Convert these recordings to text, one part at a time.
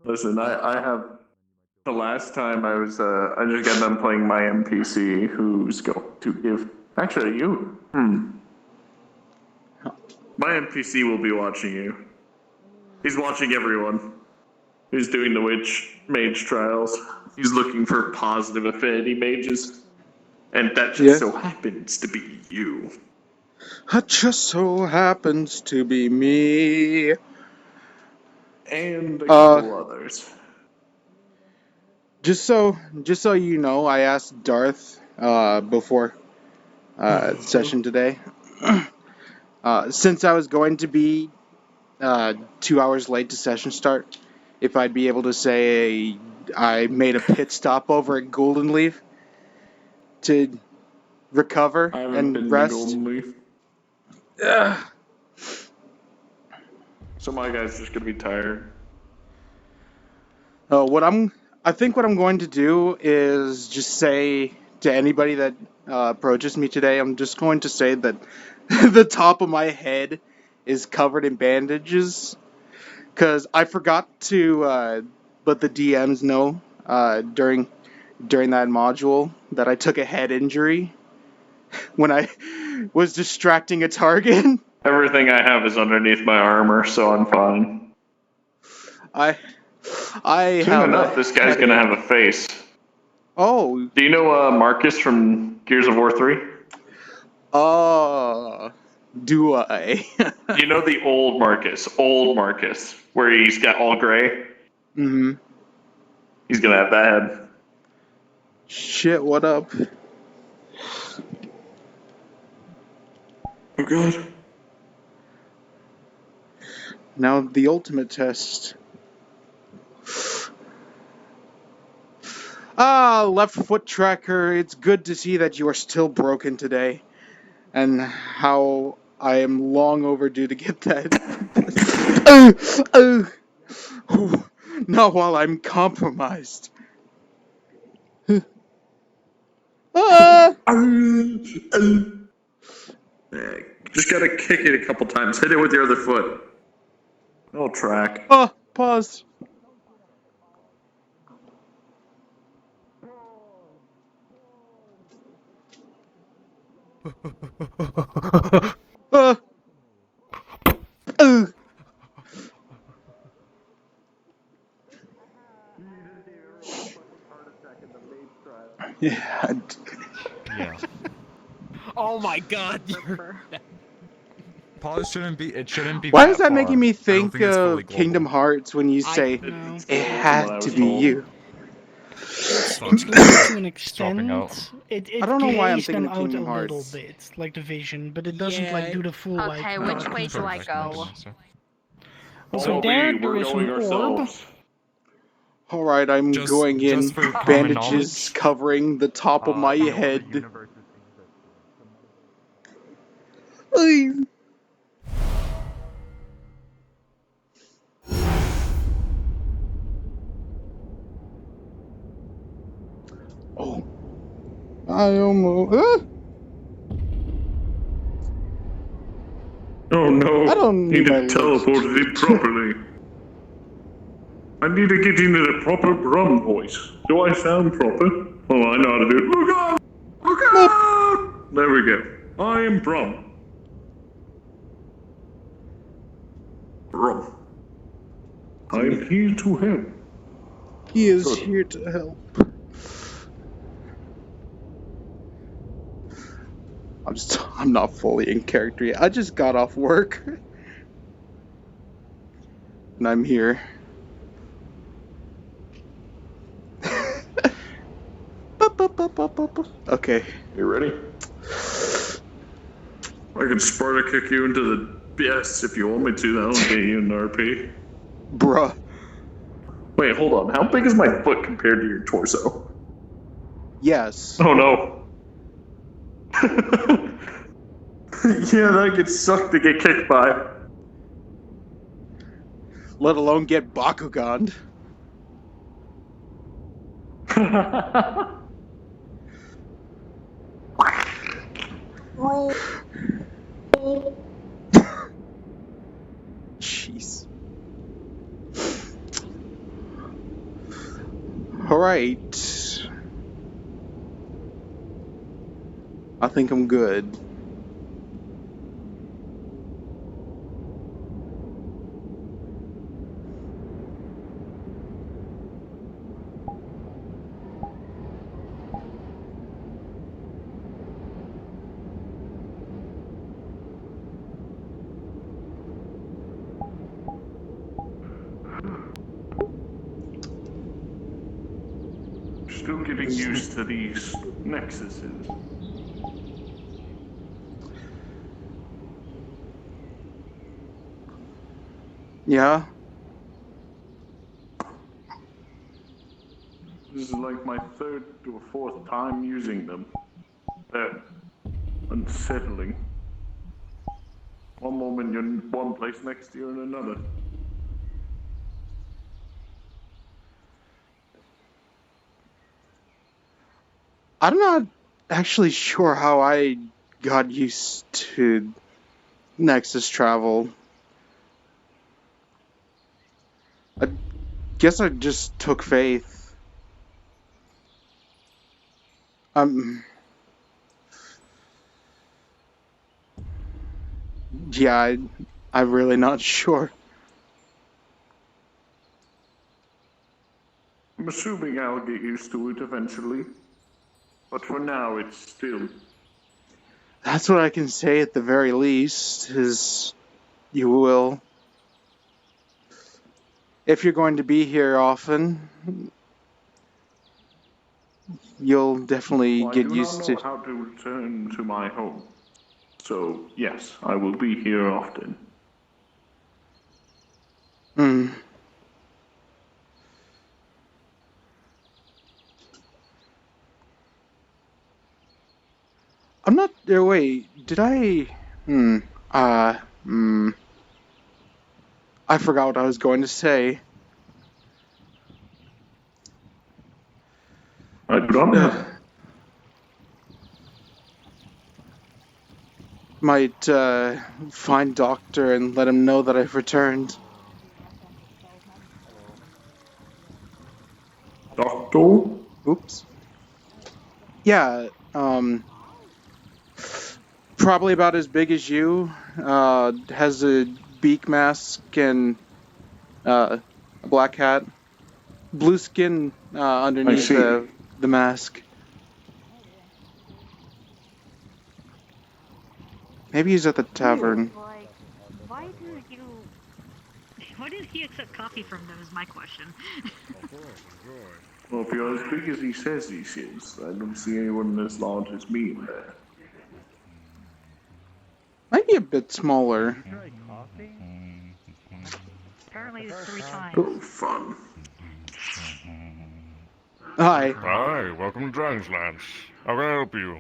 Listen, I have the last time I was I just got done playing my NPC who's going to give actually you my NPC will be watching you. He's watching everyone who's doing the witch mage trials. He's looking for positive affinity mages. And that just so happens to be you. It just so happens to be me. And a couple others. Just so you know, I asked Darth before session today, since I was going to be 2 hours late to session start, if I'd be able to say I made a pit stop over at Golden Leaf to recover and rest. Golden Leaf. So my guy's just gonna be tired. I think what I'm going to do is just say to anybody that approaches me today, I'm just going to say that the top of my head is covered in bandages, because I forgot to let the DMs know during that module that I took a head injury when I was distracting a target. Everything I have is underneath my armor, so I'm fine. Soon enough, this guy's gonna have a face. Oh. Do you know Marcus from Gears of War 3? Do I? You know the old Marcus, where he's got all gray? Mm-hmm. He's gonna have that head. Shit, what up? Oh god. Now the ultimate test. Left foot tracker, it's good to see that you are still broken today. And how I am long overdue to get that. Not while I'm compromised. Just gotta kick it a couple times. Hit it with your other foot. It'll track. Pause. Yeah. Oh my god. Pause shouldn't be. It shouldn't be. Why is that making me think of Kingdom Hearts when you say it had to be you? It's good to an extent. It I don't know why I'm them thinking of out Kingdom a Hearts. little bit, like the vision, but it doesn't like do the full like. Okay, which way do I go? So there is an orb. Alright, I'm going in. Bandages covering the top of my head. Oh. I almost... Oh no. I don't need to teleport it properly. I need to get into the proper Brum voice. Do I sound proper? Oh, I know how to do it. Look out! Look out! There we go. I am Brum. Brum. I am here to help. He is here to help. I'm not fully in character yet. I just got off work. And I'm here. Okay. You ready? I can Sparta kick you into the BS if you want me to. That'll get you an RP. Bruh. Wait, hold on. How big is my foot compared to your torso? Yes. Oh no. Yeah, that gets sucked to get kicked by. Let alone get Bakugan. Jeez. Alright. I think I'm good. Still getting used to these nexuses. Yeah? This is like my third or fourth time using them. They're unsettling. One moment you're in one place, next you're in another. I'm not actually sure how I got used to Nexus travel. I guess I just took faith. Yeah, I'm really not sure. I'm assuming I'll get used to it eventually. But for now, it's still... That's what I can say at the very least, is you will. If you're going to be here often, you'll definitely Well, I get do used not to... know how to return to my home. So, yes, I will be here often. Hmm. I'm not... wait, did I... I forgot what I was going to say. I do not know. Might, find Doctor and let him know that I've returned. Doctor? Oops. Yeah, probably about as big as you. Has a beak mask and a black hat. Blue skin underneath see. the mask. Maybe he's at the tavern. Like, why do you... Why did he accept coffee from them is my question. Well, if you're as big as he says he is, I don't see anyone as large as me in there. Might be a bit smaller. Apparently it's 3 times. Oh, fun. Hi. Hi, welcome to Dragon's Lands. How can I help you?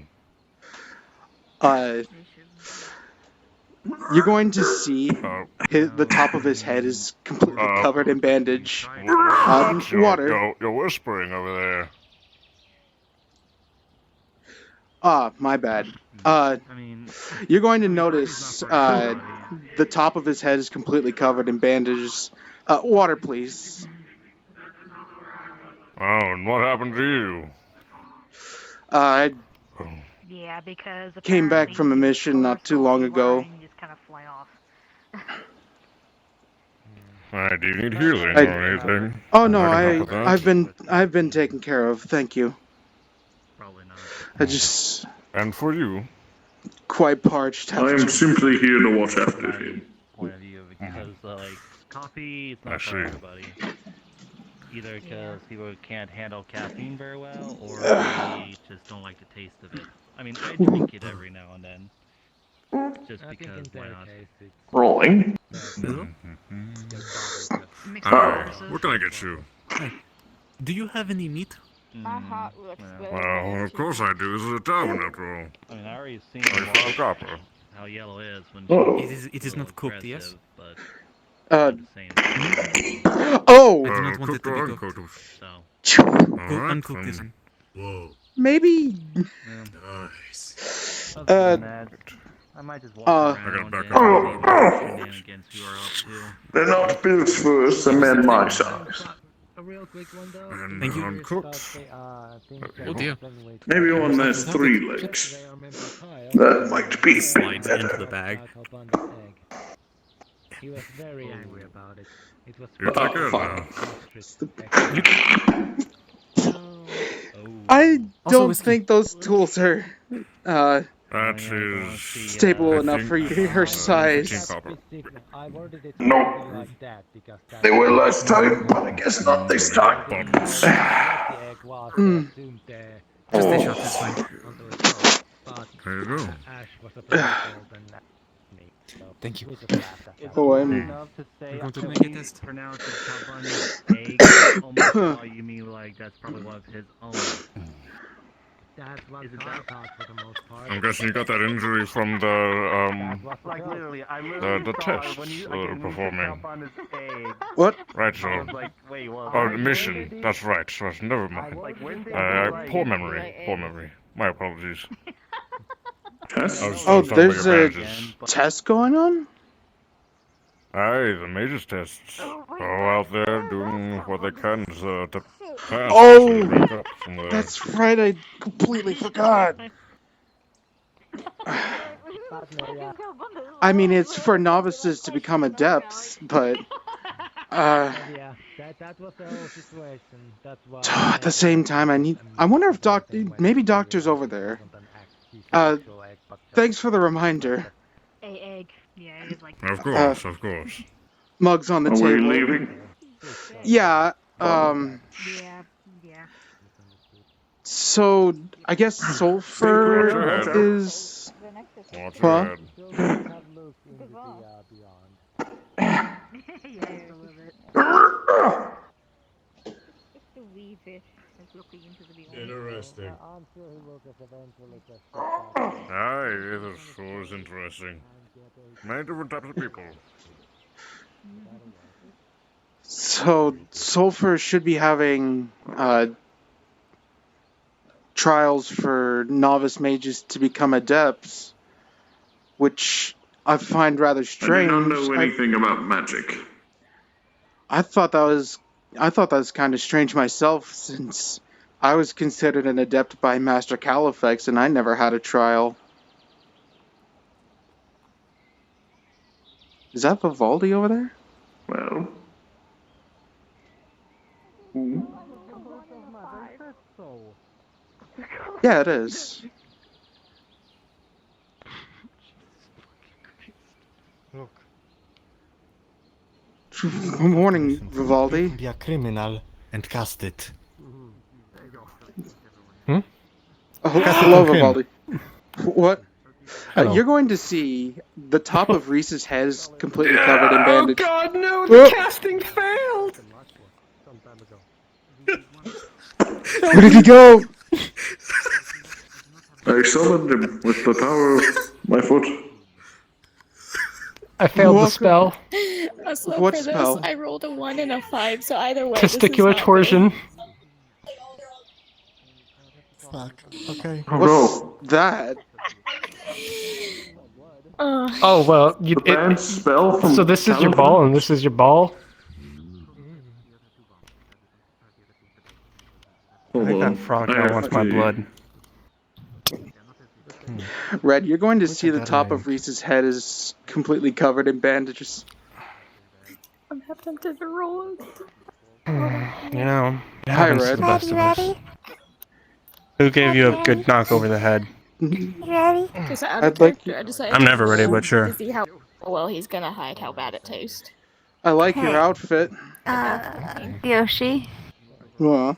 You're going to see the top of his head is completely covered in bandage. Water. You're whispering over there. My bad. You're going to notice the top of his head is completely covered in bandages. Water, please. Oh, and what happened to you? I Yeah, because came back from a mission not too long ago. You just kind of fly off. Alright, do you need healing or anything? Oh no, I can help with that. I've been taken care of. Thank you. Probably not. I just And for you? quite parched. I am simply here to watch after him. Point of view, because like coffee is I not see. for everybody. Either because people can't handle caffeine very well, or they just don't like the taste of it. I mean, I drink it every now and then, just because why not? Rolling. Mixed Hi, versus. what can I get you? Do you have any meat? My heart looks very Well, of course I do. This is a tavern after all. I mean, I already seen 35 copper. how yellow is when Oh. she's It is not cooked, yes? aggressive, but Uh, the same. oh, I do not want it Cooked or to be uncooked? cooked. So, Alright, Uncooked is then. maybe. other than that, I might just walk Uh, I gotta around back and up. see what shenanigans you are up to. They're not built for a man my size. real quick one though. And Thank you. uncooked. Oh dear. Maybe one that has 3 legs. That might be. Slides into the bag. He was very angry about it. It was You take it now. I Also don't whiskey. think those tools are That is... stable I enough think, for your size. copper. No. They were last time, but I guess not this time. Mm. Just a shot this way. There you go. Thank you. Oh, I'm. Enough to say We're going to that make a we test. pronounce it Carbonic egg. Almost thought you mean like that's probably one of his own. That's what I thought for the most part. I'm guessing you got that injury from the, Like literally, I the literally saw tests it when you that are again performing. up on his egg. What? Right, I so... was like, wait, what? Oh, the mission. That's right. So never mind. Like when did Poor memory. Poor memory. My apologies. Test? I was Oh, still there's something a advantages. test going on? Aye, the mages tests. All out there doing what they can to pass. Oh, so they break up from the... That's right, I completely forgot. I mean, it's for novices to become adepts, but Yeah, that was the whole situation. That's why. at the same time, I wonder if maybe doctor's over there. Thanks for the reminder. A egg. Yeah, it is like. Of course, of course. Mugs on the Are we table. leaving? Yeah, Yeah, yeah. so I guess sulfur Roger. is... Watch Huh? your head. Yeah, it's a little bit. Just a wee bit. It's looking into the beyond. Interesting. I'm sure he will just eventually just. Aye, it is sure is interesting. Many different types of people. So sulfur should be having trials for novice mages to become adepts, which I find rather I strange. do not know anything about magic. I thought that was kind of strange myself, since I was considered an adept by Master Califex, and I never had a trial. Is that Vivaldi over there? Well. Yeah, it is. Good morning, Vivaldi. Be a criminal and cast it. Oh, hello, Vivaldi. What? Hello. You're going to see the top of Rhys's head is completely covered in bandage. God, no! The casting failed! Where did he go? I summoned him with the power of my foot. I failed the Welcome. spell. So What for spell? this, I rolled a 1 and a 5, so either way, this is Testicular not torsion. Fuck. Okay. Oh What's that? good. Oh, well, no. The banned spell from so this is your Caliban? ball and this is your ball? Hold I think that on. frog I now have wants my to- blood. Red, you're going to see the that top name. of Rhys's head is completely covered in bandages. I'm tempted to roll it. You know, it Hi, happens to Red. the best of us. Who gave you a good knock over the head? Just out of I'd like character, I decided I'm to never ready, roll but sure. to see how well he's gonna hide how bad it tastes. I like your outfit. Yoshi, Well,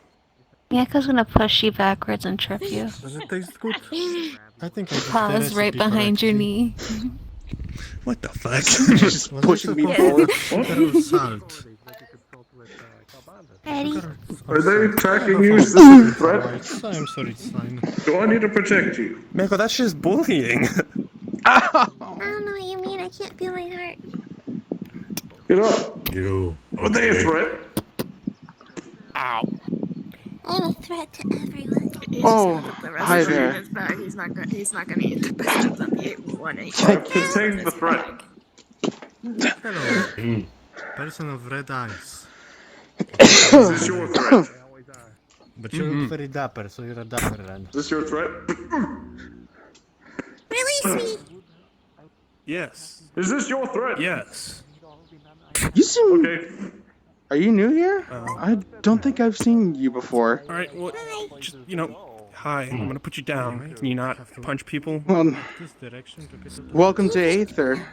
Yakko's gonna push you backwards and trip you. Does it taste good? I think I Paws right behind your knee. What the fuck? just pushing me forward. Salt. Ready? Are they tracking you? Is this a threat? I'm sorry, slime. Do I need to protect you? Mako, that's just bullying. I don't know what you mean. I can't feel my heart. Get up. You. Are they a threat? I'm a threat to everyone. Oh, hi there. He's not gonna eat the best of them. He ate one. I've contained the threat. Hello. Person of red eyes. Is this your threat? But you look very dapper, so you're a dapper lad. Is this your threat? Release me! Yes. Is this your threat? Yes. You seem... Okay. Are you new here? I don't think I've seen you before. All right. Well, just hi. I'm gonna put you down. Can you not punch people? Well, welcome to Aether.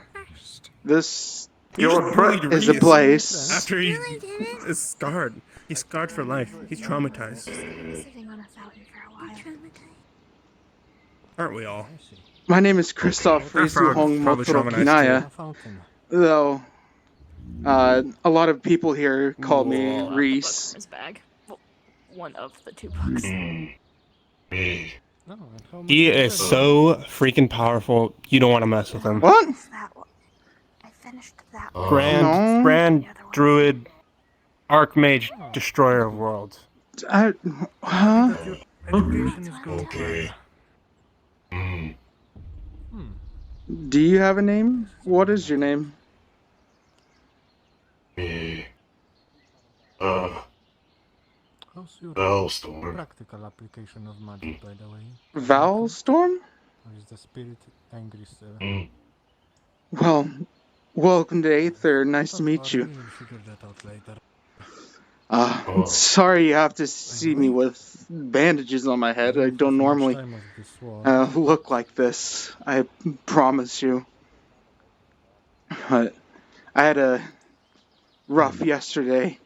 This Your threat is a place. After he is scarred. He's scarred for life. He's traumatized. Sitting on a fountain for a while. Aren't we all? My name is Christoph That frog Risuhong is probably Motoro traumatized, Kinaya. Though, a lot of people here call me Rhys. His bag. Well, one of the 2 books. He is so freaking powerful. You don't want to mess with him. What? I finished that Grand Druid, Archmage, Destroyer of Worlds. Huh? Okay. Do you have a name? What is your name? Valstorm. Practical application of magic, by the way. Valstorm? Or is the spirit angry, sir? Well, welcome to Aether. Nice to meet you. Figure that out later. Sorry you have to see me with bandages on my head. I don't normally look like this. I promise you. But I had a rough yesterday.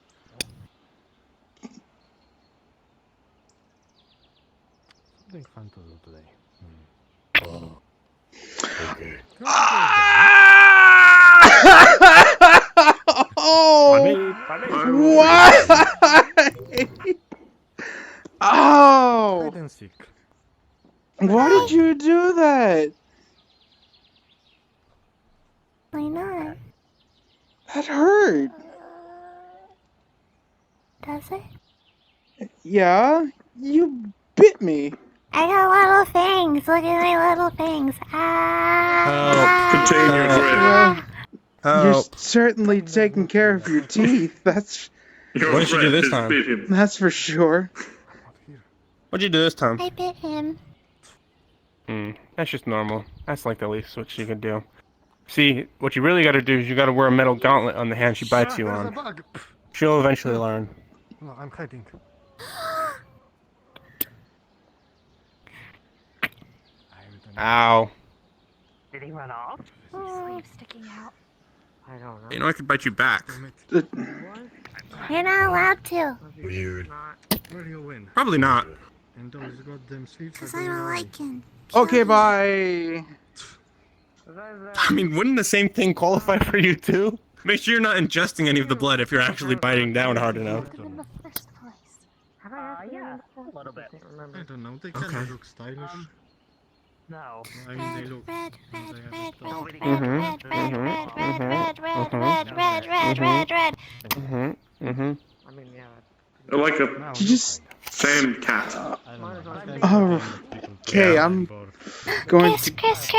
Something fun to do today. Okay. Oh! Why? Oh! Why did you do that? Why not? That hurt. Does it? Yeah, you bit me. I got little fangs. Look at my little fangs. Contain your threat. You're certainly taking care of your teeth. That's. What did you do this time? That's for sure. What'd you do this time? I bit him. That's just normal. That's like the least what you could do. See, what you really gotta do is you gotta wear a metal gauntlet on the hand she bites you on. She'll eventually learn. No, I'm hiding. Ow. Did he run off? Sleeve sticking out. I don't know. You know I could bite you back. You're not allowed to. Weird. Where do you win? Probably not. And those goddamn sleeves. Because I don't like him. Okay, bye. I mean, wouldn't the same thing qualify for you too? Make sure you're not ingesting any of the blood if you're actually biting down hard enough. In the first place. Yeah, a little bit. I don't know. They kind of look stylish. No. I mean, they look. Red, red, red, red, Mhm, red, red, red, red, red, red, red, red, red, red. I mean, yeah. They're like a sand cat. Okay, I'm going to. Kiss.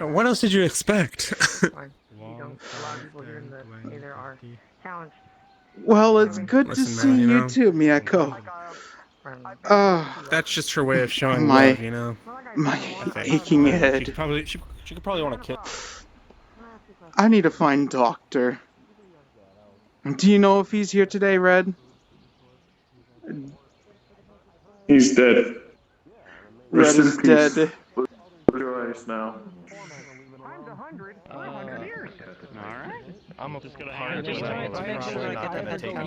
What else did you expect? Well, it's good to Listen, see man, you too, Miyako. That's just her way of showing My- love, you know. My aching head. She could probably want to kill. I need to find Doctor. Do you know if he's here today, Red? He's dead. Red Rest in is peace. dead. Close your eyes now. Alright. I'm just gonna hang make sure I get that taken.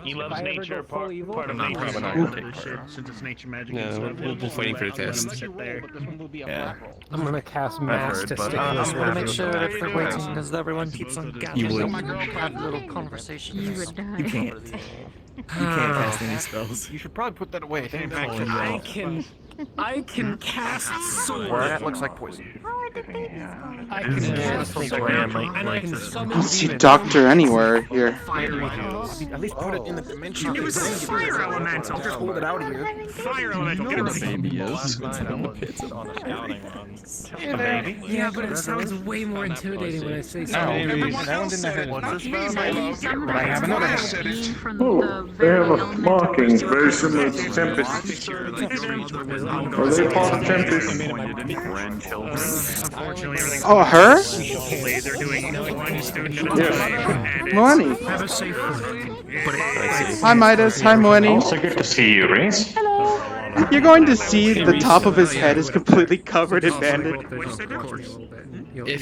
He loves nature, part of nature. Since it's nature magic and stuff. We're just waiting for the test. Yeah. I'm gonna cast mass to stick this one. Make sure that if they're waiting, because everyone keeps on gathering. Have little conversations. You would die. You can't. You can't cast any spells. You should probably put that away. I can cast sword. Well, that looks like poison. Oh, I can think where I am. I can I don't see Doctor anywhere here. At least put it in the dimension. It was a fire elemental. Just hold it out here. Fire elemental. Get it Baby is. Yeah, but it sounds way more intimidating when I say so. Oh, they have a markings very similar to Tempest. Are they part of Tempest? Oh, her? They're doing one student at a Yes. time, and Moani. have a safe foot. Hi, Midas. Hi, Moani. Also good to see you, Rhys. You're going to see the top of his head is completely covered in bandage.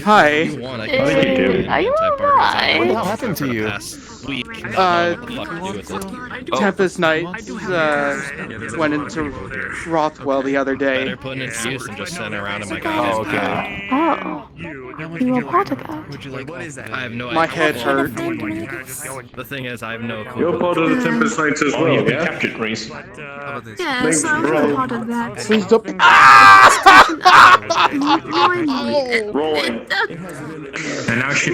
Hi. Are you alright? What the hell happened to you? Tempest Knights went into Rothwell the other day. Better put an excuse and just send around in my Oh, okay. Oh. You were part of that. Would you like what is that? I have no idea. My head hurt. The thing is, I have no clue. You're part of the Tempest Knights as well, yeah? Captured, Rhys. Yes, I was part of that. Please don't. Rolling. And now she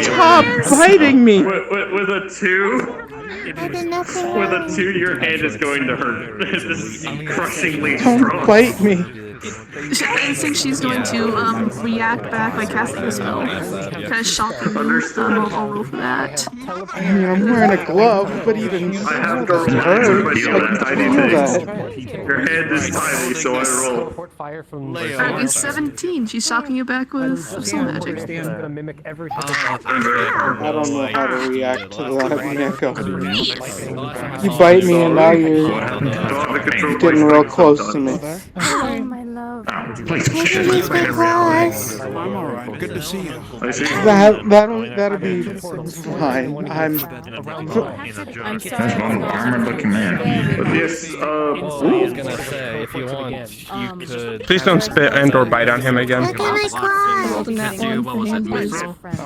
Stop biting me! With a 2? I did nothing With wrong. a 2, your hand is going to hurt. This is crushingly Don't strong. bite me. I think she's going to react back by casting a spell. Kind of shocking you. I'll roll for that. I mean, I'm wearing a glove, but even I have to roll it hurts. but you I have can tiny feel things. that. Your hand is tiny, so I roll. It's 17. She's shocking you back with soul magic. I don't know how to react to that, Nico. You bite me and now you're getting real close to me. Oh, my love. Please, I'm alright. Good to see you. That'll be fine. That's one armored-looking man. But yes, I was gonna say, if you want, you could. Please don't spit and or bite on him again. How can I cry? Rolled in that one for him was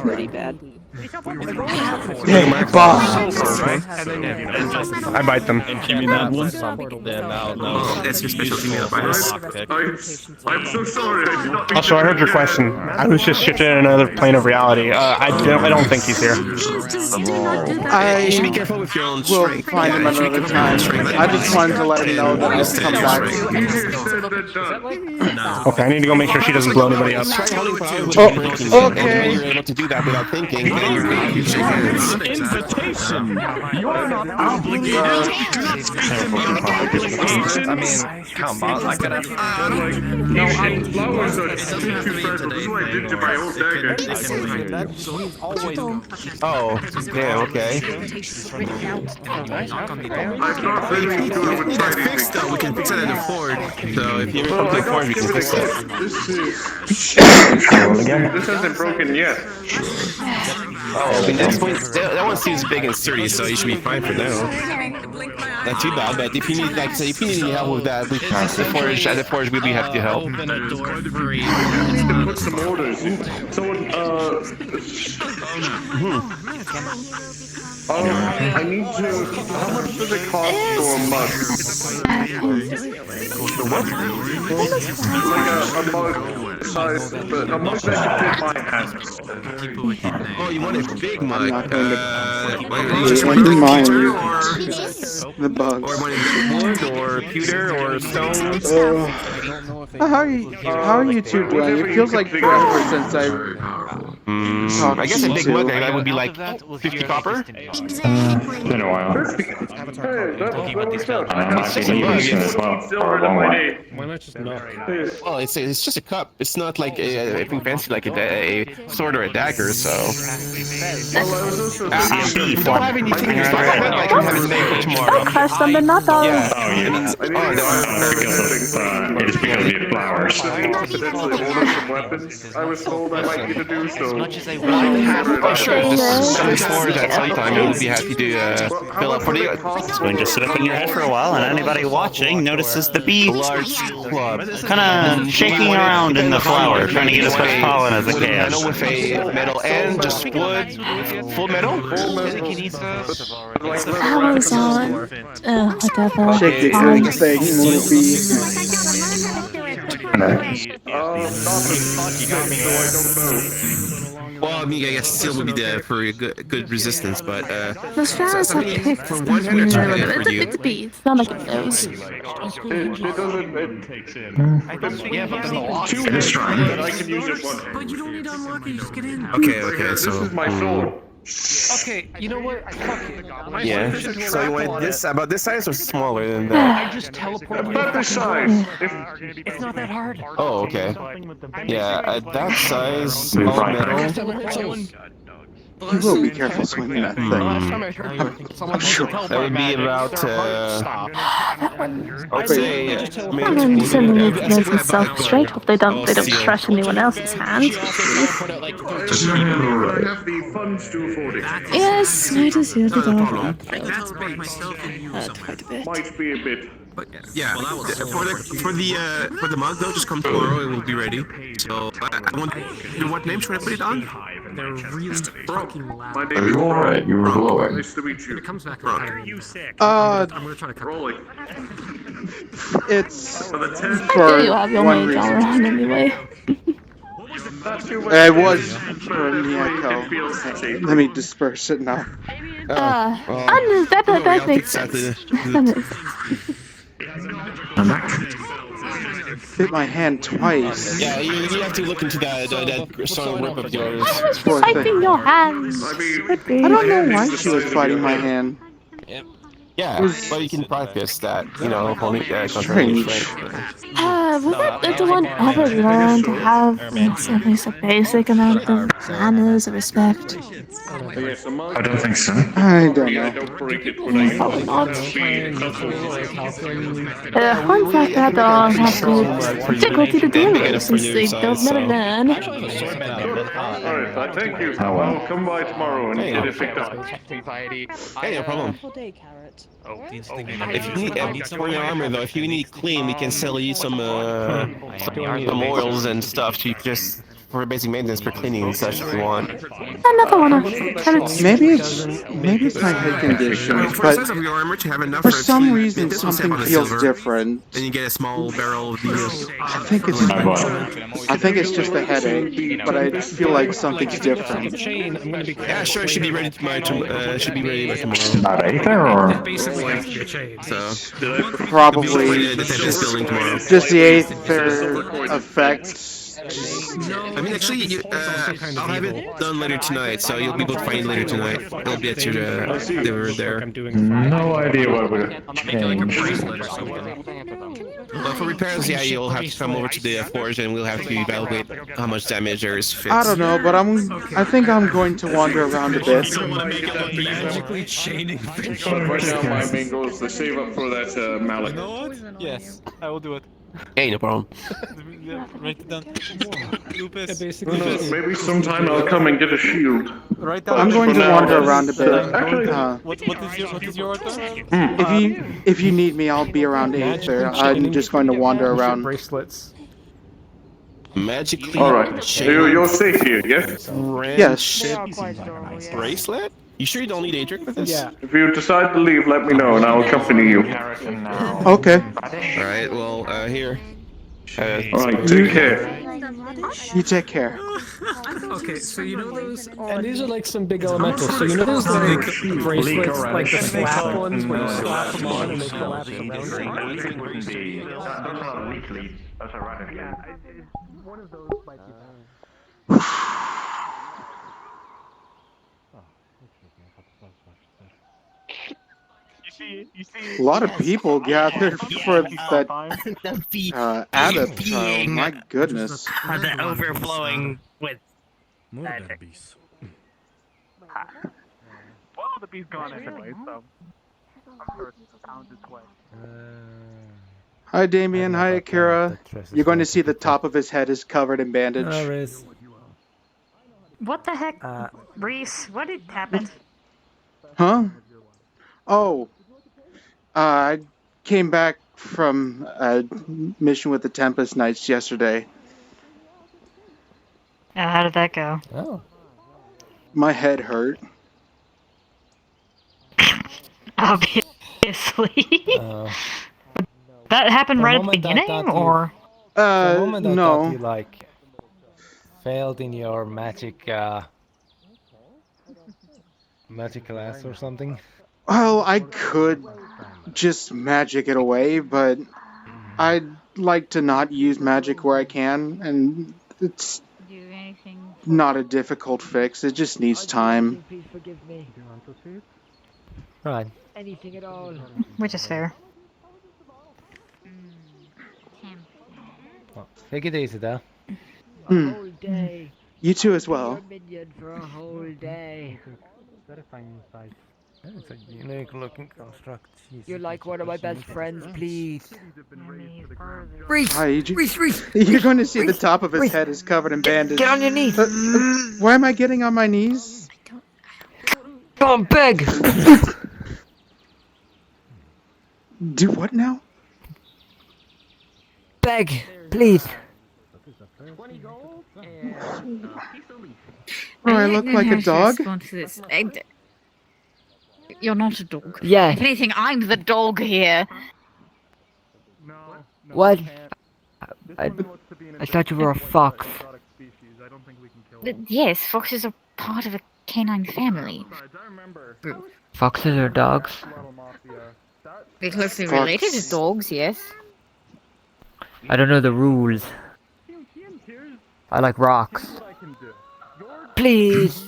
pretty bad. Hey, boss. I bite them. Give me that one. Yeah, no. That's your specialty, I'm so sorry. I did not mean Also, I heard your question. I was just shifted in another plane of reality. I don't think he's here. I be careful with your own will strength. find him another time. I just wanted to let him know that I've come back. Okay, I need to go make sure she doesn't blow anybody up. Oh, okay. You're able to do that without thinking, then you're going to use your hands. Invitation. You are not obligated. I mean, come on, I gotta. No, I'm flowers are too fast. This is what I did to my old dagger. Oh, yeah, okay. I'm not very good with trying Fix that, we can fix it in the Ford. So if you ever come to the Ford, we can fix it. This hasn't broken yet. Oh, I mean, that one seems big and sturdy, so you should be fine for now. Not too bad, but if you need, like, say, if you need any help with that, we pass the forge. At the forge, we'll be happy to help. Open a door for you. To put some orders. Someone, I need to. How much does it cost for a mug? What? Like a mug size, but a mug that can fit my hand. Oh, you want a big mug? Just want do mine. Or The bugs. want it wood or pewter or stone? How are you two doing? It feels like forever since I talked I guess to a you big two. mug that would be like 50 copper. Exactly. Been a while. Hey, that works out. Why not just not? Well, it's just a cup. It's not like anything fancy like a sword or a dagger. So. Don't have anything in your stock like you have it today for tomorrow. Crush them, but not those. Yeah. It's because of your flowers. Potentially order some weapons. I was told I might need to do so. Oh, sure. Just come forward at some time. We'll be happy to fill up for you. It's going to sit up in your head for a while, and anybody watching notices the bee Large club. kind of shaking around in the flower, trying to get as much pollen as it can. Metal with a metal and just wood. Full metal? I was on. Whatever. Shake the good thing, movie. Well, I mean, I guess steel would be there for a good resistance, but The stars so, I are mean, picked from one hand, I try to get it for you. It's a bee. It's not like it knows. It doesn't. Yeah, but then two hands that I can use at one hand. But you don't need to unlock it, just get in. Okay, This so. is my soul. Okay, you know what? Fuck it. Yeah. So you want this about this size or smaller than that? I just teleport. About this size. It's not that hard. Oh, okay. Yeah, at that size, all metal. You will be careful swinging that thing. That would be about, I'd say, I'm going to send them to make themselves straight. Hope they don't crush anyone else's hands. I have the funds to afford it. Yes, I just hear the door. Might be a bit. Yeah, for the mug though, just come tomorrow. It will be ready. So I want. What name should I put it on? They're really fucking loud. My name is alright? You were glowing. Nice to meet you. It comes back like you sick. I'm gonna try to cut rolling. It's For the 10. I do have your mage all around anyway. It was for Miyako. Let me disperse it now. That makes sense. Hit my hand twice. Yeah, you have to look into that strong whip of yours. I was fighting your hands. I don't know why she was fighting my hand. Yeah, but you can practice that, holding Strange. Will anyone ever learn to have at least a basic amount of manners or respect? I don't think so. I don't know. Probably not. One fact that dogs have difficulty to deal with since they don't never learn. Alright, thank you. I'll come by tomorrow and get it picked up. Hey, no problem. If you need for your armor though, if you need clean, we can sell you some oils and stuff to just for basic maintenance for cleaning and such if you want. Another one of carrots. Maybe it's my head conditions, but for some reason something feels different. Then you get a small barrel of the. I think it's just a headache, but I feel like something's different. Yeah, sure. It should be ready tomorrow. Should be ready by tomorrow. Not Aether or? So Probably tomorrow. just the Aether effect. I mean, actually, I'll have it done later tonight, so you'll be able to find it later tonight. It'll be at your there. No idea what would change. Well, for repairs, yeah, you'll have to come over to the forge, and we'll have to evaluate how much damage there is fixed. I don't know, but I think I'm going to wander around a bit. Magically chaining things. Right now, my main goal is to save up for that mallet. Yes, I will do it. Hey, no problem. Write it down. Maybe sometime I'll come and get a shield. I'm going to wander around a bit. Actually, What is your order? If you need me, I'll be around Aether. I'm just going to wander around. Bracelets. Magically. Alright, you're safe here, yes? Yes. Bracelet? You sure you don't need Adric with this? Yeah. If you decide to leave, let me know and I'll accompany you. Okay. Alright, well, here. Alright, take care. You take care. Okay, so you know those. And these are like some big elementals. So you know those like bracelets, like the slap ones where you slap them on and they collapse around? A lot of people gathered for that Abbott trial. My goodness. The overflowing with More than bees. Well, the bee's gone anyway, so I'm sure it's found its way. Hi, Damien. Hi, Akira. You're going to see the top of his head is covered in bandage. Rhys. What the heck, Rhys? What did happen? Huh? Oh. I came back from a mission with the Tempest Knights yesterday. How did that go? Oh. My head hurt. Obviously. That happened right at the beginning, or? For a moment I thought No. you like failed in your magic magic class or something. Well, I could just magic it away, but I'd like to not use magic where I can, and it's not a difficult fix. It just needs time. Please forgive me. Right. Anything at all. Which is fair. Well, take it easy though. A whole day. You too as Be well. your minion for a whole day. It's a unique looking construct. Jesus, You're like one of my best friends, please. Hi, Rhys! You're going to see the top of his head is covered in bandages. Get on your knees! Why am I getting on my knees? Come on, beg! Do what now? Beg, please. Oh, I look like a dog? You're not a dog. Yeah. If anything, I'm the dog here. What? I thought you were a fox. Yes, foxes are part of a canine family. Foxes are dogs? They're closely related to dogs, yes. I don't know the rules. I like rocks. Please!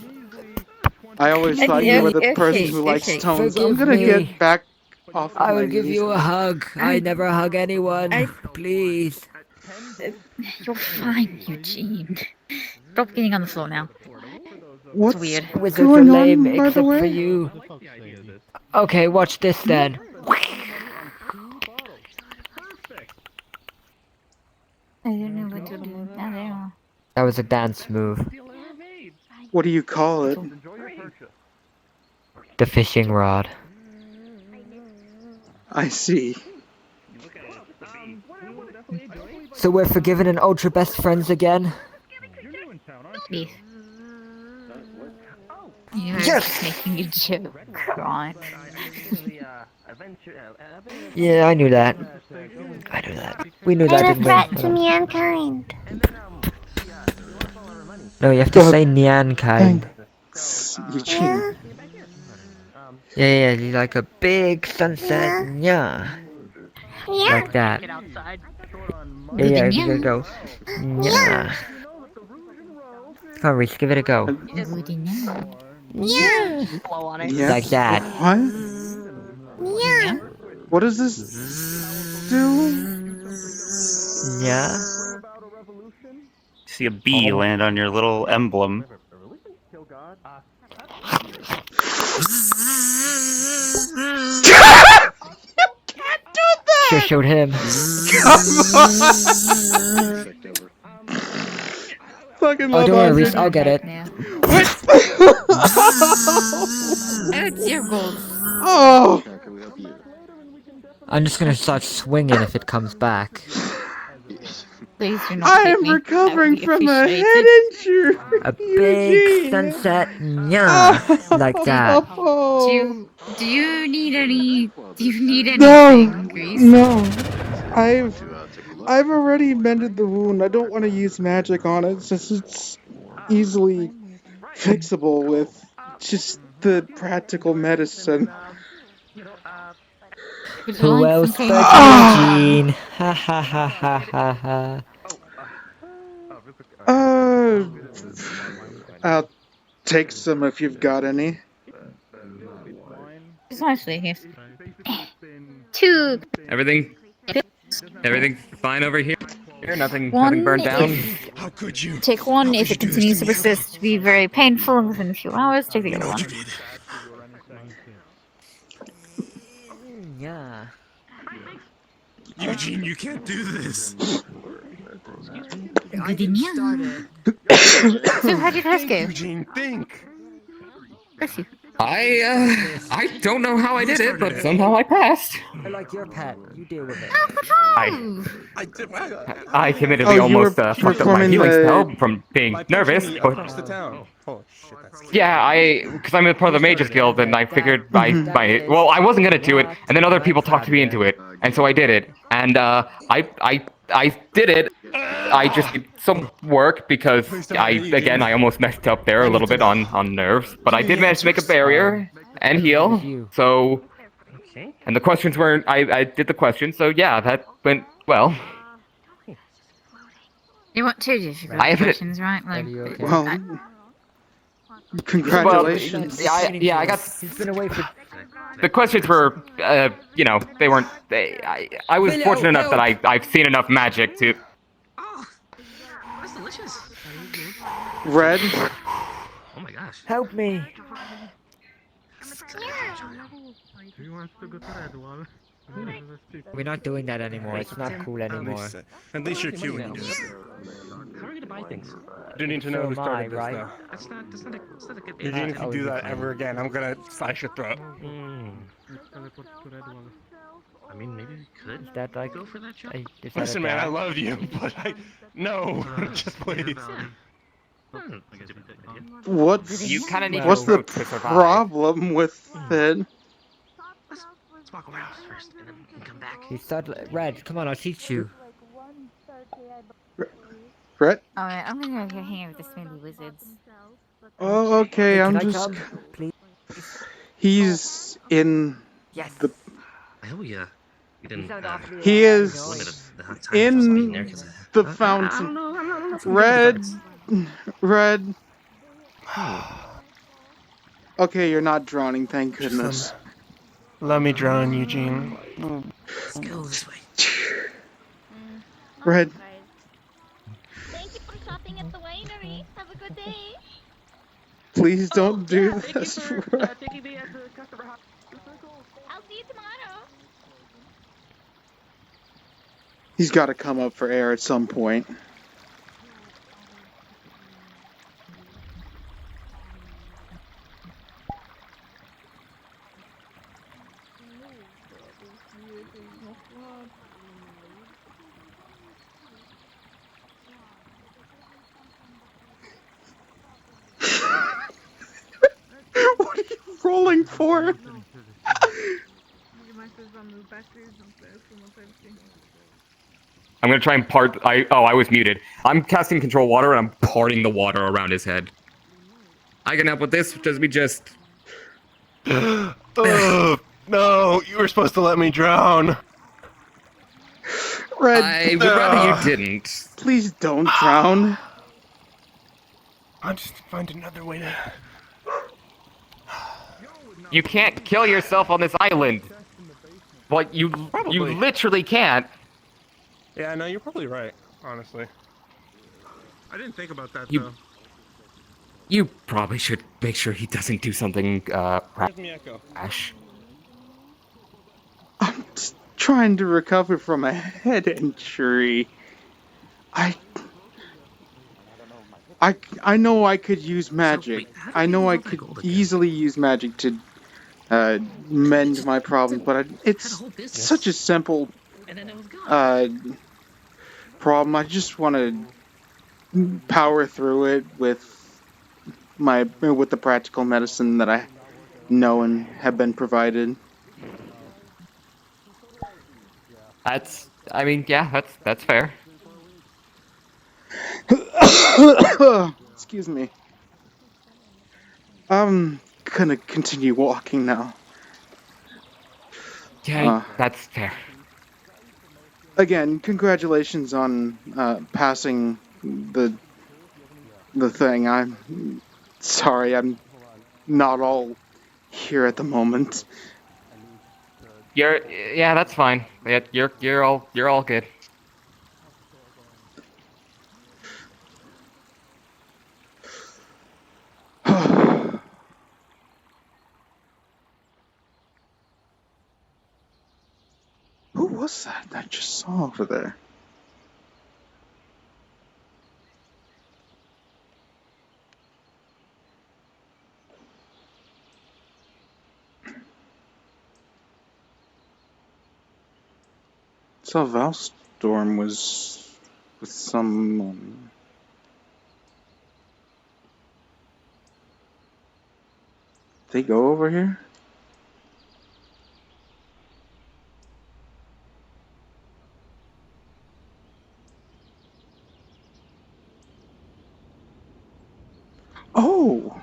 I always thought you were the person who likes stones. I'm gonna get back off of I my will give knees. you a hug. I never hug anyone. Please. You're fine, Eugene. Stop getting on the floor now. What's It's weird. Wizards going are lame, on, by the except way? for you. Okay, watch this then. I don't know what to do. Now they are. That was a dance move. What do you call it? The fishing rod. I see. So we're forgiven and ultra best friends again? Yes. You're Yes! making a joke, right? Yeah, I knew that. I knew that. We knew that, And a didn't threat we? to mankind. No, you have to say Nyan-kind. Eugene. Yeah, you like a big sunset, yeah. Like that. Yeah, you gotta go. Yeah. Come on, Rhys, give it a go. Yeah. Like that. What? Yeah. What does this do? Yeah. See a bee land on your little emblem. Sure showed him. Fucking Oh, love don't worry, on Rhys, I'll get it. It's your goal. Oh! I'm just gonna start swinging if it comes back. Please do not I hit am me. recovering That would be from a appreciated. head injury. A big sunset, yeah. Like that. Do you need any? Do you need No, anything, Rhys? no. I've already mended the wound. I don't want to use magic on it. It's just it's easily fixable with just the practical medicine. Who else but Eugene? Ha ha ha ha ha ha. I'll take some if you've got any. Precisely, yes. Two. Everything fine over here? Nothing One burned down? if- How could you? Take one if it continues to persist, be very painful within a few hours. Take the other one. Yeah. Eugene, you can't do this. Good enough. So how did yours go? Eugene, think. Bless you. I don't know how I did it, but somehow I passed. I like your pet. You deal with it. I admittedly Oh, you almost were fucked up my performing healing the- spell from being nervous, but yeah, because I'm a part of the Mages Guild, and I figured well, I wasn't gonna do it, and then other people talked me into it, and so I did it, and I I did it. I just did some work because I almost messed up there a little bit on nerves, but I did manage to make a barrier and heal. So, and the questions weren't. I did the questions, so yeah, that went well. You want two difficult I have it. questions, right? Like, Well, congratulations. Well, yeah, I got. He's been away for. The questions were, they weren't. I was fortunate enough that I've seen enough magic to. That's delicious. Red. Oh my gosh. Help me. Who wants to go to that one? We're not doing that anymore. It's not cool anymore. At least you're cute when you do it. How are we gonna buy things? You need to know So who am I, started this, right? though. That's not a good Eugene, if you Oh, do you're that fine. ever again, I'm gonna slice your throat. I mean, maybe we could Is that like? go for that job. Is that Listen, a man, I dab? love you, but no, just please. What's You kinda need what's to the vote to survive. problem with it? Let's walk around first, and then we can come back. You start. Red, come on, I'll teach you. Brett? Alright, I'm gonna go hang out with the smelly wizards. Oh, okay. Hey, I'm can I just. come, please? He's in Yes. the. I hope you didn't. He is wanted the time in being there, 'cause, the I don't fountain. know. I'm not Red. Red. Okay, you're not drowning. Thank goodness. Let me drown, Eugene. Let's go this way. Red. Thank you for shopping at the winery. Have a good day. Please don't do Thank you this. for Red. taking me as a customer. I'll see you tomorrow. He's got to come up for air at some point. What are you rolling for? I'm gonna try and part. I was muted. I'm casting control water and I'm parting the water around his head. I can help with this. Does we just? Oh, no, you were supposed to let me drown. Red. I would rather you didn't. Please don't drown. I'll just find another way to. You can't kill yourself on this island. Well, you literally can't. Yeah, no, you're probably right, honestly. I didn't think about that, You- though. You probably should make sure he doesn't do something Where's Miyako? rash. I'm just trying to recover from a head injury. I know I could use magic. I know I could easily use magic to mend my problem, but it's such a simple problem. I just want to power through it with the practical medicine that I know and have been provided. That's fair. Excuse me. I'm gonna continue walking now. Yeah, that's fair. Again, congratulations on passing the thing. I'm sorry, I'm not all here at the moment. Yeah, that's fine. Yeah, you're all good. Who was that I just saw over there? Saw Valstorm was with someone. They go over here? Oh!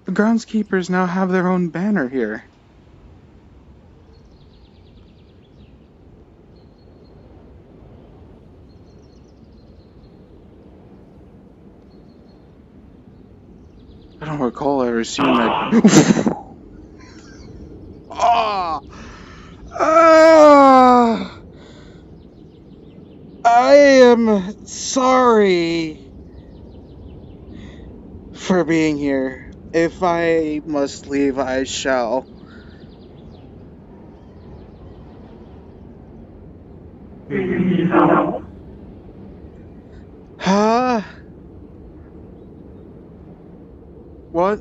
The groundskeepers now have their own banner here. I don't recall ever seeing that. Ah! Ah! I am sorry for being here. If I must leave, I shall. Huh? What?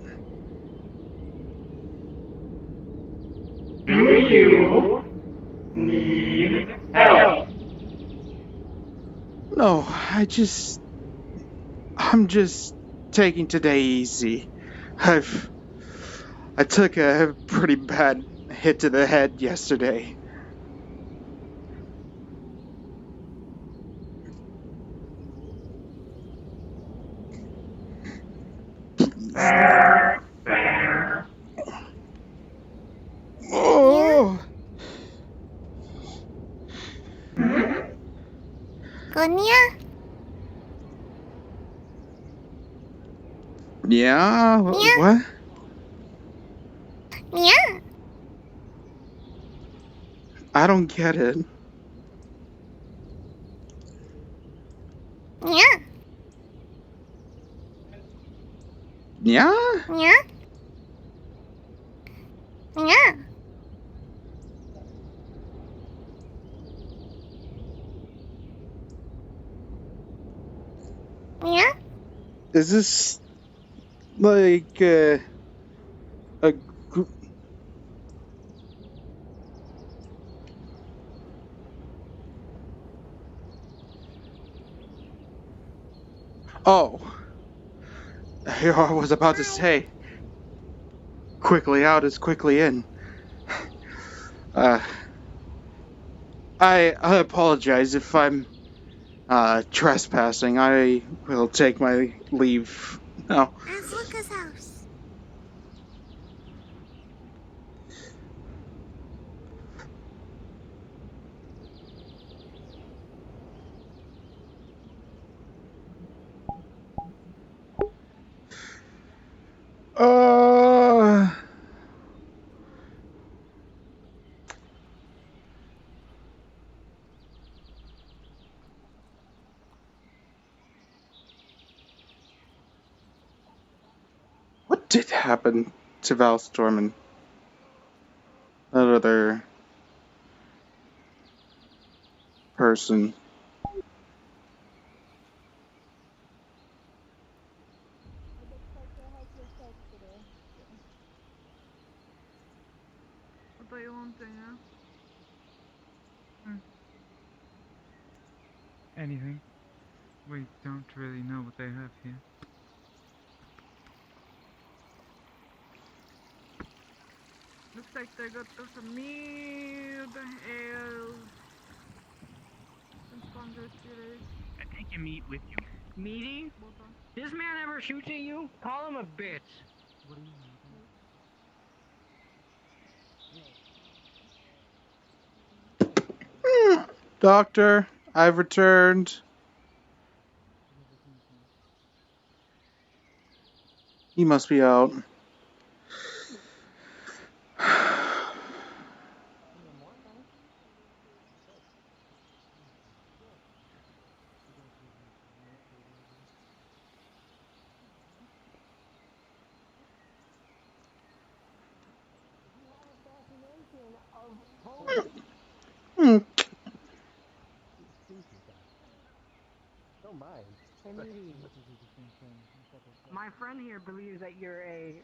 Do you need help? No, I'm just taking today easy. I took a pretty bad hit to the head yesterday. Oh! Gonya? Yeah? What? Yeah. I don't get it. Yeah. Yeah? Yeah. Yeah. Yeah. Is this like a gr- Oh, here I was about to say, quickly out is quickly in. Uh, I apologize if I'm trespassing. I will take my leave now. That's Luca's house. What did happen to Valstorm and that other person? What do you want, yeah? Anything. We don't really know what they have here. Looks like they got some meal, ale, some stronger spirits. I take your meat with you. Meaty? This man ever shoots at you? Call him a bitch. What do you mean? Doctor, I've returned. He must be out. Mm. Don't mind. Hey, Meaty. My friend here believes that you're a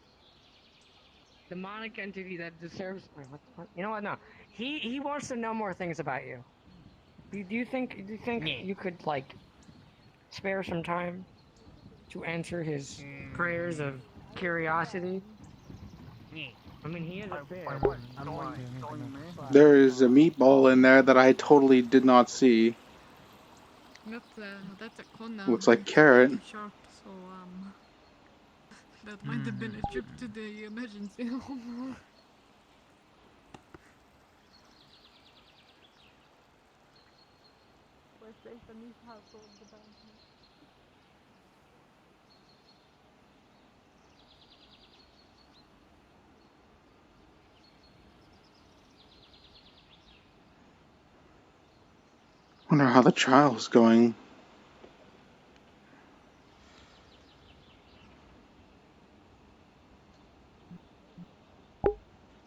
demonic entity that deserves. Wait, what? You know what? No. He wants to know more things about you. Do you think you could like spare some time to answer his prayers of curiosity? I mean, he is a fish. There is a meatball in there that I totally did not see. Looks like carrot. Sharp, so That might have been a trip to the emergency room. We're safe in these households about me. Wonder how the trial's going.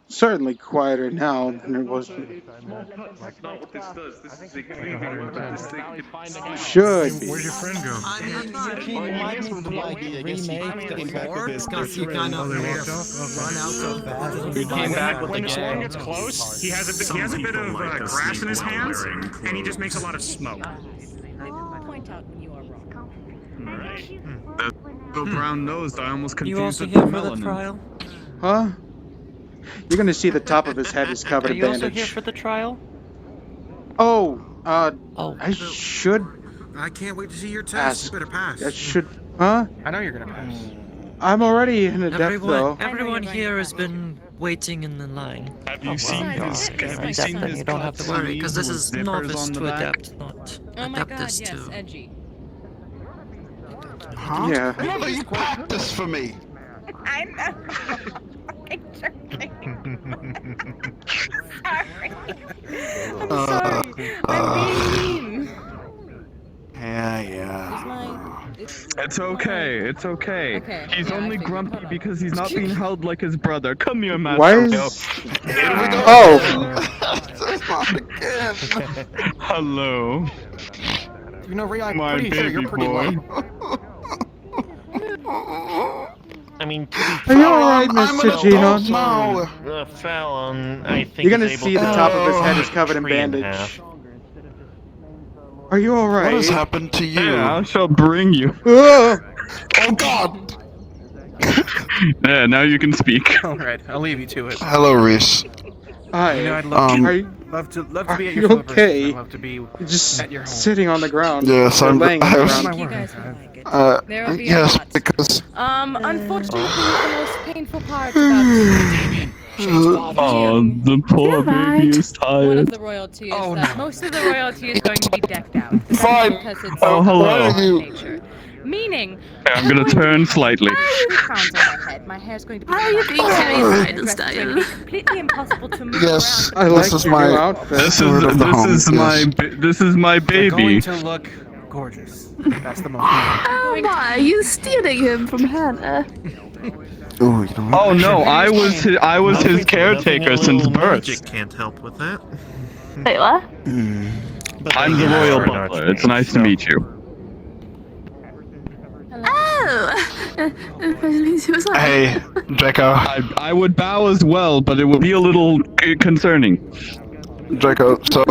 Certainly quieter now than it was. That's not what this does. This is exactly what this thing Should be. Where'd your friend go? He came back with when this one gets close, he has a bit of grass in his hands, and he just makes a lot of smoke. Point out when you are wrong. So brown-nosed, I almost confused You also with here the for the melanin. trial? Huh? You're gonna see the top of his head is covered Are in you also here bandage. for the trial? Oh, I should I can't wait to see your test. ask. You better pass. I should, huh? I know you're gonna pass. I'm already in a depth though. Everyone here has been waiting in the line. Have you seen this? Have you seen this? You don't have to worry, because this is zippers novice on the to back? adapt, not Oh my god, adeptus yes, to. edgy. Huh? Yeah. Why don't you practice for me? I know. I'm sorry. I'm being mean. Yeah. It's okay. It's okay. Okay, He's yeah, I only figured. grumpy because he's not being held like his brother. Come here, Master. Why is? Oh. Hello. You know, Ray, I'm My pretty sure you're baby pretty boy. I mean, to be Are you alright, Mr. Genon? The Fallon, I think You're gonna is able see the to top of his head is covered in tree in bandage. half. Are you alright? What has happened to you? Yeah, I shall bring you. Oh God! Yeah, now you can speak. Alright, I'll leave you to it. Hello, Rhys. Hi. You know, I'd love to, are you, love to be are at you your celebration. okay? I'd love to be Just at your home. sitting on the ground. Yes, Or I'm. laying on I the was. ground. You guys would like it. There will be a Yes, lot. because. Unfortunately, the most painful part about this Oh, the poor baby is one of tired. the royalty is that most of the royalty is going to be decked out. Fine. Because it's Oh, hello. nature. Meaning, I'm gonna turn slightly. crowns on my head. My hair's going to be. Why are you being terrified in style? Completely impossible to move Yes, I like this is your my. new outfit. This Steward of the home, is my You're baby. going to look gorgeous. That's the most. Oh my, you stealing him from Hannah. Ooh, you know what? Oh no, I was his caretaker since birth. Magic can't help with that. Wait, what? I'm the royal butler. It's nice to meet you. Oh! Hey, Draco. I would bow as well, but it would be a little concerning. Draco, so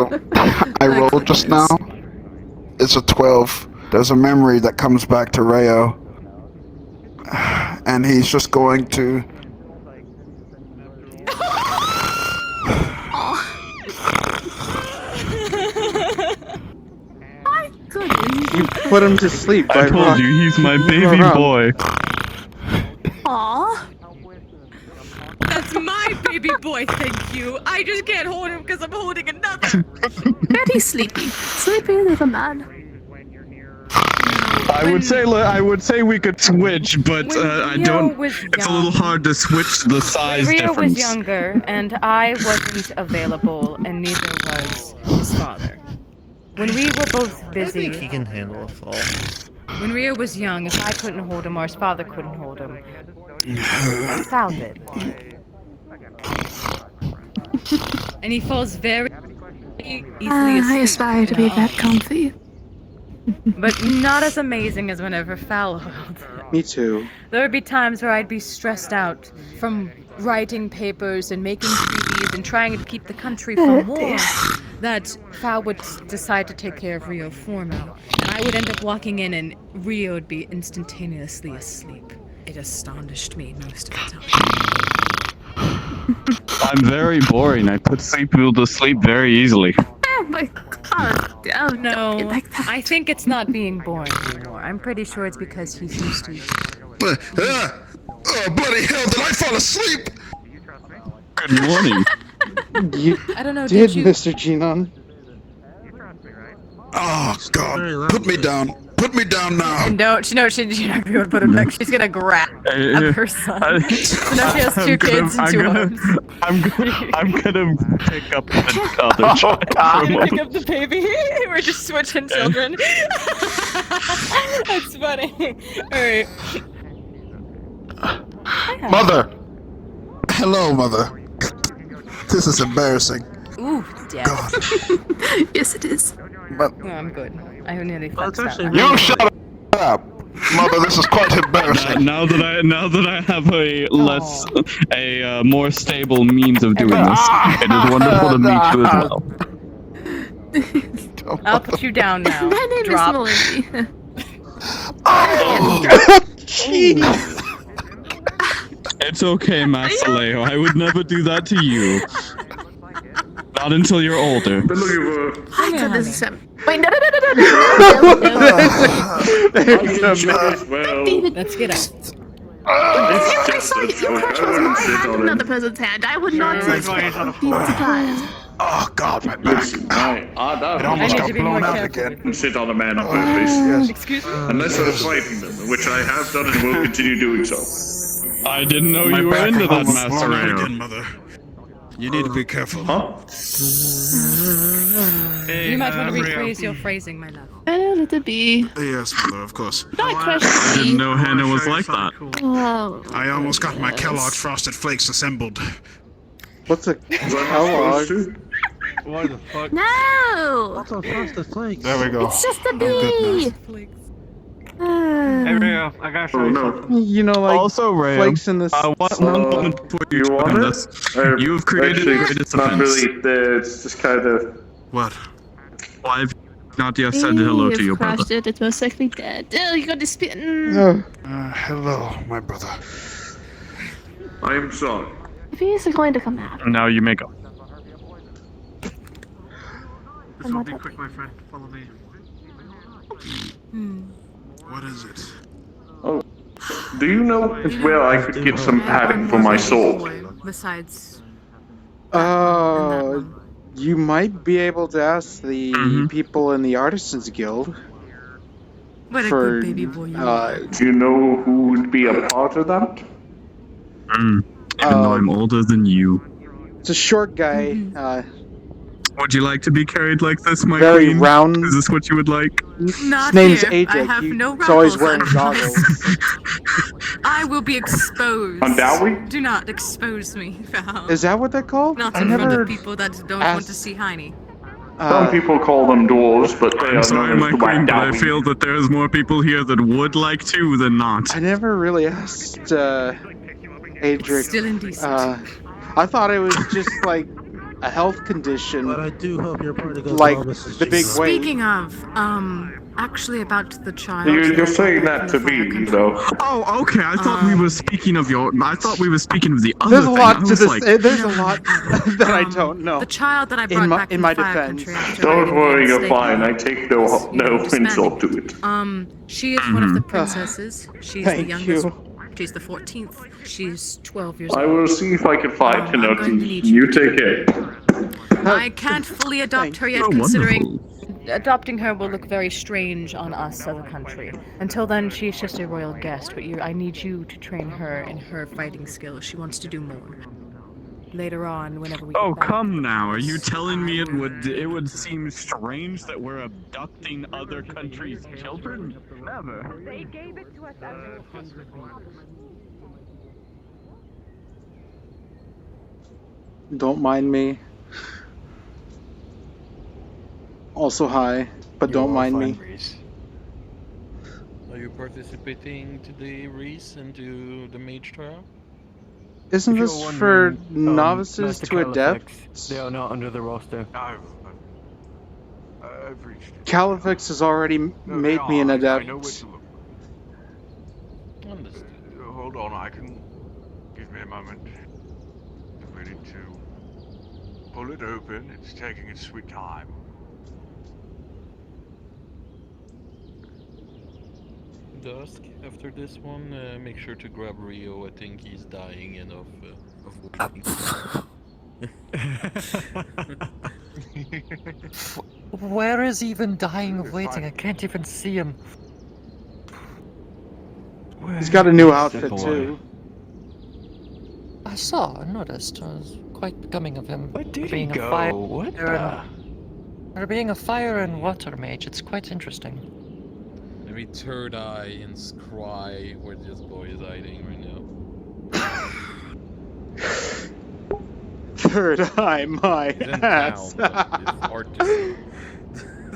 I rolled just now. It's a 12. There's a memory that comes back to Rayo. And he's just going to. My goodness. You put him to sleep by I told you, he's my baby boy. Aw. That's my baby boy, thank you. I just can't hold him because I'm holding another. Very sleepy. Sleepy little man. I would say we could switch, but I Rio don't. was It's a young- little hard to switch the size Rio difference. was younger, and I wasn't available, and neither was his father. When we were both busy, He can handle a fall. when Rio was young, if I couldn't hold him or his father couldn't hold him, Sal did. And he falls very easily asleep. I aspire to be that comfy. But not as amazing as whenever Fal held. Me too. There would be times where I'd be stressed out from writing papers and making treaties and trying to keep the country from war, that Fal would decide to take care of Rio for me. And I would end up walking in and Rio would be instantaneously asleep. It astonished me most of the time. I'm very boring. I put people to sleep very easily. Oh my god. Oh, No, don't be like that. I think it's not being boring anymore. I'm pretty sure it's because he's used to bloody hell, did I fall asleep? Good morning. You I don't know, did, did you- Mr. Genon. Oh, God. Put me down. Put me down now. And she's not gonna be able to put him back. She's gonna grab her son. So now she has two kids and two arms. I'm gonna pick up the other child. I'm gonna pick up the baby. We're just switching children. That's funny. Alright. Mother! Hello, Mother. This is embarrassing. Ooh, Dad. Yes, it is. But no, I'm good. I haven't any fucks that. you shut up! Mother, this is quite embarrassing. Now that I have a more stable means of doing this, it is wonderful to meet you as well. I'll put you down now. My name Drop. is Melanie. Jeez. It's okay, Master Leo. I would never do that to you. Not until you're older. Been looking for. I got this except. Wait, no. Let's get out. It's just a joke. I wouldn't sit on Another it. person's hand. I would not be surprised. Oh, God, my back. It almost got blown up again. Sit on a man on purpose. Yes. Excuse me? Unless I'm fighting them, which I have done and will continue doing so. I didn't know you were into that, Master Leo. Mother. You need to be careful. Huh? You might want to rephrase your phrasing, my love. I know let it be. Yes, Mother, of course. Not I question didn't know Hannah was like that. Oh. I almost got my Kellogg's Frosted Flakes assembled. What's a Kellogg? Why the fuck? No! What's a Frosted Flakes? There we go. It's just a bee! Hey, Rio, I gotta show you something. You know, like Also, Ray, flakes in this. one moment before you want join it? this, you have created Actually, the greatest it's not offense. really. It's just kind of. What? Why have you not yet said hello to your brother? Crushed it. It's most likely dead. Oh, you got to spit. Hello, my brother. I am sorry. If he's going to come out. Now you may go. This will be quick, my friend. Follow me. What is it? Oh, do you know where I could get some padding for my sword? Besides. You might be able to ask the people in the Artisans Guild. What a for, good baby boy you are. Do you know who would be a part of that? Even though I'm older than you. It's a short guy. Would you like to be carried like this, my Very queen? round. Is this what you would like? Not His name's here. AJ. I have no He's always ruffles wearing on my goggles. I will be exposed. On Dowie? Do not expose me, Val. Is that what they're called? Not I in front never of people that don't want to see Heine. Some people call them dwarves, but they I'm are sorry, known my as the queen, White but I Dowie. feel that there's more people here that would like to than not. I never really asked Adric. Still indecent. I thought it was just like a health condition. But I do hope your party goes like well, Mrs. the big weight. Speaking of, actually about the child. You're saying that to me, though. Oh, okay. I thought we were speaking of your. I thought we were speaking of the other There's a thing. lot I to was this. like, There's a lot that I don't know. The child that I brought back in from my the fire defense. country after Don't writing worry, the you're statement. fine. I take no insult to it. She is one of the princesses. She's the Thank youngest. you. She's the 14th. She's 12 years I old. will see if I can find I'm going to Kenoki. need You take it. I can't fully adopt her yet, Oh, considering adopting her will look very strange on us as a country. Until then, she's just a royal guest, but I need you to train her in her fighting skills. She wants to do more. Later on, whenever we oh, get back. come now. Are you telling me it would seem strange that we're abducting other countries' children? Never. They gave it to us as Don't mind me. Also hi, but don't mind me. Are you participating today, Rhys, into the mage trial? Isn't this for novices to adepts? They are not under the roster. I've reached it. Califix has already made me an adept. I know where to look. Understood. Hold on, I can... Give me a moment. I'm ready to pull it open. It's taking its sweet time. dusk after this one. Make sure to grab Rio. I think he's dying enough of waiting. Where is he even dying of waiting? I can't even see him. He's got a new outfit too. I noticed. I was quite becoming of him. Where did he being a go? fire What or being a fire and water mage. It's quite interesting. Maybe Third Eye and Scry where this boy is hiding right now. Third eye, my He's in ass. town, but it's hard to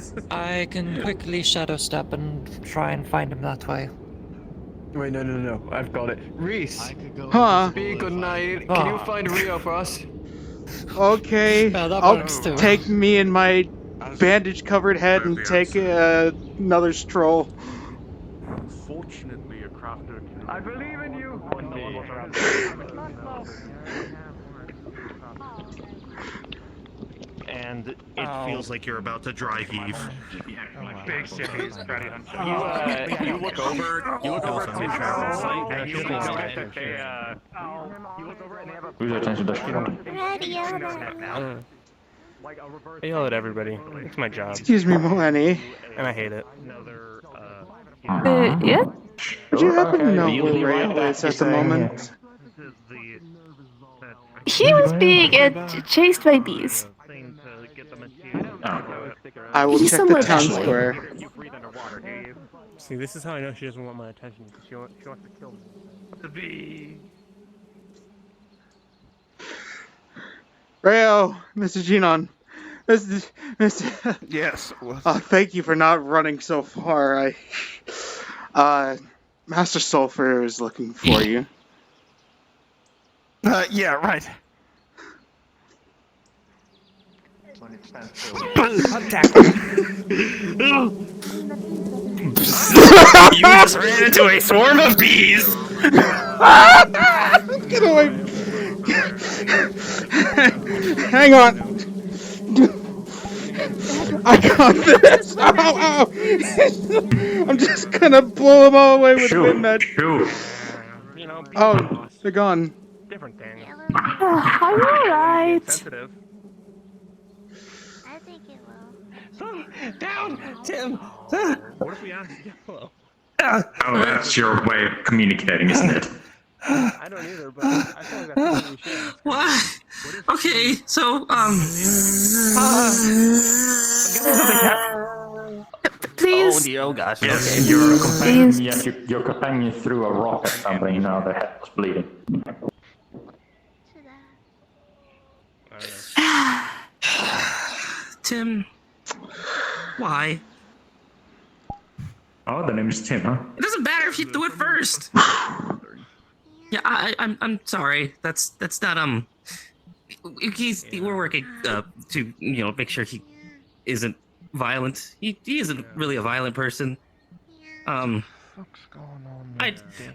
see. I can quickly shadow step and try and find him that way. Wait, no. I've got it. Rhys! Huh? Be good night. Can you find Rio for us? Okay, Yeah, that I'll works too. take me and my bandage-covered head and take another stroll. Fortunately, a crafter can... I believe in you! And it feels like you're about to dry heave. Big cities, Freddy Hunt. You look over at mid-travel site, and you notice that they, you look over and they have a... Whose attention does she want? I yell at everybody. It's my job. Excuse me, Melanie. And I hate it. Yeah? Would you happen to know where Rail is at the moment? He was being chased by bees. I will He's check the somewhere town that way. square. See, this is how I know she doesn't want my attention. She wants to kill me. The bee. Rayo, Mr. Genon. Mr. Yes. Thank you for not running so far. Master Sulfur is looking for you. Yeah, right. You just ran into a swarm of bees! Get away! Hang on! I got this! Ow, ow! I'm just gonna blow them all away with Midnight. Oh, they're gone. Different thing. I'm alright. Sensitive. I think it will. Down! Tim! What if we ask Yellow? Oh, that's your way of communicating, isn't it? I don't either, but I feel like that's something we should ask. What? Okay, so, please. Oh dear, oh gosh. Yes, Okay. your companion. Yes, your companion threw a rock at somebody. Now their head was bleeding. Tim. Why? Oh, the name is Tim, huh? It doesn't matter if you do it first. Yeah, I'm sorry. That's not we're working to make sure he isn't violent. He isn't really a violent person. I'm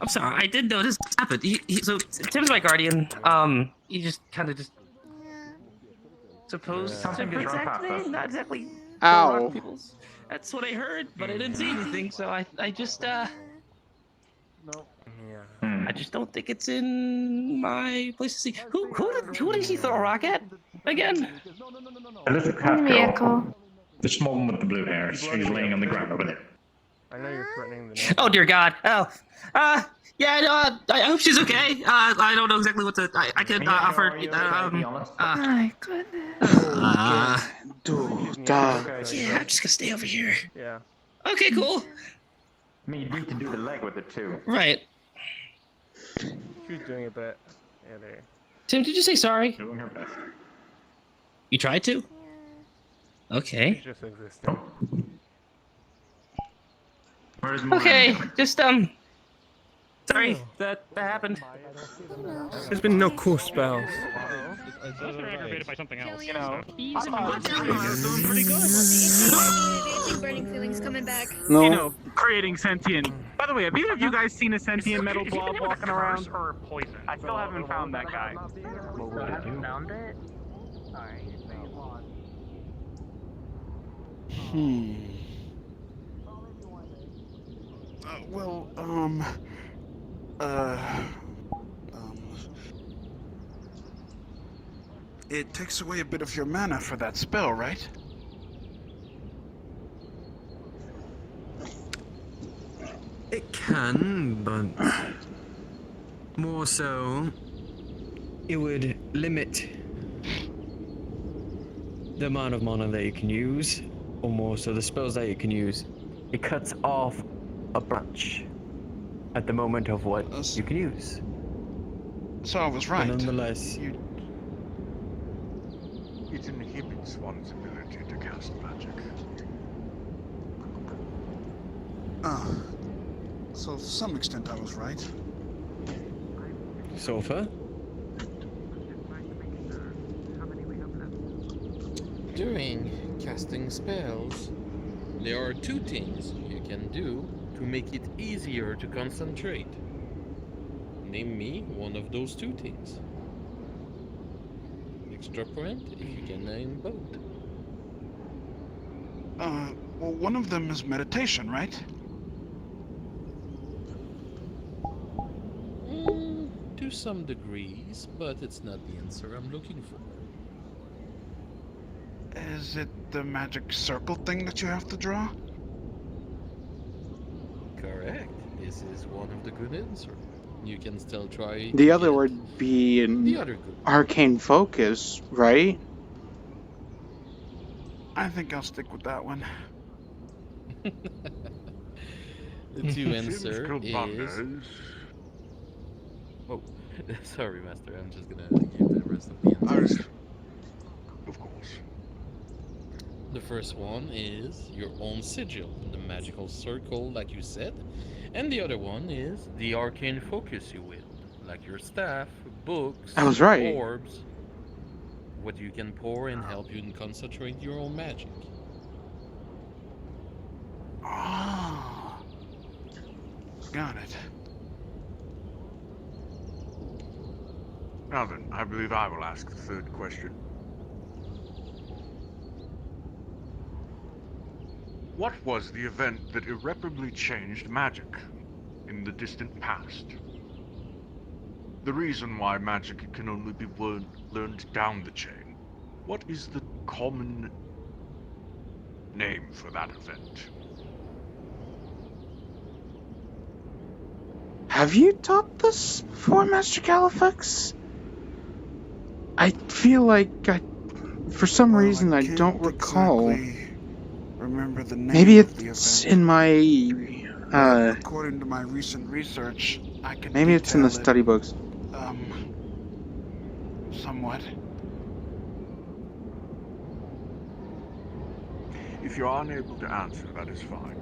sorry. I did notice this happened. So Tim's my guardian. He just kind of just supposed to protect me, not exactly. Ow. That's what I heard, but I didn't see anything, so I just No. Yeah. I just don't think it's in my place to see. Who did he throw a rock at? Again? A little cat Vehicle. girl. The small one with the blue hair. She's laying on the ground over there. I know you're threatening the Oh dear God. Oh. Yeah, no, I hope she's okay. I don't know exactly what to. I can offer. My goodness. Yeah, I'm just gonna stay over here. Yeah. Okay, cool. I mean, you need to do the leg with it too. Right. She's doing it, but yeah, there. Tim, did you say sorry? Doing her best. You tried to? Okay. She's just existing. Where's Okay, just sorry that happened. There's been no cool spells. Those are aggravated by something else. You know. Doing pretty good. Burning feelings coming back. No. You know, creating sentient. By the way, have either of you guys seen a sentient metal blob walking around? Or poison? I still haven't found that guy. Found it? Alright. It takes away a bit of your mana for that spell, right? It can, but more so, it would limit the amount of mana that you can use, or more so the spells that you can use. It cuts off a branch at the moment of what you can use. So I was right. But nonetheless, It inhibits one's ability to cast magic. So to some extent I was right. Sofa? During casting spells, there are two things you can do to make it easier to concentrate. Name me one of those two things. Extra point if you can name both. Well, one of them is meditation, right? To some degrees, but it's not the answer I'm looking for. Is it the magic circle thing that you have to draw? Correct. This is one of the good answers. You can still try. The other would be an arcane focus, right? I think I'll stick with that one. The two answer is. Oh, sorry, Master. I'm just gonna give the rest of the answers. Of course. The first one is your own sigil, the magical circle, like you said, and the other one is the arcane focus you wield, like your staff, books, I was right. orbs, what you can pour and help you concentrate your own magic. Ah, got it. Now then, I believe I will ask the third question. What was the event that irreparably changed magic in the distant past? The reason why magic can only be learned down the chain. What is the common name for that event? Have you taught this before, Master Califax? I feel like for some reason I don't recall. Remember the name Maybe of the it's event. in my According to my recent research, I can maybe it's in the detail study books. Somewhat. If you're unable to answer, that is fine.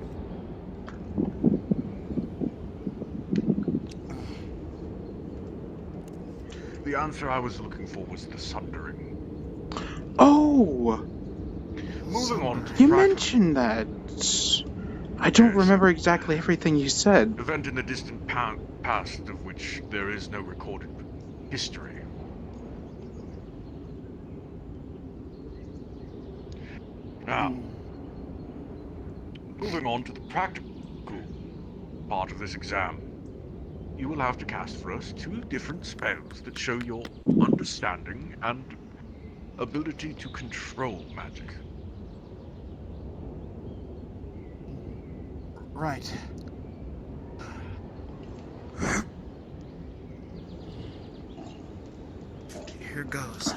The answer I was looking for was the Sundering. Oh! Moving on to You mentioned that. I don't remember exactly everything you said. event in the distant past of which there is no recorded history. Now, moving on to the practical part of this exam. You will have to cast for us 2 different spells that show your understanding and ability to control magic. Right. Here goes.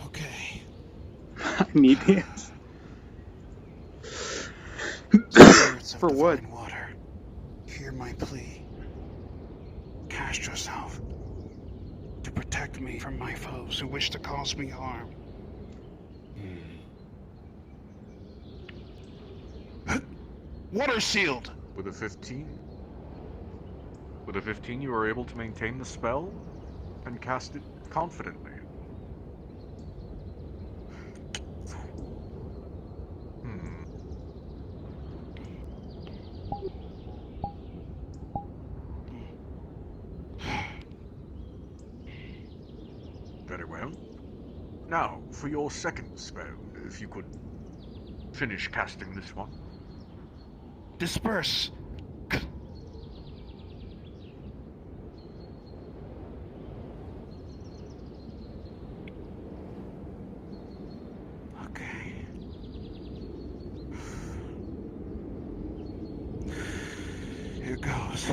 Okay. I need this. Spirits of For what? divine water, hear my plea. Cast yourself to protect me from my foes who wish to cause me harm. Water shield! With a 15? With a 15, you are able to maintain the spell and cast it confidently. Very well. Now, for your second spell, if you could finish casting this one. Disperse. Okay. Here goes.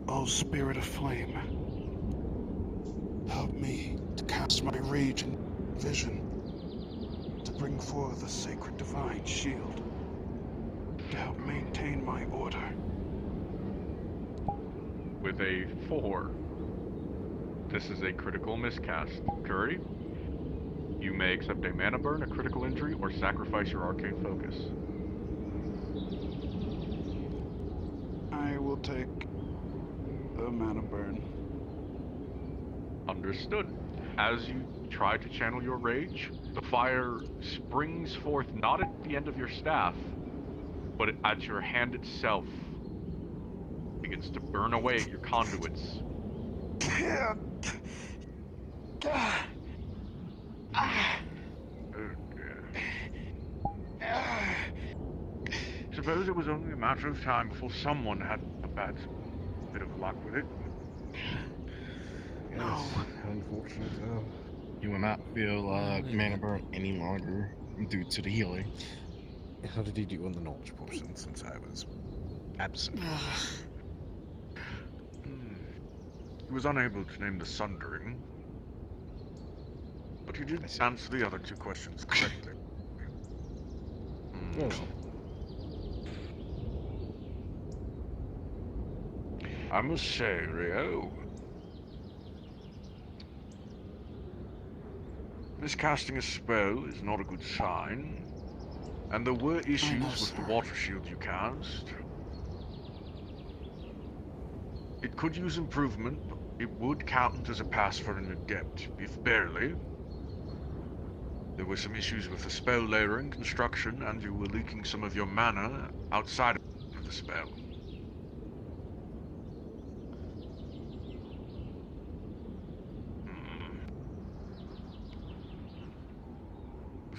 O Spirit of Flame, help me to cast my rage and vision, to bring forth the sacred divine shield, to help maintain my order. With a 4. This is a critical miscast. Curry, you may accept a mana burn, a critical injury, or sacrifice your arcane focus. I will take a mana burn. Understood. As you try to channel your rage, the fire springs forth not at the end of your staff, but at your hand itself. Begins to burn away at your conduits. Suppose it was only a matter of time before someone had a bit of luck with it. No. Unfortunate. You will not feel mana burn any longer due to the healing. How did he do on the knowledge potion since I was absent? He was unable to name the Sundering, but he did answer the other 2 questions correctly. I must say, Rio, miscasting a spell is not a good sign, and there were issues with the water shield you cast. It could use improvement, but it would count as a pass for an adept, if barely. There were some issues with the spell layering construction, and you were leaking some of your mana outside of the spell.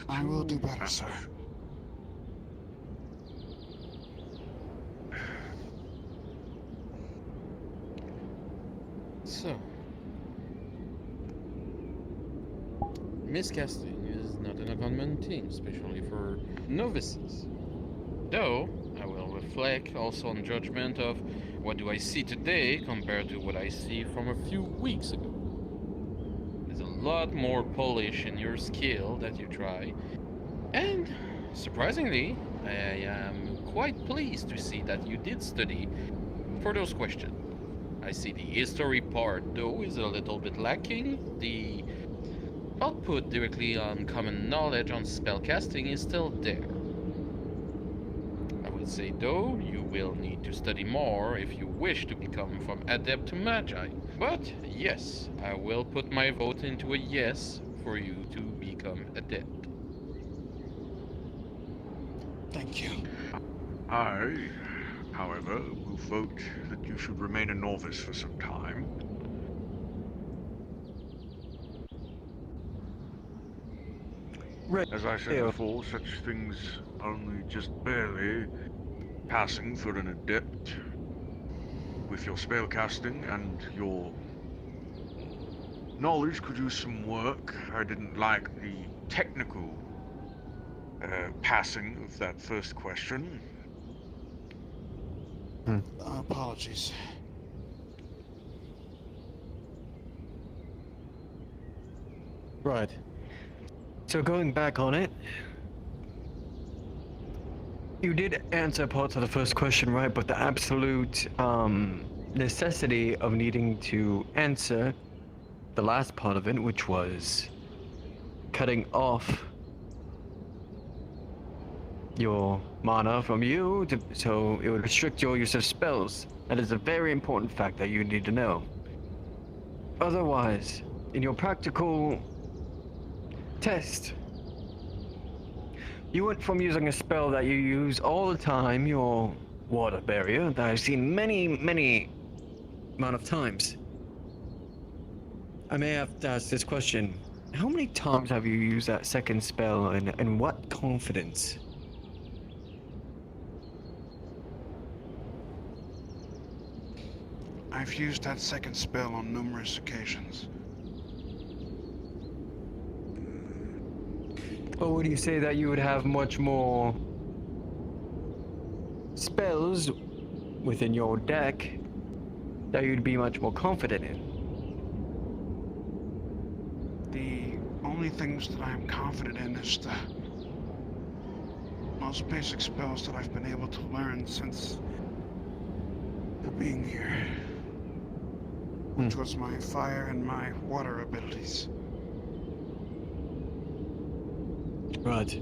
I will do better, sir. So, miscasting is not an uncommon thing, especially for novices. Though, I will reflect also on judgment of what do I see today compared to what I see from a few weeks ago. There's a lot more polish in your skill that you try, and surprisingly, I am quite pleased to see that you did study for those questions. I see the history part, though, is a little bit lacking. The output directly on common knowledge on spellcasting is still there. I would say, though, you will need to study more if you wish to become from Adept to Magi. But, yes, I will put my vote into a yes for you to become Adept. Thank you. I, however, will vote that you should remain a novice for some time. As I said before, such things only just barely passing for an adept. With your spellcasting and your knowledge could use some work. I didn't like the technical passing of that first question. Apologies. Right. So going back on it, you did answer parts of the first question right, but the absolute necessity of needing to answer the last part of it, which was cutting off your mana from you, so it would restrict your use of spells. That is a very important fact that you need to know. Otherwise, in your practical test, you went from using a spell that you use all the time, your water barrier that I've seen many amount of times. I may have to ask this question. How many times have you used that second spell and what confidence? I've used that second spell on numerous occasions. Or would you say that you would have much more spells within your deck that you'd be much more confident in? The only things that I'm confident in is the most basic spells that I've been able to learn since being here. Which was my fire and my water abilities. Right.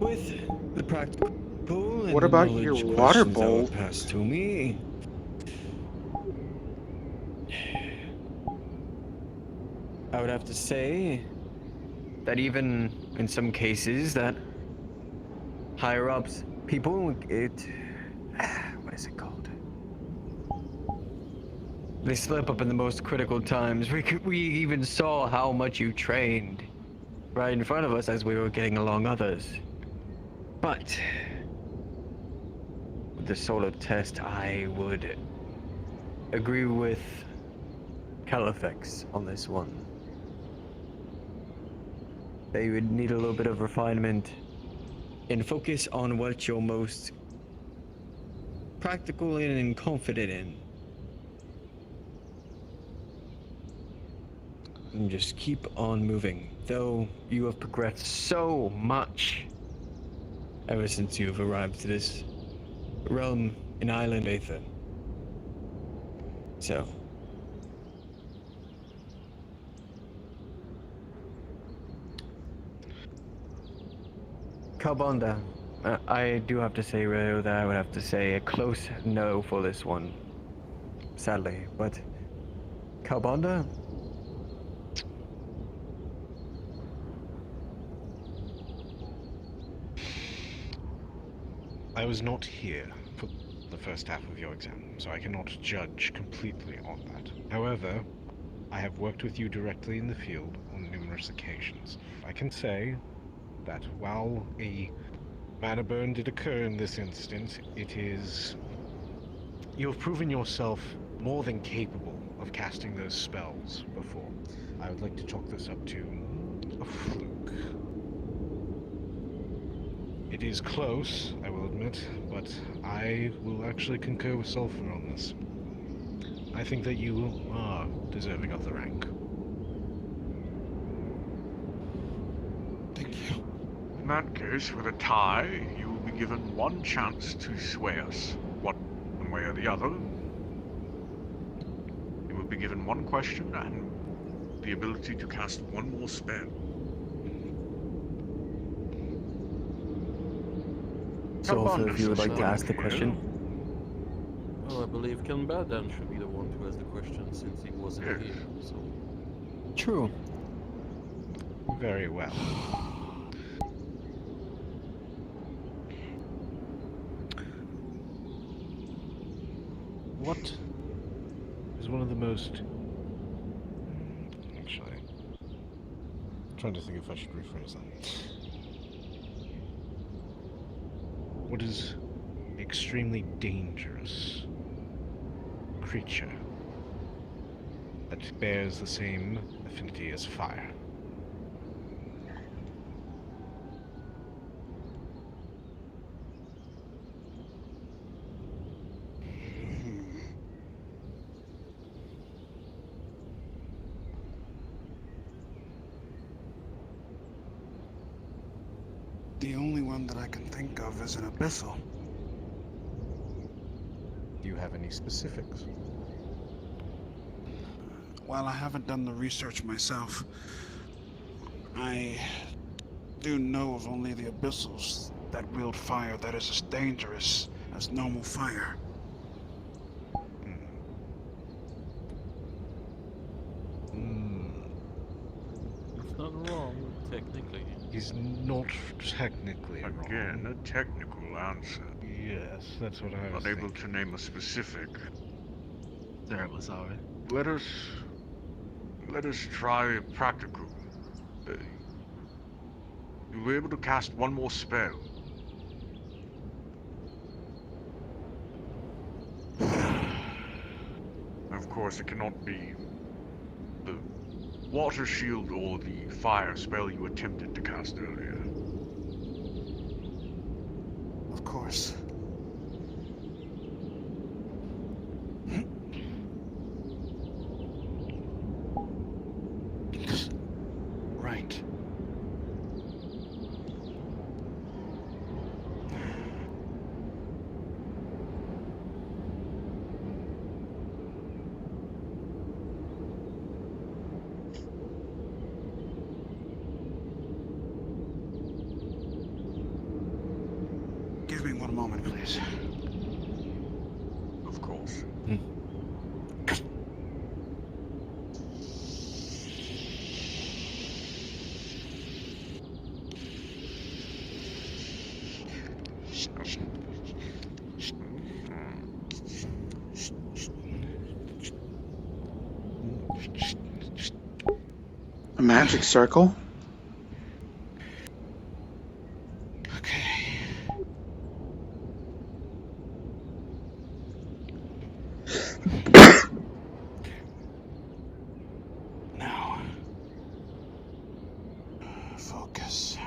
With the practical and What about your knowledge water questions that bowl? were passed to me, I would have to say that even in some cases that higher ups people, what is it called? They slip up in the most critical times. We even saw how much you trained right in front of us as we were getting along others. But with the solar test, I would agree with Califex on this one. They would need a little bit of refinement and focus on what you're most practical in and confident in. And just keep on moving. Though you have progressed so much ever since you've arrived to this realm in Island Aether. So. Calbonda, I do have to say, Rayo, that I would have to say a close no for this one. Sadly, but Calbonda? I was not here for the first half of your exam, so I cannot judge completely on that. However, I have worked with you directly in the field on numerous occasions. I can say that while a mana burn did occur in this instance, it is... You have proven yourself more than capable of casting those spells before. I would like to chalk this up to a fluke. It is close, I will admit, but I will actually concur with Sulfur on this. I think that you are deserving of the rank. Thank you. In that case, with a tie, you will be given one chance to sway us, one way or the other. You will be given one question and the ability to cast one more spell. So, if you would like to ask the question. Well, I believe Kilmbadan should be the one to ask the question since he wasn't here, so... True. Very well. What is one of the most... Actually, I'm trying to think if I should rephrase that. What is an extremely dangerous creature that bears the same affinity as fire? The only one that I can think of is an abyssal. Do you have any specifics? While I haven't done the research myself, I do know of only the abyssals that wield fire that is as dangerous as normal fire. It's not wrong, technically. He's not technically wrong. Again, a technical answer. Yes, that's what I was Unable to name a specific. Terribly sorry. Let us try practical. You'll be able to cast one more spell. Of course, it cannot be the water shield or the fire spell you attempted to cast earlier. Of course. Right. Give me one moment, please. Of course. A magic circle? Now, focus.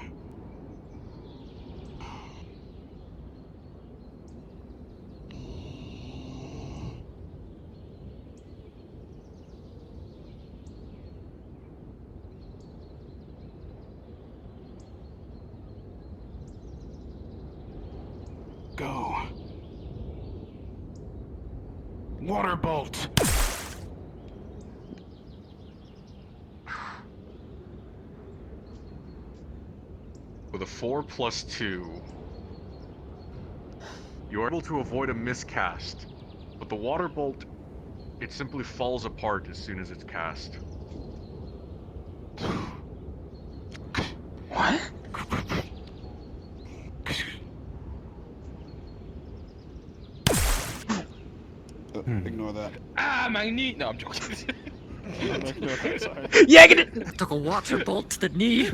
Go. Water bolt. With a 4+2, you are able to avoid a miscast, but the water bolt, it simply falls apart as soon as it's cast. What? Ignore that. Ah, my knee! No, I'm joking. Yeah, get it! I took a water bolt to the knee.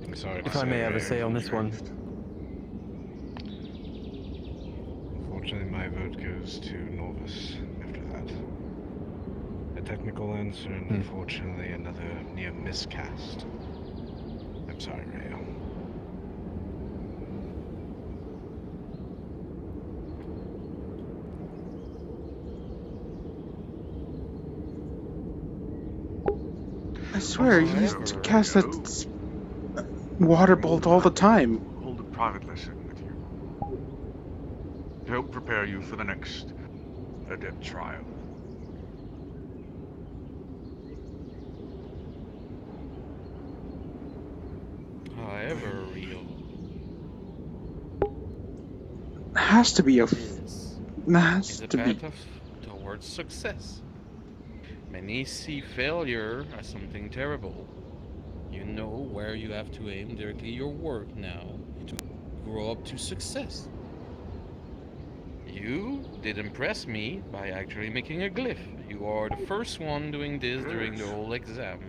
I'm sorry to If I may have a say, say on this one. Unfortunately, my vote goes to Norvis after that. A technical answer, and unfortunately, another near miscast. I'm sorry, Rayo. I swear, you used to cast that water bolt all the time. Hold a private lesson with you. To help prepare you for the next adept trial. However, real Has to be a. is Has a to be. path towards success. Many see failure as something terrible. You know where you have to aim directly your work now to grow up to success. You did impress me by actually making a glyph. You are the first one doing this during the whole exam.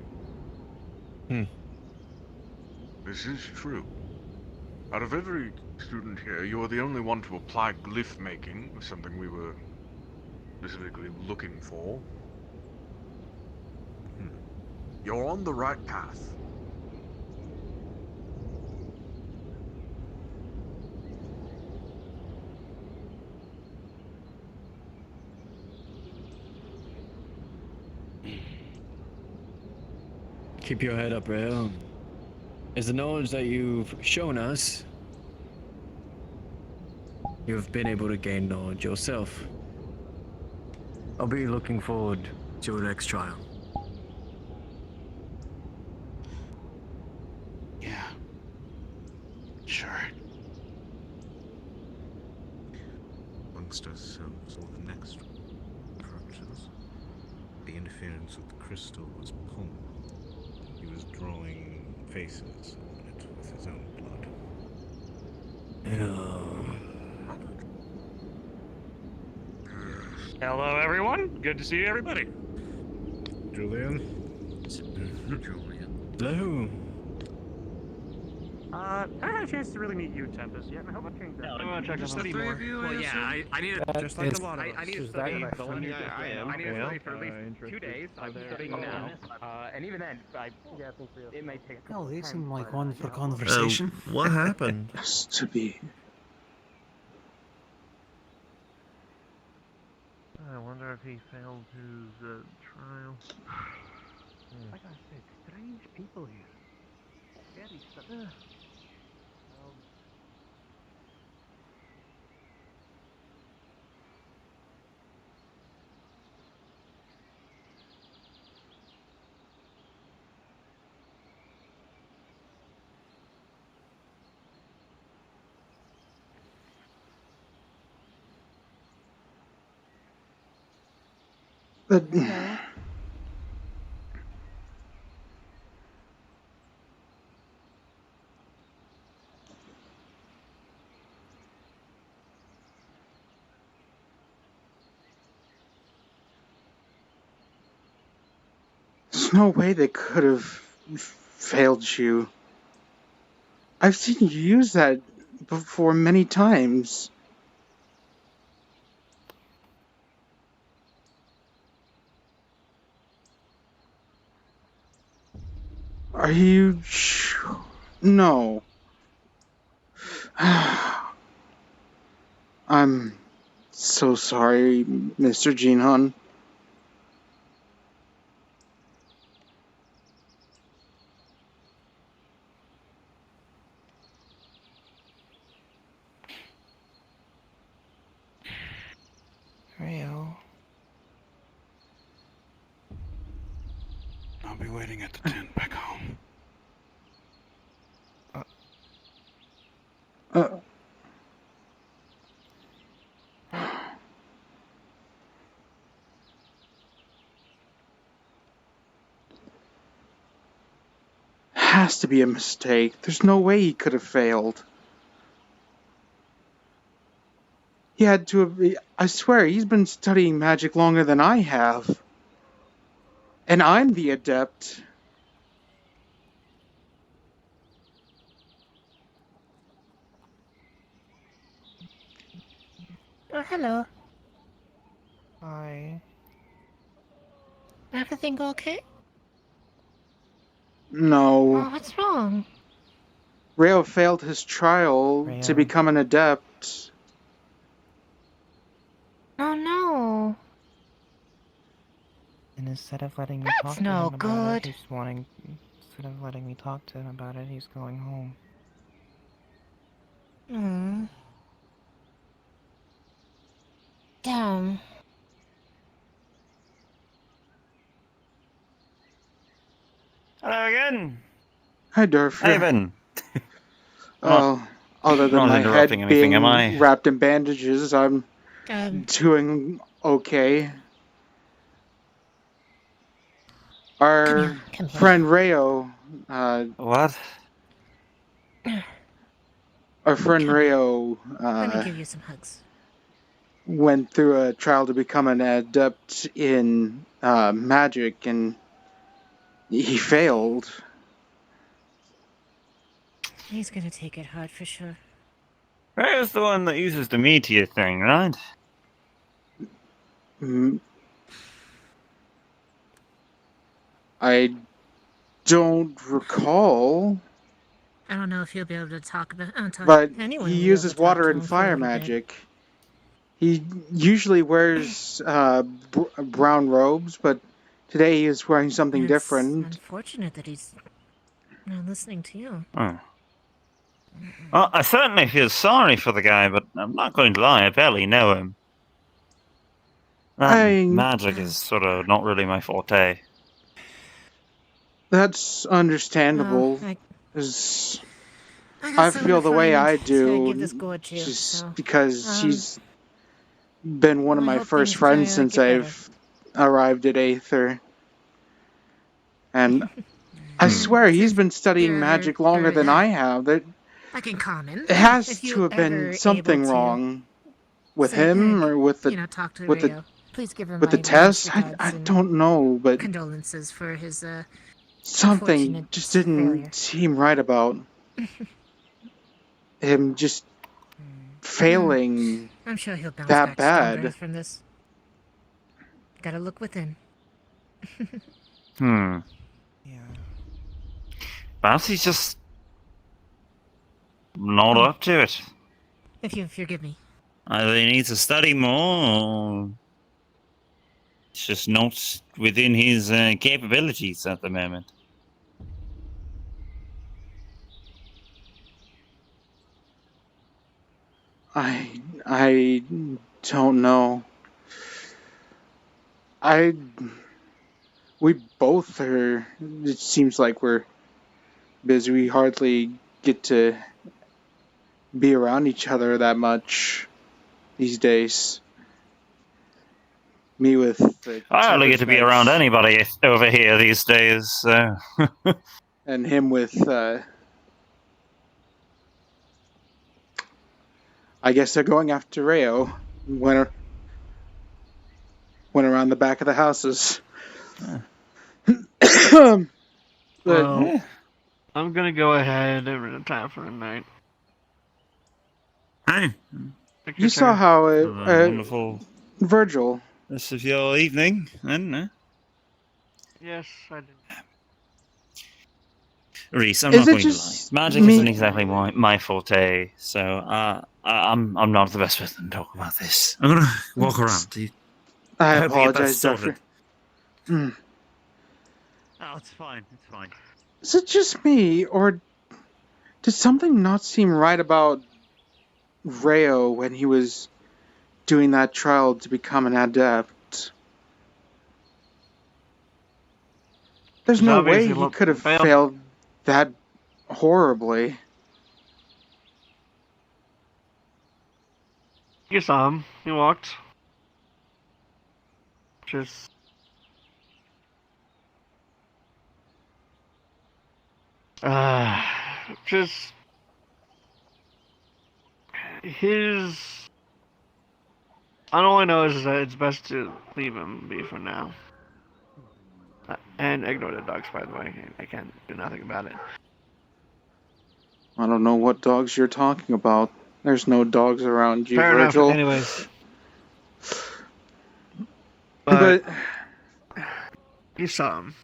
This is true. Out of every student here, you are the only one to apply glyph making, something we were specifically looking for. You're on the right path. Keep your head up, Rayo. Is the knowledge that you've shown us, you've been able to gain knowledge yourself. I'll be looking forward to your next trial. amongst ourselves or the next approaches. The interference with the crystal was pulling. He was drawing faces on it with his own blood. Hello, everyone. Good to see everybody. Julian? Julian. Hello. I haven't had a chance to really meet you, Tempest, yet, and I hope I can check Just out the the three more. of you, I Well, yeah, assume? I need Just like a lot of us. I need to Is that study my the one friend? you Yeah, just I am. I need to Well, study for at least 2 interested. days. I'm studying now, and even then, it may take a couple Oh, they of seem times, like but, one you for know. conversation. What happened? Has to be. I wonder if he failed his trial. Like I said, strange people here. Very strange. But there's no way they could have failed you. I've seen you use that before many times. Are you sure? No. I'm so sorry, Mr. Jinhan. Rio. I'll be waiting at the tent back home. Has to be a mistake. There's no way he could have failed. He had to have. I swear, he's been studying magic longer than I have. And I'm the adept. Oh, hello. Hi. Everything okay? No. Oh, what's wrong? Rayo failed his trial Rayo. to become an adept. Oh no. And instead of letting me That's talk to no him about good. it, instead of letting me talk to him about it, he's going home. Hmm. Damn. Hello again. Hi, Durf. How you been? Other than Not my interrupting head anything, being am I? wrapped in bandages, I'm doing okay. Our Come here. friend Rayo, What? our friend Rayo, Let me give you some hugs. went through a trial to become an adept in magic, and he failed. He's gonna take it hard for sure. Where's the one that uses the meteor thing, right? I don't recall, I don't know if he'll be able to talk about. but Anyone he will be able to uses talk water to and him for a fire little bit. magic. He usually wears brown robes, but today he is wearing something It's different. unfortunate that he's not listening to you. Oh. Well, I certainly feel sorry for the guy, but I'm not going to lie, I barely know him. That magic is sort of not really my forte. That's understandable. I 'Cause I got I someone feel the way find I to do, give this go at you, just so, because she's been one of Well, I my hope first things friends since get better. I've arrived at Aether. And I swear he's been studying magic longer than I have. There Like in common, it has if to you have been ever something able to, wrong with say, him or with the talk to with the Rio. Please give him with the my warmest test. regards I and don't know, but condolences for his something unfortunate just didn't failure. seem right about him just failing I'm sure he'll bounce that back stronger bad. from this. Gotta look within. Hmm. Perhaps he's just not up to it. If you forgive me. Either he needs to study more, or it's just not within his capabilities at the moment. I don't know. We both are. It seems like we're busy. We hardly get to be around each other that much these days. Me with the I hardly get Tempest to be around meds, anybody over here these days, so. and him with, I guess they're going after Rayo. Went around the back of the houses. Well, I'm gonna go ahead and retire for the night. Hey. You saw how Wonderful. Virgil. Rest of your evening, then. Yes, I did. Rhys, I'm Is not it going to lie. just Magic me? isn't exactly my forte, so I'm not the best person to talk about this. I'm gonna walk around. I hope you get that apologize, sorted. Jeffrey. Oh, it's fine. It's fine. Is it just me, or did something not seem right about Rayo when he was doing that trial to become an adept? There's He's no way obviously he could have failed. failed that horribly. You saw him. He walked. Just. Just. His. All I know is that it's best to leave him be for now. And ignore the dogs, by the way. I can't do nothing about it. I don't know what dogs you're talking about. There's no dogs around you, Fair Virgil. enough, anyways. But you saw him.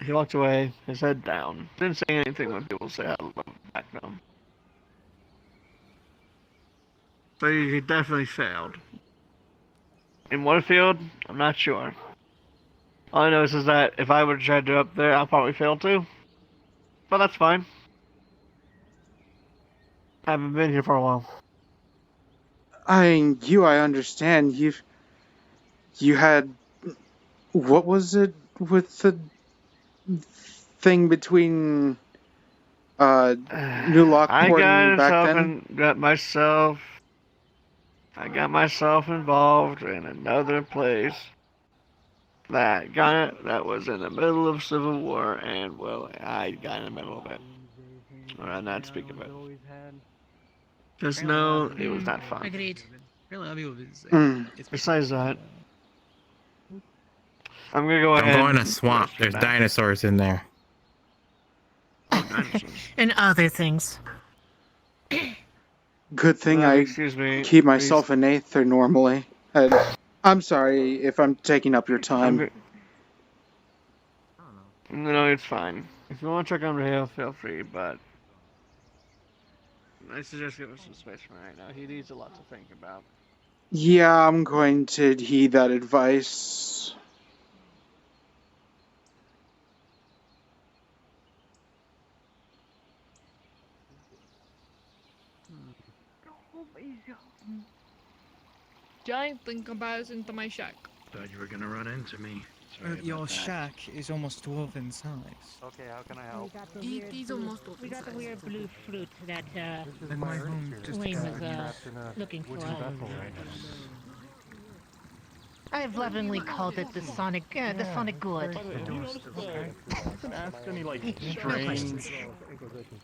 He walked away, his head down. Didn't say anything when people say hello back to him. So he definitely failed. In what field? I'm not sure. All I know is that if I would have tried to go up there, I'll probably fail too. But that's fine. I haven't been here for a while. I understand. You had, what was it with the thing between New Lockport and back then? I got myself involved in another place that was in the middle of Civil War, and well, I got in the middle of it. Or not speak of it. Just know it was not fun. Agreed. Besides that, I'm gonna go ahead. Don't go in a swamp. There's dinosaurs in there. And other things. Good thing I keep myself in Aether normally. I'm sorry if I'm taking up your time. No, it's fine. If you want to check on Raheel, feel free, but I suggest give him some space for right now. He needs a lot to think about. Yeah, I'm going to heed that advice. Giant Lincoln comes into my shack. Thought you were gonna run into me. Your shack is almost dwarven size. Okay, how can I help? He's almost We got the weird blue fruit that And my home just Wayne was trapped in a looking for. wooden vessel right I've lovingly called it the Sonic Good. Doesn't ask any like strange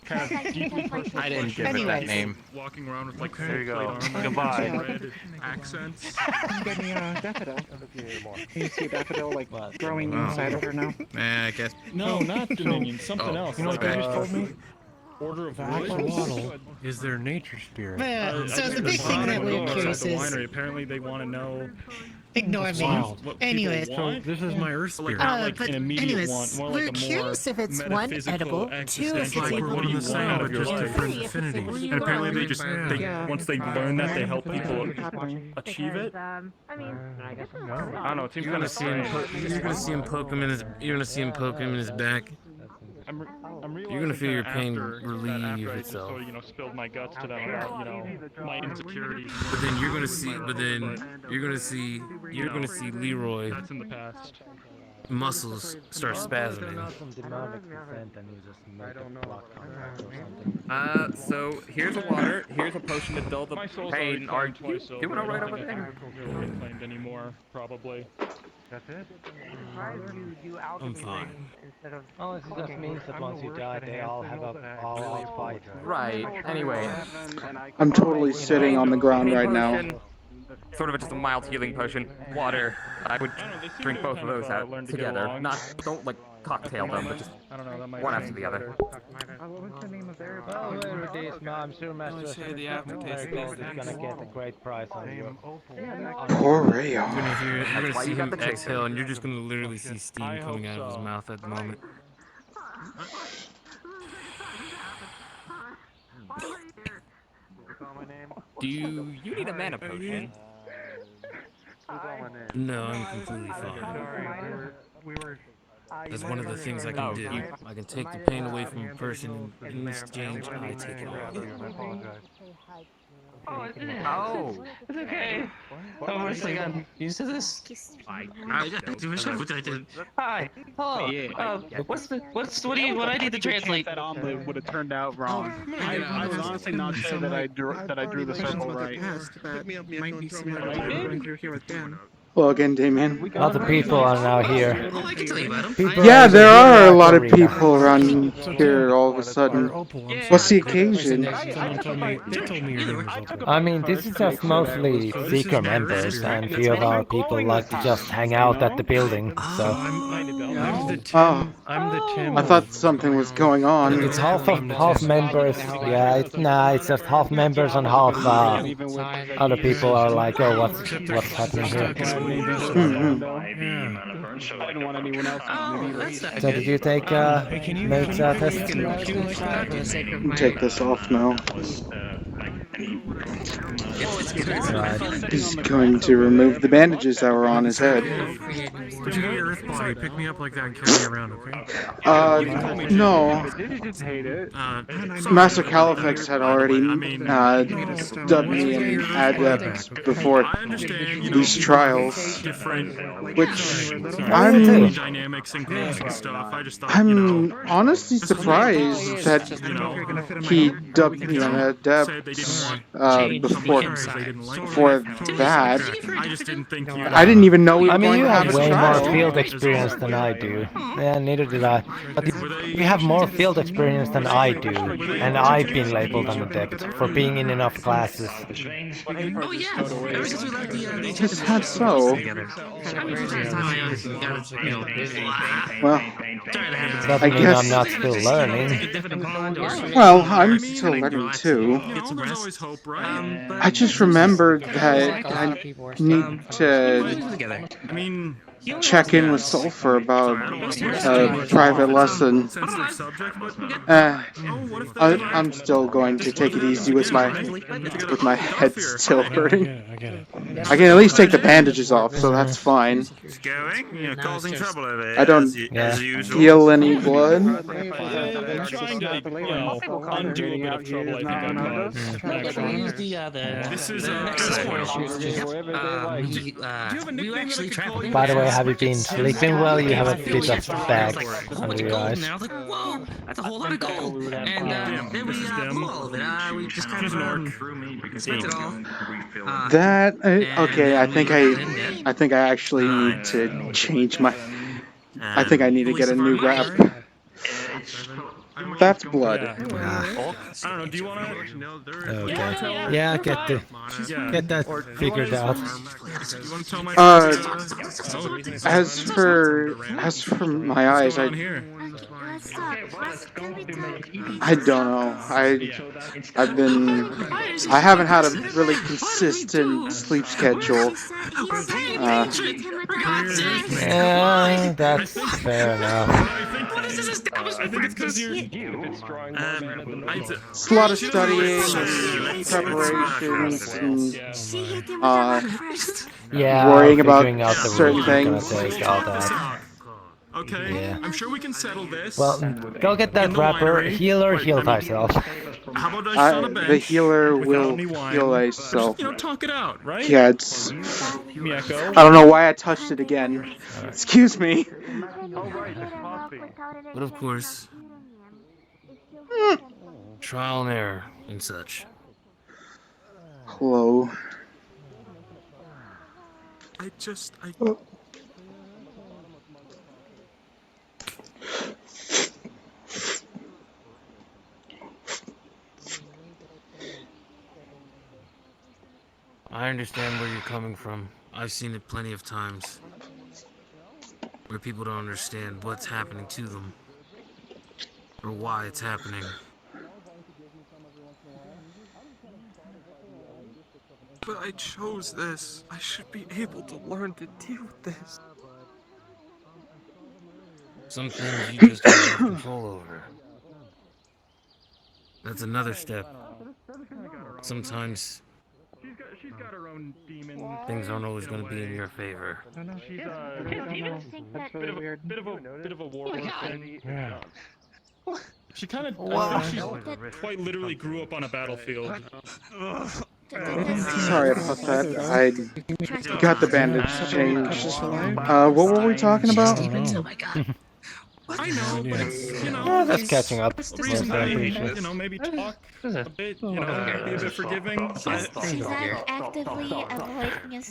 kind of deeply personal I didn't give it that Anyways. name. walking around with like There you full go. plate armor, Goodbye. red accents. Get me a daffodil. Can you see a daffodil like growing inside of her now? I guess. No, not Dominion, something else. You know what they just told me? Order of Axolotl is their nature spirit. Well, so the big thing that we're curious the is... winery. Apparently, they want to know. Ignore me. What people Anyways. want. So this is my earth spirit. Not like but an immediate anyways, want, more we're like a more curious if it's one, metaphysical, edible, two, if existential, it's like able what do to you be want out of your sold, life? three, if it's affinities. able And apparently to they just once they learn that they help people achieve it. I mean, I don't know. It seems You're kind gonna of see him. You're gonna see him poke him in his. You're gonna see him poke him in his back. You're gonna feel your pain relieve itself. Sort of, spilled my guts to them about, my insecurities. But then you're gonna see. But then you're gonna see. You're gonna see Leroy. That's in the past. Muscles start spasming. So here's a water, here's a potion to dull the My soul's pain. already Are claimed you twice over. doing alright I don't over think there? it's gonna be claimed anymore, probably. That's it? I'm fine. Oh, this just means that once you die, they all have a all-out fight. Right. Anyway. I'm totally sitting on the ground right now. Potion, sort of just a mild healing potion. Water. I would drink both of those out learn to get together. along. Don't like cocktail them, but just I don't know, that might one be after the other. What was the name of their? Well, there it is. I'm sure Master Miracles is gonna get a great price on you. Poor Rayo. You're gonna That's why see you got him the chaser. exhale, and you're just gonna literally see steam coming out of his mouth at the moment. Do you need a mana potion? No, I'm completely fine. That's one of the things I can do. I can take the pain away from a person, and in exchange, I take it away. Oh, it's Oh. It's okay. I'm honestly gotten used to this. Hi. What I need to translate? That omelet would have turned out wrong. I was honestly not sure that I drew the circle right. Might be similar to going through here with Dan. Well, again, Damien. A lot of people are now here. Yeah, there are a lot of people around here all of a sudden. What's the occasion? I mean, this is just mostly Seeker members, and few of our people like to just hang out at the building, so... Oh, I thought something was going on. It's half members, yeah, it's just half members and half other people are like, oh, what's happening here? I didn't want anyone else. So did you take mate's test? Take this off now. Right. He's going to remove the bandages that were on his head. Would you get your earth body, pick me up like that and carry me around, okay? No. Master Caliphix had already dubbed me an adept before these trials, which I'm honestly surprised that he dubbed me an adept before that. I didn't even know we were going to have a way trial. more field experience than I do. Yeah, neither did I. But you have more field experience than I do, and I've been labeled an adept for being in enough classes. Oh yeah, ever since we left the Just have so. Well, Doesn't I mean guess. I'm not still learning. Well, I'm still learning too. I just remembered that I need to check in with Sulfur about a private lesson. I'm still going to take it easy with my head still hurting. I can at least take the bandages off, so that's fine. Causing trouble over here. I don't feel any blood. I'm trying to, undo a bit of trouble I think I caused, actually. This is, By the way, have you been sleeping well? You have a bit of bag under your eyes. Now, like, whoa, that's a whole lot of gold. And then we blew all of it. We just kind of spent it all. That okay. I then think we got in debt. I think I actually need to change my. I think I need to Police get a of our new money. wrap. That's blood. I don't know. Do you want to? Okay. Yeah, get that figured out. As for my eyes, I don't know. I haven't had a really consistent sleep schedule. Yeah, that's fair enough. I think it's because you're. It's a lot of studying and preparations and Yeah, worrying about figuring out the certain route you're gonna things. take, all that. Okay, Yeah. I'm sure we can settle this. Well, go get that wrapper, heal thyself. How about I sit on a bench? The healer will any wine? heal thyself. You know, talk it out, right? Yeah, it's. Miyako? I don't know why I touched it again. Excuse me. But of course, trial and error and such. Hello. I understand where you're coming from. I've seen it plenty of times. Where people don't understand what's happening to them. Or why it's happening. But I chose this. I should be able to learn to deal with this. Some things you just don't have control over. That's another step. Sometimes She's got her own demon. things aren't always going to be in your favor. No, she's bit of a warlord thing. Yeah. She kind of. She quite literally grew up on a battlefield. Sorry about that. I got the bandage changed. What were we talking about? I know, but it's, you know, Yeah, that's catching up. reason to, you know, maybe talk a bit, you know, be a bit forgiving. She's actively avoiding us.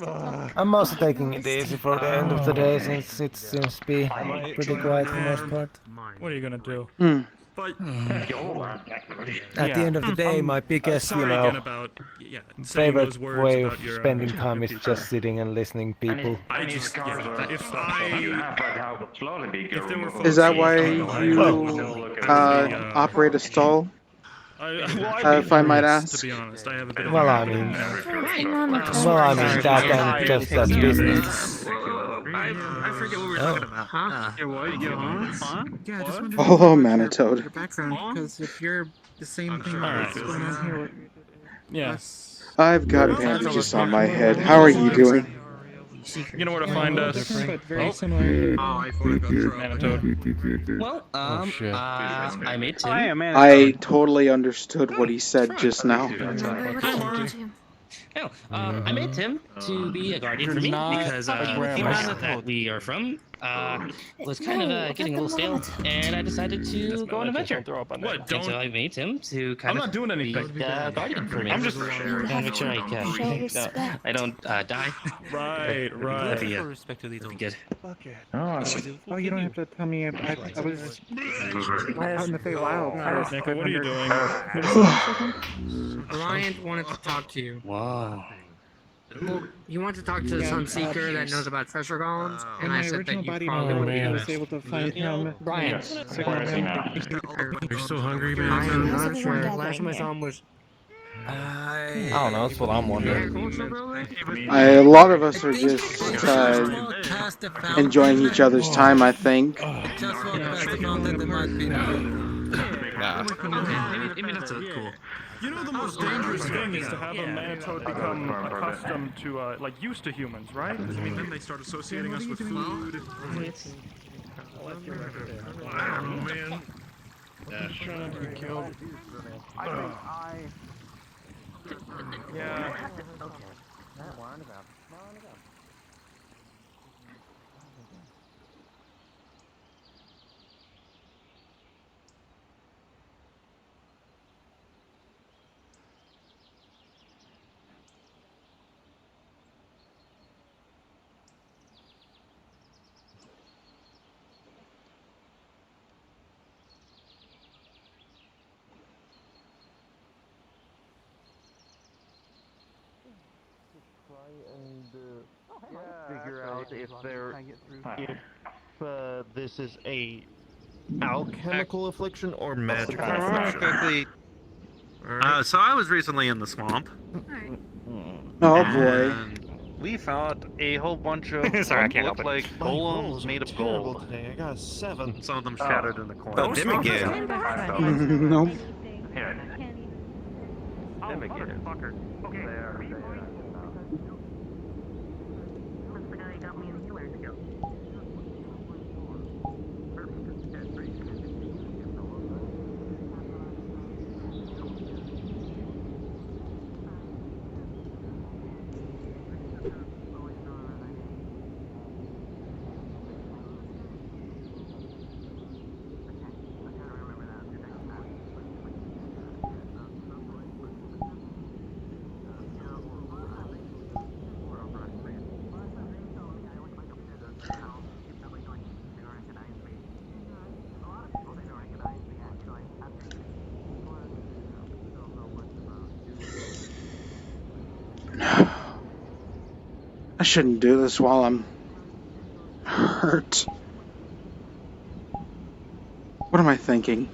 I'm also taking it easy for the end of the day since it seems to be pretty quiet for the most part. What are you gonna do? But At the end of the day, my biggest, sorry again about, favorite those words way about of your, spending time is just sitting and listening people. I just, if there were folks Is that why who- you operate a stall? If I might ask. To be honest, I have a bit of Well, a I mean, that and just that business. I forget what we were talking about. Huh? Yeah, I just wanted to Oh, Manitoad. your background, because if you're the same thing that's going on here with Yes. I've got bandages on my head. How are you doing? You know where to find us. but very similar. Manitoad. Well, I met Tim. I totally understood what he said just now. Oh, I made Tim to be a guardian for me because the planet that we are from was kind of getting a little stale, and I decided to go on an adventure. What? And so I made Tim to kind of doing anything. be a guardian for me. I'm just make sure I don't die. Right. That'd be good. Oh, you don't have to tell me. I was out in the Feywild. Nico, what are you doing? Ryan wanted to talk to you. Wow. Well, you want to talk to the Sunseeker that knows about treasure golems, and I said that you body probably would be I able was able to find him. Brian. You're still hungry, man? I'm not sure. Last time I saw him was. I don't know, that's what I'm wondering. A lot of us are just enjoying each other's time, I think. Maybe that's cool. You know, the most dangerous thing is to have a Manitoad become accustomed to, like, used to humans, right? Because, I mean, then they start associating us with food. Wow, man. Trying to be killed. Yeah. figure out if this is a alchemical affliction or magical affliction. So I was recently in the swamp. Oh boy. And we fought a whole bunch of Sorry, I what can't looked help it. like My golems rolls made are of terrible gold. today. I got a 7. Some of them shattered in the corner. Don't him again. Nope. Him again. I shouldn't do this while I'm hurt. What am I thinking?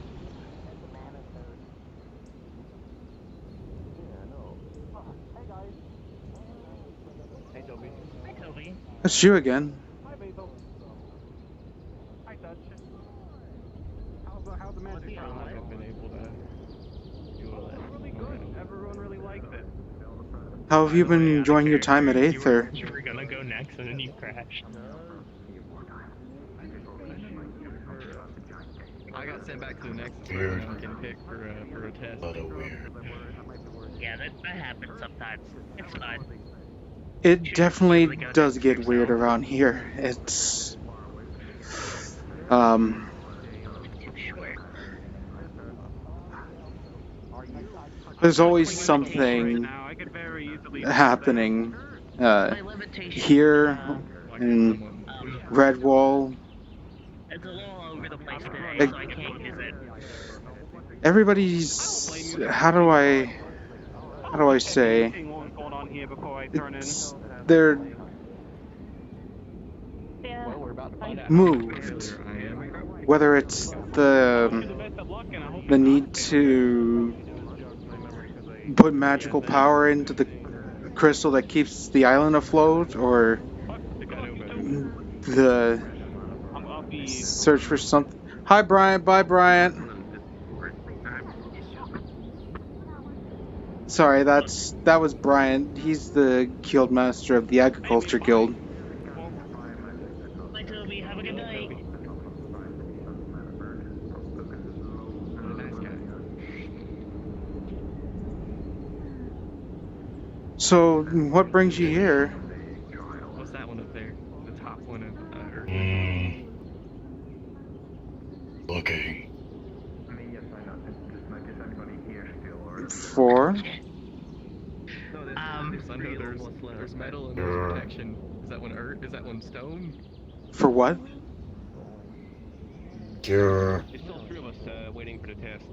Hey, Toby. Hi, Toby. It's you again. Hi, Basil. Hi, Dutch. How's the magic? I've been able to do all that. Really good. Everyone really liked it. How have you been enjoying your time at Aether? You were gonna go next and then you crashed. I got sent back to the next getting picked for a test. Yeah, that happens sometimes. It's fine. It definitely does get weird around here. It's there's always something happening here in Redwall. It's a little over the place today, so I can't use it. Everybody's how do I say it's they're moved, whether it's the need to put magical power into the crystal that keeps the island afloat, or the search for something. Hi, Bryant. Bye, Bryant. Sorry, that was Bryant. He's the guild master of the Agriculture Guild. Bye, Toby. Have a good night. So, what brings you here? What's that one up there? The top one of Earth. Looking. For? There's metal and there's protection. Is that one Earth? Is that one stone? For what? Cure. There's still 3 of us waiting for the test.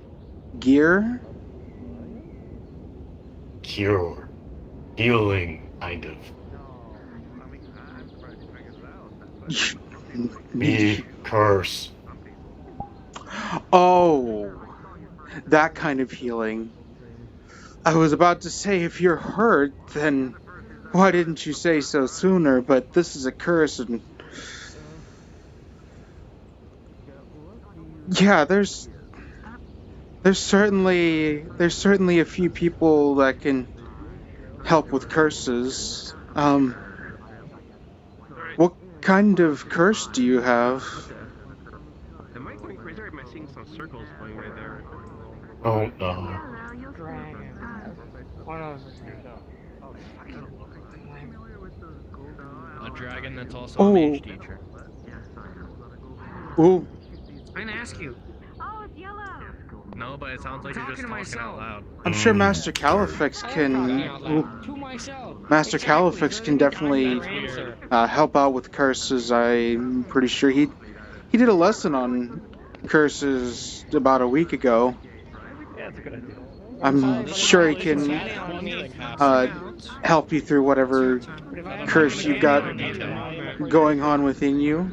Gear? Cure. Healing, kind of. Me curse. Oh, that kind of healing. I was about to say, if you're hurt, then why didn't you say so sooner? But this is a curse, and yeah, there's certainly a few people that can help with curses. What kind of curse do you have? Am I going crazy or am I seeing some circles going right there? Oh no. A dragon that's also Oh. a mage teacher. Ooh. I didn't ask you. Oh, it's yellow. No, but it sounds like you're just talking out loud. I'm sure Master Califix can. Master Califix can definitely help out with curses. I'm pretty sure he did a lesson on curses about a week ago. Yeah, that's a good idea. I'm sure he can help you through whatever curse you've got going on within you.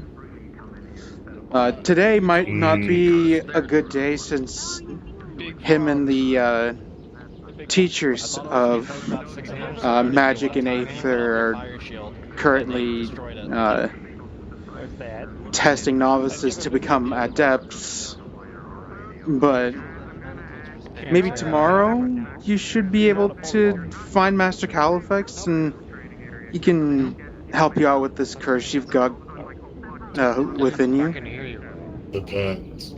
Today might not be a good day since him and the teachers of magic and Aether are currently testing novices to become adepts. But maybe tomorrow you should be able to find Master Califax and he can help you out with this curse you've got within you. Depends.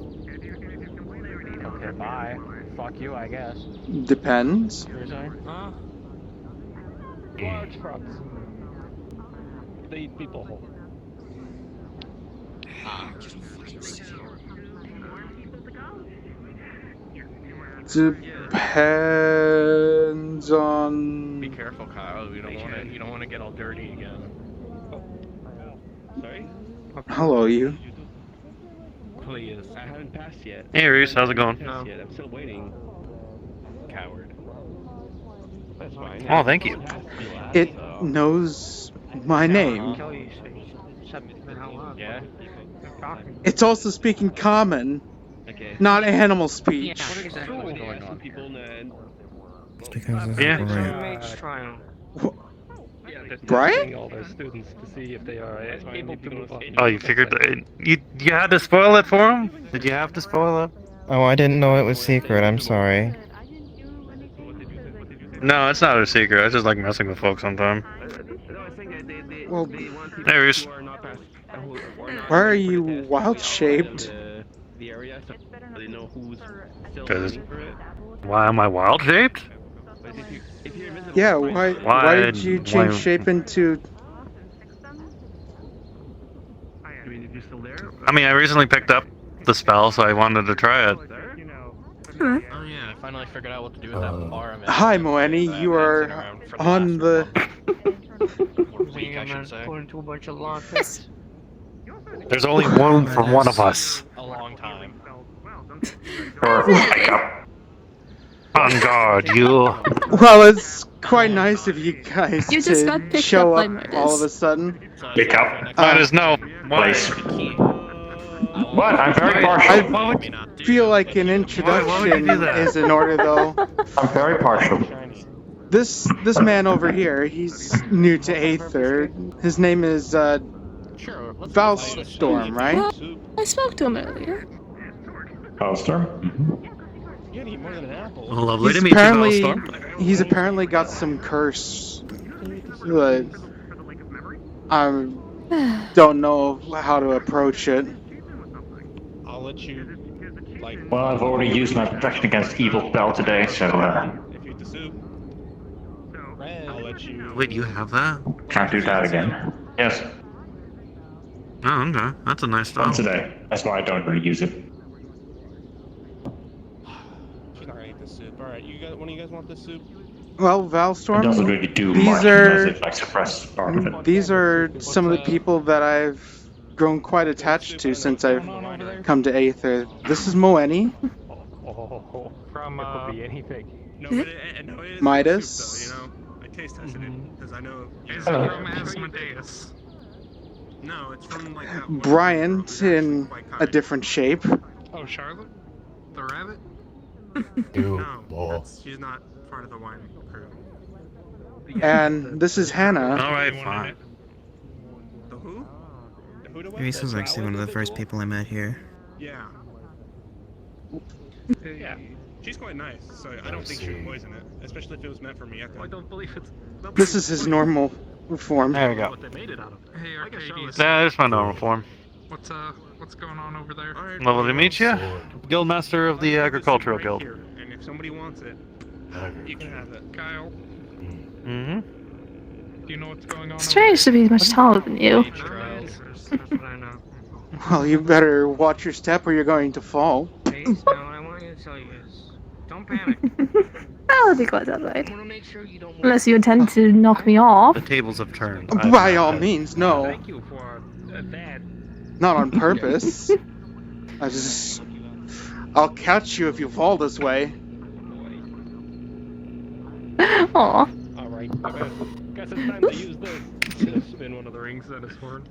Okay, bye. Fuck you, I guess. Depends. Huh? Large trucks. They eat people whole. Just fucking sit here. Depends on. Be careful, Kyle. You don't want to get all dirty again. Sorry? Hello, you. Please. I haven't passed yet. Hey, Rhys, how's it going? I'm still waiting. Coward. That's fine. Oh, thank you. It knows my name. Yeah. It's also speaking common, not animal speech. What exactly is going on? People Because this Yeah. is great. mage trial. Brian? All their students to see if they are able to move on. Oh, you figured that you had to spoil it for him? Did you have to spoil it? Oh, I didn't know it was secret. I'm sorry. No, it's not a secret. I just like messing with folks sometimes. Well, Hey, Rhys. why are you wild-shaped? The area, so they know who's still Because looking for it. why am I wild shaped? Yeah, why did you change shape into... I mean, I recently picked up the spell, so I wanted to try it. Oh yeah, I finally figured out what to do with that bar. I'm in. Hi, Moeni, you are on the... Weak, I should say. Going to a bunch of launches. There's only one for one of us. A long time. On guard, you. Well, it's quite nice of you guys You just got to picked show up by up Midas. all of a sudden. Pick up. Might as no. Place. What? I'm very partial. I feel like an introduction is in order, though. I'm very partial. This man over here, he's new to Aether. His name is Valstorm, right? Well, I spoke to him earlier. Valstorm? Lovely to meet you, Valstorm. He's apparently got some curse. But I don't know how to approach it. I'll let you, like... Well, I've already used my protection against evil spell today, so I'll let you... Wait, you have that? can't do that again. Yes, Oh, okay. That's a nice style. once a day. That's why I don't really use it. She's not gonna eat the soup. Alright, you guys, one of you guys want this soup? Well, It doesn't Valstorm, really do these much are- unless it like suppresses part of it. these are some of the people that I've grown quite attached to since I've come to Aether. This is Moeni, From it could be anything. No, but no, it is Midas. soup, though, you know? I taste tested it, because I know... It's Hello. from Asmodeus. No, it's from, like, that one... Bryant in a different shape. Oh, Charlotte? The rabbit? You No, she's not part of the wine crew. And this is Hannah. Alright, fine. The who? Rhys was actually one of the first people I met here. Yeah. Yeah. She's quite nice, so I don't think she would poison it, especially if it was meant for me. I don't believe it's... This is his normal form. There we go. What they made it out of. Hey, Arcades. Yeah, there's my normal form. What's going on over there? Lovely to meet you. Guildmaster of the Agricultural Guild. And if somebody wants it, you can have it. Kyle, Mm-hmm. do you know what's going on? Strange to be much taller than you. That's what I know. Well, you better watch your step or you're going to fall. Hey, so what I want you to tell you is, don't panic. I'll be quite alright. I want to make sure you don't... Unless you intend to knock me off. The tables have turned. By all means, no. Thank you for that. Not on purpose. I'll catch you if you fall this way. Aw. Alright, I guess it's time to use this. Just spin one of the rings at his horn.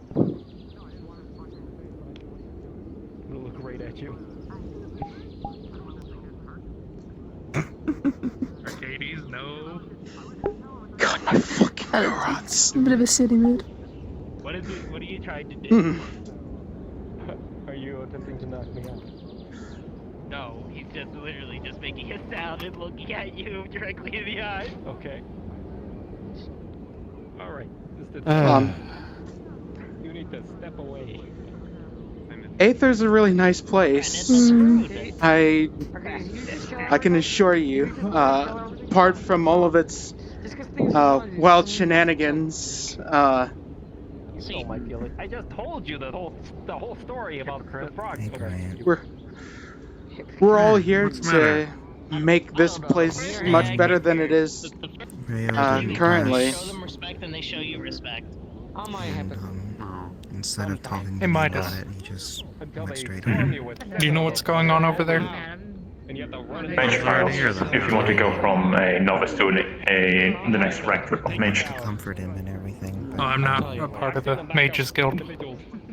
It'll look right at you. Arcades, no. God, my fucking neurons. A bit of a city mood. What are you trying to do? Hmm. Are you attempting to knock me out? No, he's just literally just making a sound and looking at you directly in the eye. Okay. Alright. You need to step away. Aether's a really nice place. I can assure you, apart from all of its wild shenanigans, I just told you the whole story about the frog. we're all here to make this place much better than it is currently. Show them respect and they show you respect. Instead of talking Hey, Midas. about it, he just went straight on. Do you know what's going on over there? Mage files, if you want to go from a novice to the next rank of mage. Comfort him and everything. Oh, I'm not a part of the Mages Guild.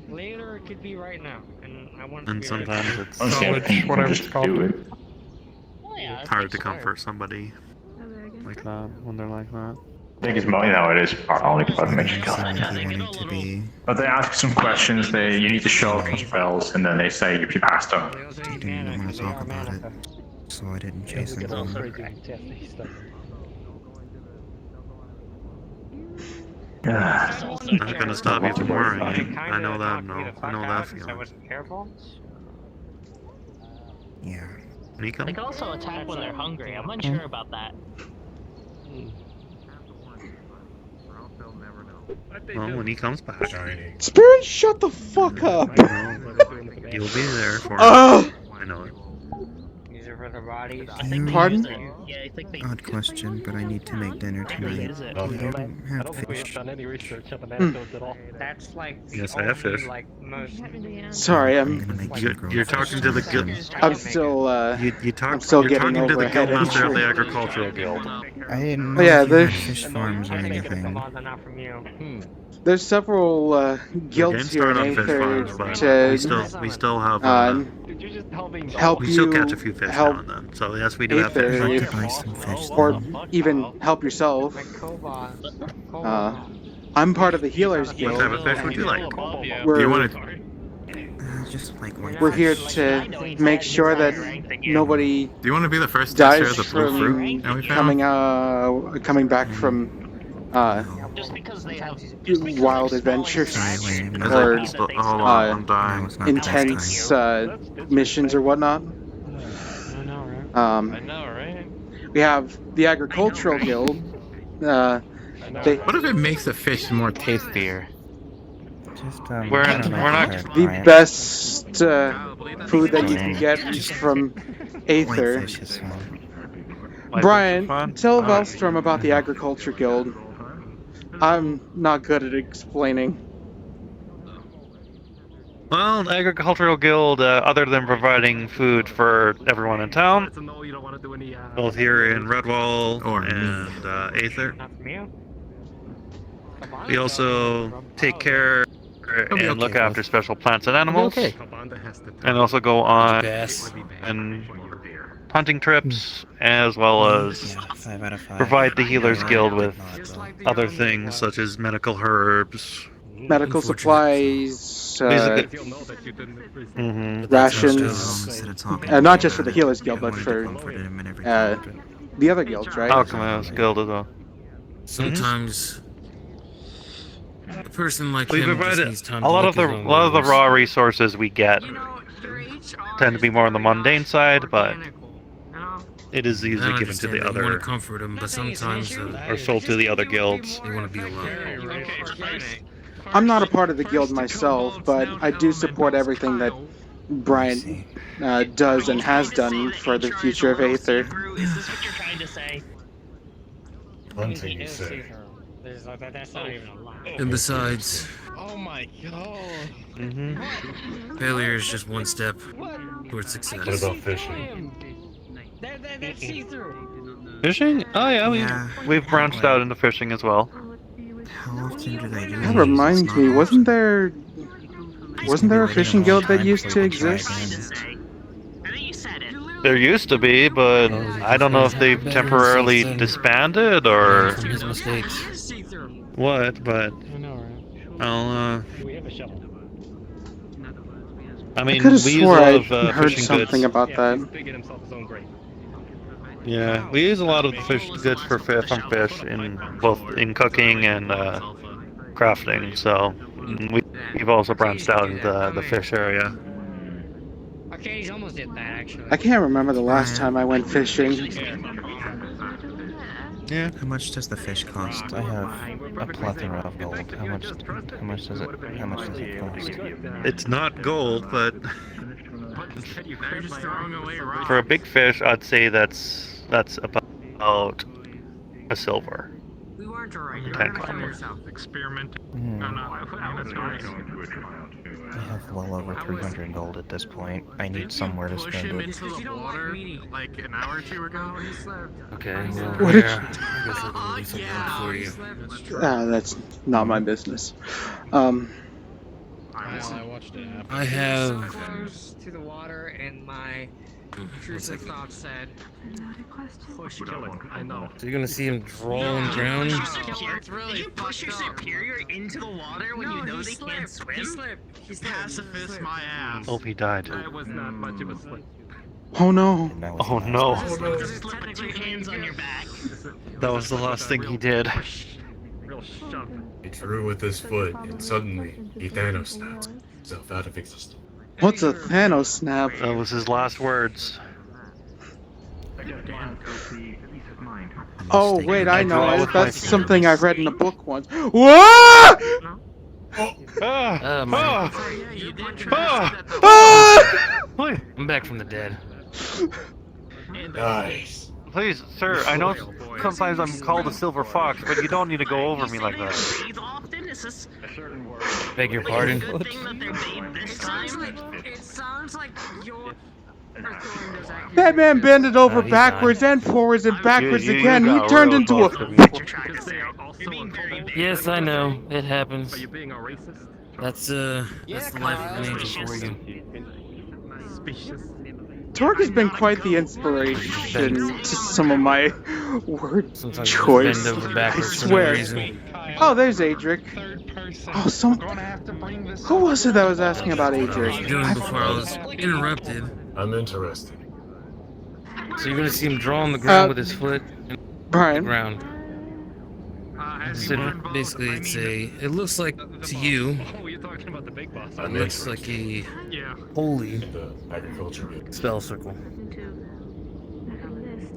Later, it could be right now, and I want to And be sometimes right it's College, whatever it's called. hard to comfort somebody like that when they're like that. I think it's more now. It is only part of Mage Guild. But they ask some questions. You need to show some spells, and then they say if you passed them. He didn't want to talk about it, so I didn't chase him down. I'm not gonna stop you from worrying. I know that. I know that feeling. Yeah. Nico? They can also attack when they're hungry. I'm unsure about that. Well, when he comes back, Spirit, shut the fuck up! you'll be there for him. I know it. Use it for their bodies. Pardon? Odd question, but I need to make dinner tonight. I Do you don't have think we've fish? done any research on the anecdotes at all. That's like Yes, I have fish. Sorry, You're talking to the guild. I'm still, I'm still You're getting talking to over the a head guildmaster of the injury. agricultural guild. I didn't Oh, know yeah, if you had there's fish farms or anything. there's several guilds here in Aether we still have help we you still catch a few fish help now and then. So yes, we do have Aether, fish. or even help yourself. I'm part of the Healers Guild. What type of fish would you like? We're, You want Just like we're here to make sure that nobody Do you want to be the first to dies share the blue fruit that we found? coming back from Just because they have wild adventures or intense missions or whatnot. We have the Agricultural Guild. What if it makes the fish more tastier? Just, We're I don't know, not The Brian. best food that you can get from Aether. Whitefish is fine. Brian, tell Velstrom about the Agriculture Guild. I'm not good at explaining. Well, the Agricultural Guild, other than providing food for everyone in town, both here in Redwall and Aether, we also take care and look after special plants and animals, and also go on and hunting trips, as well as 5 out of 5. provide the Healers Guild with other things such as medical herbs, Medical supplies, rations, not just for the Healers Guild, but for the other guilds, right? Alchemist Guild as well. Sometimes a person like We him just provided needs time a lot to of look the his own lot of the wounds. raw resources we get tend to be more on the mundane side, but it is I usually given to understand the that you other want to comfort him, but sometimes or sold to the other guilds. they want to be alone. I'm not a part of the guild myself, but I do support everything that Brian does and has done for the future of Aether. Is this what you're trying to say? One thing you say. That's not even a lie. And besides, Oh my god. failure is just one step towards success. What about fishing? That's see-through. Fishing? Oh yeah, we've branched out into fishing as well. How often do they do That these? reminds It's me, not wasn't there a waiting a fishing long guild that time used before to we can try exist? There used to be, but I don't know if they've temporarily disbanded or From his mistakes. what, but I'll I I mean, could have we use a swore lot I of heard fishing something goods. about that. Yeah, we use a lot of the fish goods from fish in both in cooking and crafting. So we've also branched out into the fish area. Arcades almost did that actually. I can't remember the last time I went fishing. Yeah. How much does the fish cost? I have a plethora of gold. How much does it cost? It's not gold, but for a big fish, I'd say that's about a silver. We weren't right. You're Tank. on yourself. Experimenting. I have well over 300 gold at this point. I need somewhere to Push spend him it. into the water like an hour or two ago. Okay, well, What did yeah, I guess I can do something for you. That's not my business. I watched it happen. I have. Close to the water, and my intrusive thought said, "Push him." I know. So you're gonna see him draw and drown? It's really you push your superior into the water when you know they can't swim? He slipped. He Pacifist my ass. Oh, he died. That was not much of a slip. Oh no. Oh no. Just put two hands on your back. That was the last thing he did. Real shove. He threw with his foot, and suddenly, he Thanos snapped himself out of existence. What's a Thanos snap? That was his last words. Oh wait, I know. draw with my That's something I've read in a book once. What? I'm back from the dead. Nice. Please, sir, I know sometimes I'm called a silver fox, but you don't need to go over me like that. Beg your pardon? It sounds like you're. Batman bended over he's backwards and forwards and backwards You again. He got turned real into a. close to me. Yes, I know. It happens. Are you being a racist? That's the life of an angel for you. Specious. Torque has been quite the inspiration to some of my word Sometimes choice. bend over I backwards for no swear. reason. Oh, there's Adric. Oh, who was it that was asking about What I was Adric? doing before I was interrupted. I'm interested. So you're gonna see him draw on the ground with his foot in Brian. the ground. So basically, it looks like to you, it looks like a holy The agriculture guild. spell circle.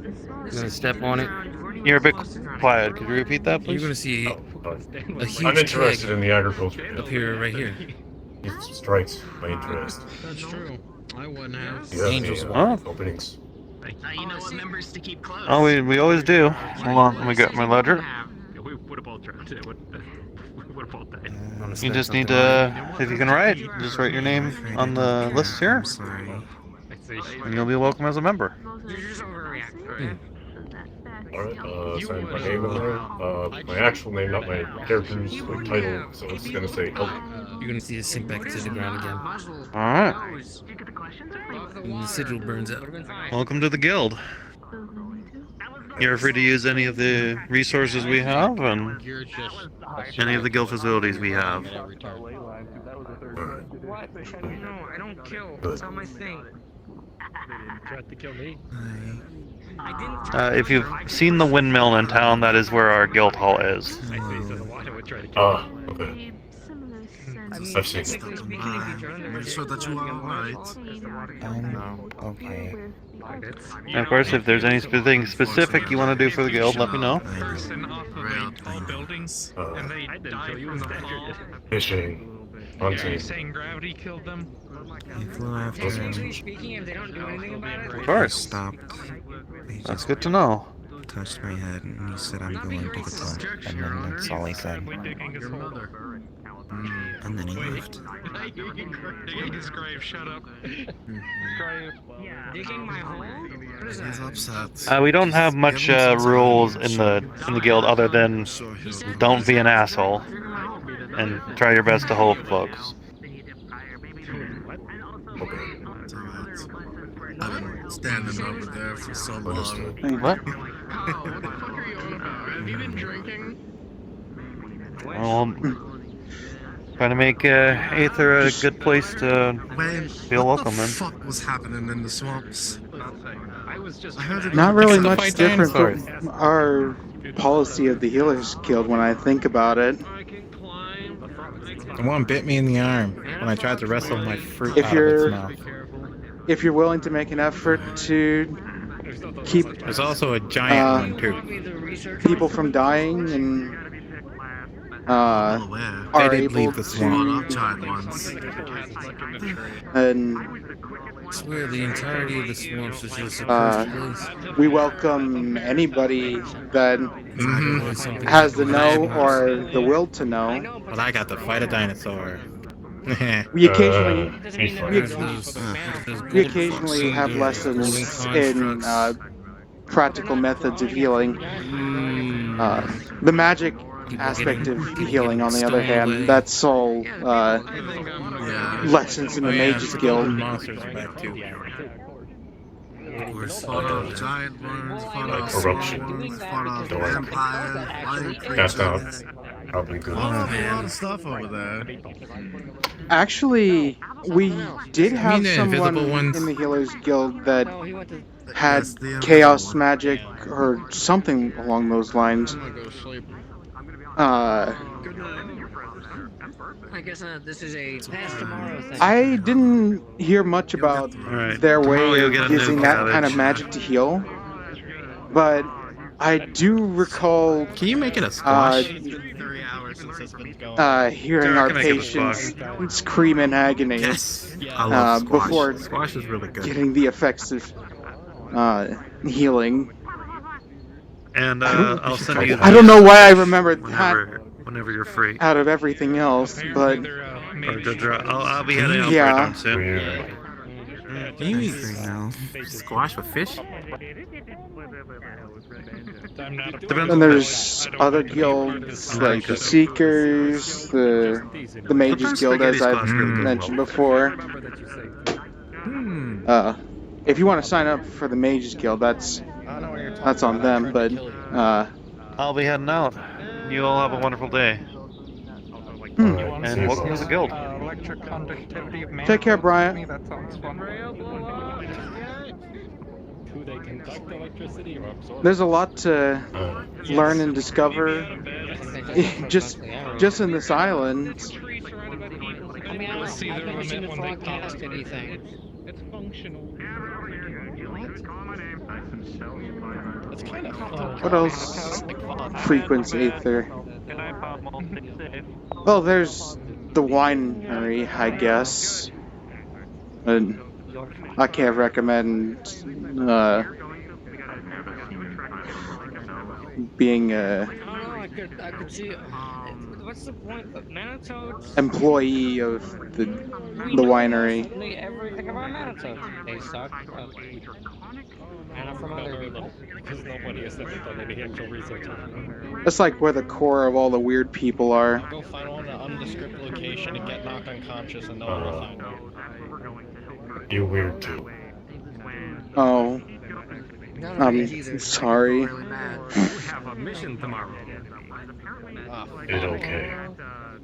You're gonna step on it. You're a bit quiet. Could you repeat that, You're please? gonna see a huge I'm interested keg in the agriculture guild. up here, right here. It strikes my interest. That's true. I wouldn't have. Do you have Angels. any Oh. openings? You know what members to keep close. Oh, we always do. Hold on, let me get my ledger. We would have all drowned. We would have all died. You just need to, if you can write, just write your name on the list here, and you'll be welcome as a member. You're just overreacting. Alright, sorry, my name in there. My actual name, not my character's like, title, so it's gonna say Elder. You're gonna see it sink back to the ground again. Alright. And the sigil burns out. Welcome to the guild. You're free to use any of the resources we have and any of the guild facilities we have. What? No, I don't kill. That's not my thing. Tried to kill me. I didn't. If you've seen the windmill in town, that is where our guild hall is. I would try to kill me. Okay. I've seen it. Make sure that you are alright. Okay. And of course, if there's anything specific you want to do for the guild, let me know. Person off of tall buildings, and they died from the fall. Fishing. Are you Hunting. saying gravity killed them? I flew after him. Speaking, if they don't do anything about it, Of course. Stopped. He That's just good to know. touched my head and he said, I'm going to the top. And then that's all he said. And then he left. Shut up. Digging my hole? What is He's that? upset. We don't have much rules in the guild other than don't be an asshole and try your best to help folks. I've been standing over there for so long. What? Have you been drinking? Well, trying to make Aether a good place to feel welcome in. What was happening in the swamps? I heard it. Not really much different from our policy of the Healers Guild when I think about it. One bit me in the arm when I tried to wrestle my fruit If out of its you're mouth. if you're willing to make an effort to keep There's also a giant one too. people from dying and are They did able leave the to swamp. and It's weird, the entirety of the swamps is just a cursed place. we welcome anybody that has the know or the will to know. But I got to fight a dinosaur. We occasionally have lessons in practical methods of healing. The magic aspect of healing, on the other hand, that's all lessons in the Mages Guild. Monsters are back too. We're fought off giant worms, fought off Corruption. worms, fought off Don't. vampires, lion That's not creatures. probably good. A lot of stuff over there. Actually, we did have the someone invisible ones? in the Healers Guild that Oh, he went to. had Yes, the chaos invisible magic or something along those lines. I guess this is a past tomorrow thing. I didn't hear much about their Tomorrow way you'll of get a new using that kind of cabbage. magic to heal, but I do recall Can you make it a squash? hearing Yeah, I our can make it a patients scream in agony Yes. I love squash. before Squash is really good. getting the effects of healing. And I'll send you. I don't know why I remembered that Whenever you're free. out of everything else, but I'll be heading out Yeah. right down soon. Can you eat squash with fish? Depends then there's other guilds like the Seekers, the Mages Guild, as I've mentioned before. If you want to sign up for the Mages Guild, that's on them, but I'll be heading out. You all have a wonderful day. And welcome to the guild. Electric conductivity of Take care, Bryant. That sounds fun. Do they conduct electricity or absorb? there's a lot to learn and discover just in this island. I mean, I've never seen it broadcast anything. It's functional. It's kind of What else frequents Aether? Well, there's the winery, I guess. And I can't recommend being a I could see. What's the point? Manitodes. employee of the winery. Everything about Manitodes. They suck. And I'm from other people. because nobody has ever done any actual research on it. That's like where the core of all the weird people are. Go find one in an undescript location and get knocked unconscious and no one will find out. You're weird too. Oh. I'm sorry. We have a mission tomorrow. It's okay.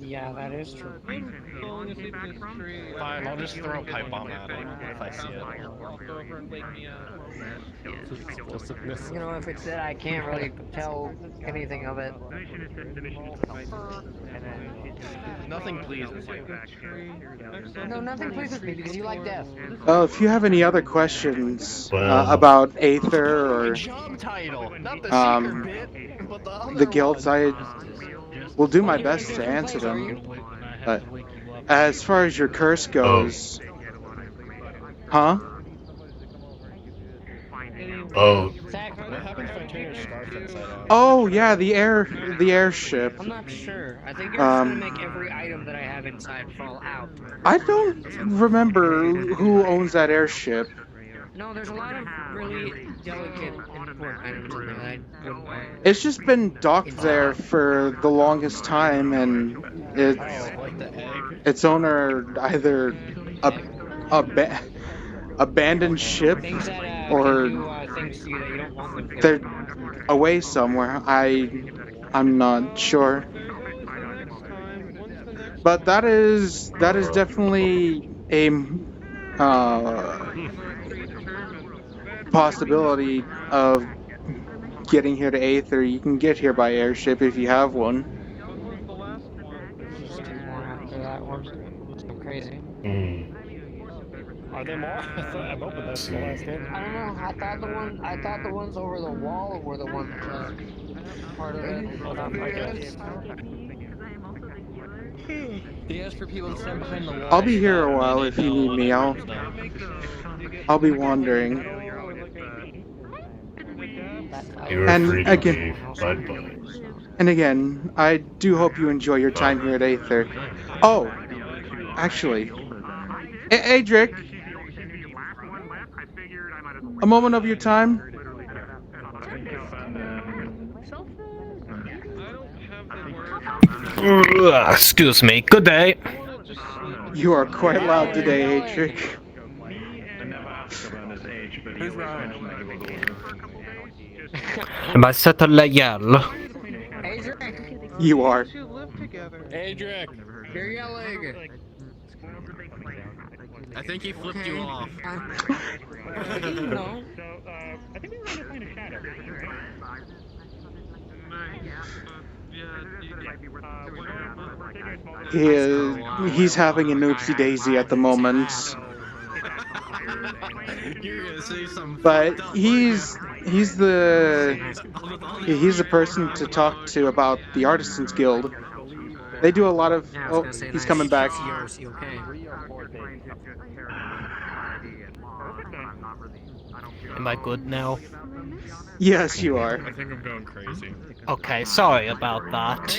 Yeah, that is true. Fine, I'll just throw a pipe bomb at it if I see it. You know, if it's that I can't really tell anything of it. Nothing pleases you. No, nothing pleases me because you like death. Oh, if you have any other questions about Aether or the guilds, I will do my best to answer them. But as far as your curse goes, huh? Oh. Zach, What happens if I turn your scarf inside out? Oh yeah, the airship. I'm not sure. I think you're just gonna Um, make every item that I have inside fall out. I don't remember who owns that airship. No, there's a lot of really delicate, important items in there that I wouldn't want. It's just been docked there for the longest time, and its owner either abandoned ship Things that or can do things to you that you don't want them to. they're away somewhere. I'm not sure. But that is definitely a possibility of getting here to Aether. You can get here by airship if you have one. Just two more after that one. So crazy. Are there more? I'm hoping that's the last game. I don't know. I thought the ones over the wall were the ones part of it. I guess. They ask for people to stand behind the wall. I'll be here a while if you need me. I'll be wandering. You're free to leave. Bye-bye. And again, I do hope you enjoy your time here at Aether. Oh, actually, Adric, a moment of your time. Excuse me. Good day. You are quite loud today, Adric. Am I set to yell? You are. Adric! You're yelling! I think he flipped you off. No. He's having an oopsie daisy at the moment. But he's the person to talk to about the Artisans Guild. They do a lot of. Oh, he's coming back. Am I good now? Yes, you are. I think I'm going crazy. Okay, sorry about that.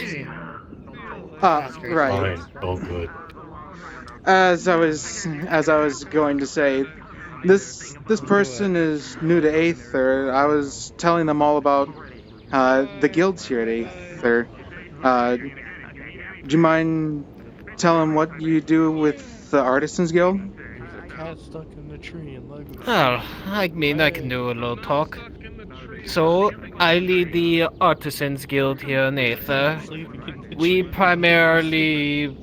Right. Fine. All good. As I was going to say, this person is new to Aether. I was telling them all about the guilds here at Aether. Do you mind telling what you do with the Artisans Guild? There's a cat stuck in the tree and legs. Oh, I mean, I can do a little talk. So, I lead the Artisans Guild here in Aether. We primarily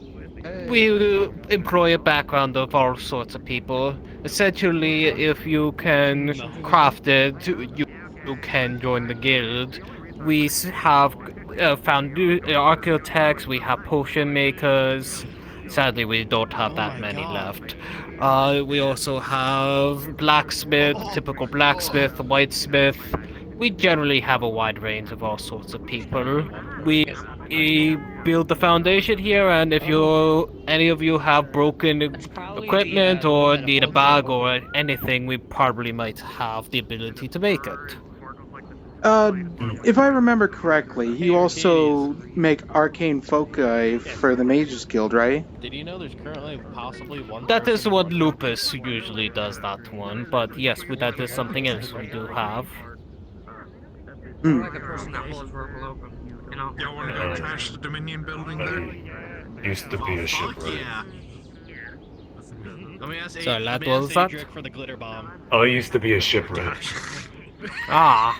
employ a background of all sorts of people. Essentially, if you can craft it, you can join the guild. We have architects, we have potion makers. Sadly, we don't have that many left. We also have blacksmith, typical blacksmith, whitesmith. We generally have a wide range of all sorts of people. We build the foundation here, and if any of you have broken equipment or need a bag or anything, we probably might have the ability to make it. If I remember correctly, you also make arcane foci for the Mages Guild, right? Did you know there's currently possibly one? That is what Lupus usually does, that one. But yes, that is something else we do have. I'm like a person that holds verbal open, you know? Y'all wanna go trash the Dominion building there? Used to be a shipwreck. Yeah. Let me ask Sorry, lad, what was that? For the glitter bomb. Oh, it used to be a shipwreck. Ah.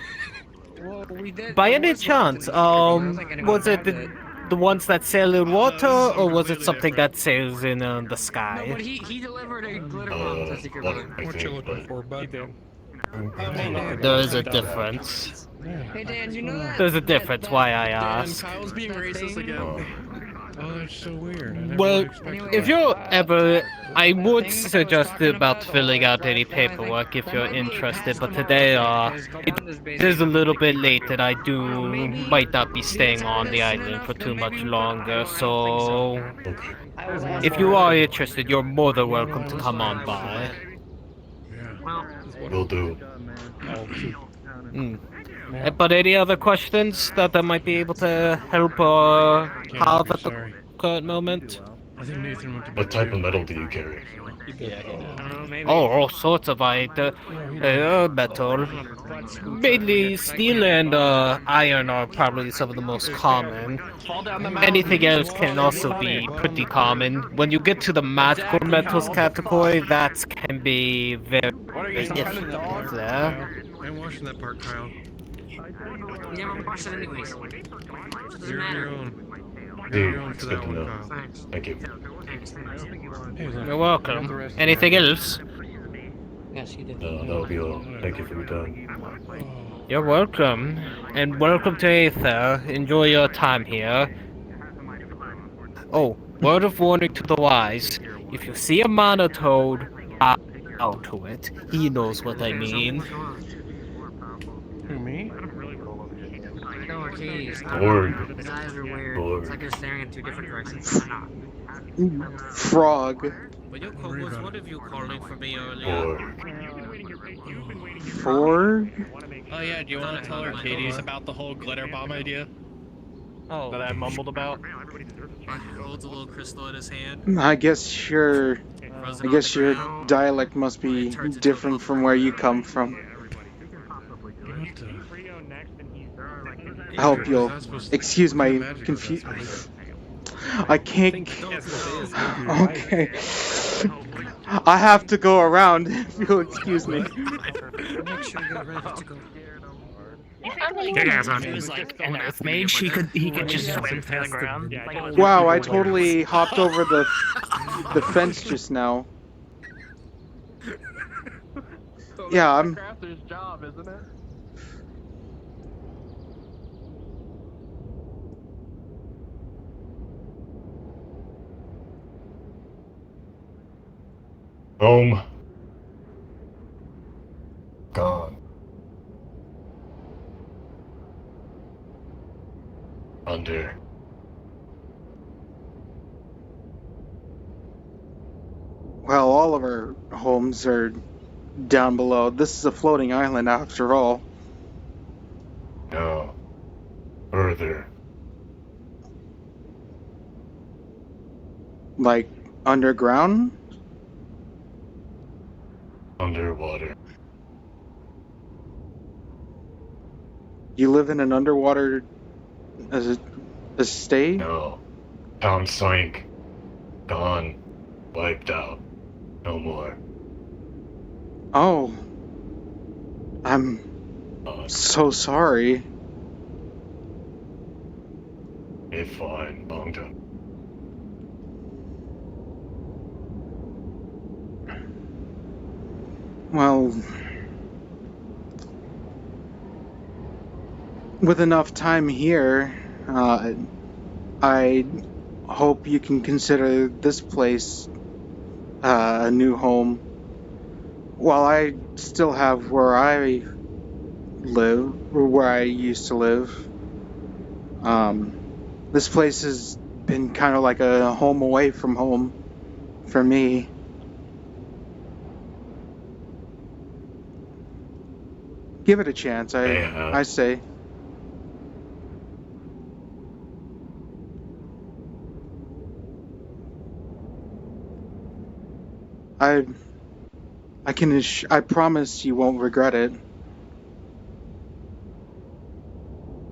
Well, we did. By any chance, was it the ones that sail in water, or was it something that sails in the No, sky? but he delivered a glitter bomb to Secret Building. What you looking for, bud? There is a difference. Hey Dan, you know that? There's a difference why I ask. Kyle's being racist again. Oh, that's so weird. Well, if you're ever... I would suggest about filling out any paperwork if you're interested, but today, it is a little bit late and I might not be staying on the island for too much longer, so... If you are interested, you're more than welcome to come on by. Well, Will do. But any other questions that I might be able to help have at the current moment? I think Nathan went to What type of metal do you carry? Oh, all sorts of metal. Mainly steel and iron are probably some of the most common. Anything else can also be pretty common. When you get to the magical metals category, that can be very difficult there. I'm watching that part, Kyle. Never watched it anyways. Doesn't You're matter. your own. Dude, You're on it's for good that to one, know. Kyle. Thank you. You're welcome. Anything else? Yes, you did. No, that'll be all. Thank you for your time. You're welcome. And welcome to Aether. Enjoy your time here. Oh, word of warning to the wise. If you see a monotone, out to it. He knows what I mean. Who, me? No, geez. Borg. His eyes are weird. Borg. It's like they're staring in two different directions. I'm not. Frog. But your co-host, what have you calling for me earlier? Forg? Oh yeah, do you want to tell Arcades about the whole glitter bomb idea? Oh. That I mumbled about? Holds a little crystal in his hand. I guess your dialect must be different from where you come from. I hope you'll excuse my confusion. I can't. Okay. I have to go around. If you'll excuse me. Make sure you're ready to go. He was like an earth mage. He could just swim through the ground. Wow, I totally hopped over the fence just now. Yeah, I'm. Crafter's job, isn't it? Home. Gone. Under. Well, all of our homes are down below. This is a floating island after all. No. Further. Like, underground? Underwater. You live in an underwater estate? No. Town sank. Gone. Wiped out. No more. Oh. I'm so sorry. It's fine. Long time. Well, with enough time here, I hope you can consider this place a new home. While I still have where I live, or where I used to live, this place has been kind of like a home away from home for me. Give it a chance, I say. I promise you won't regret it.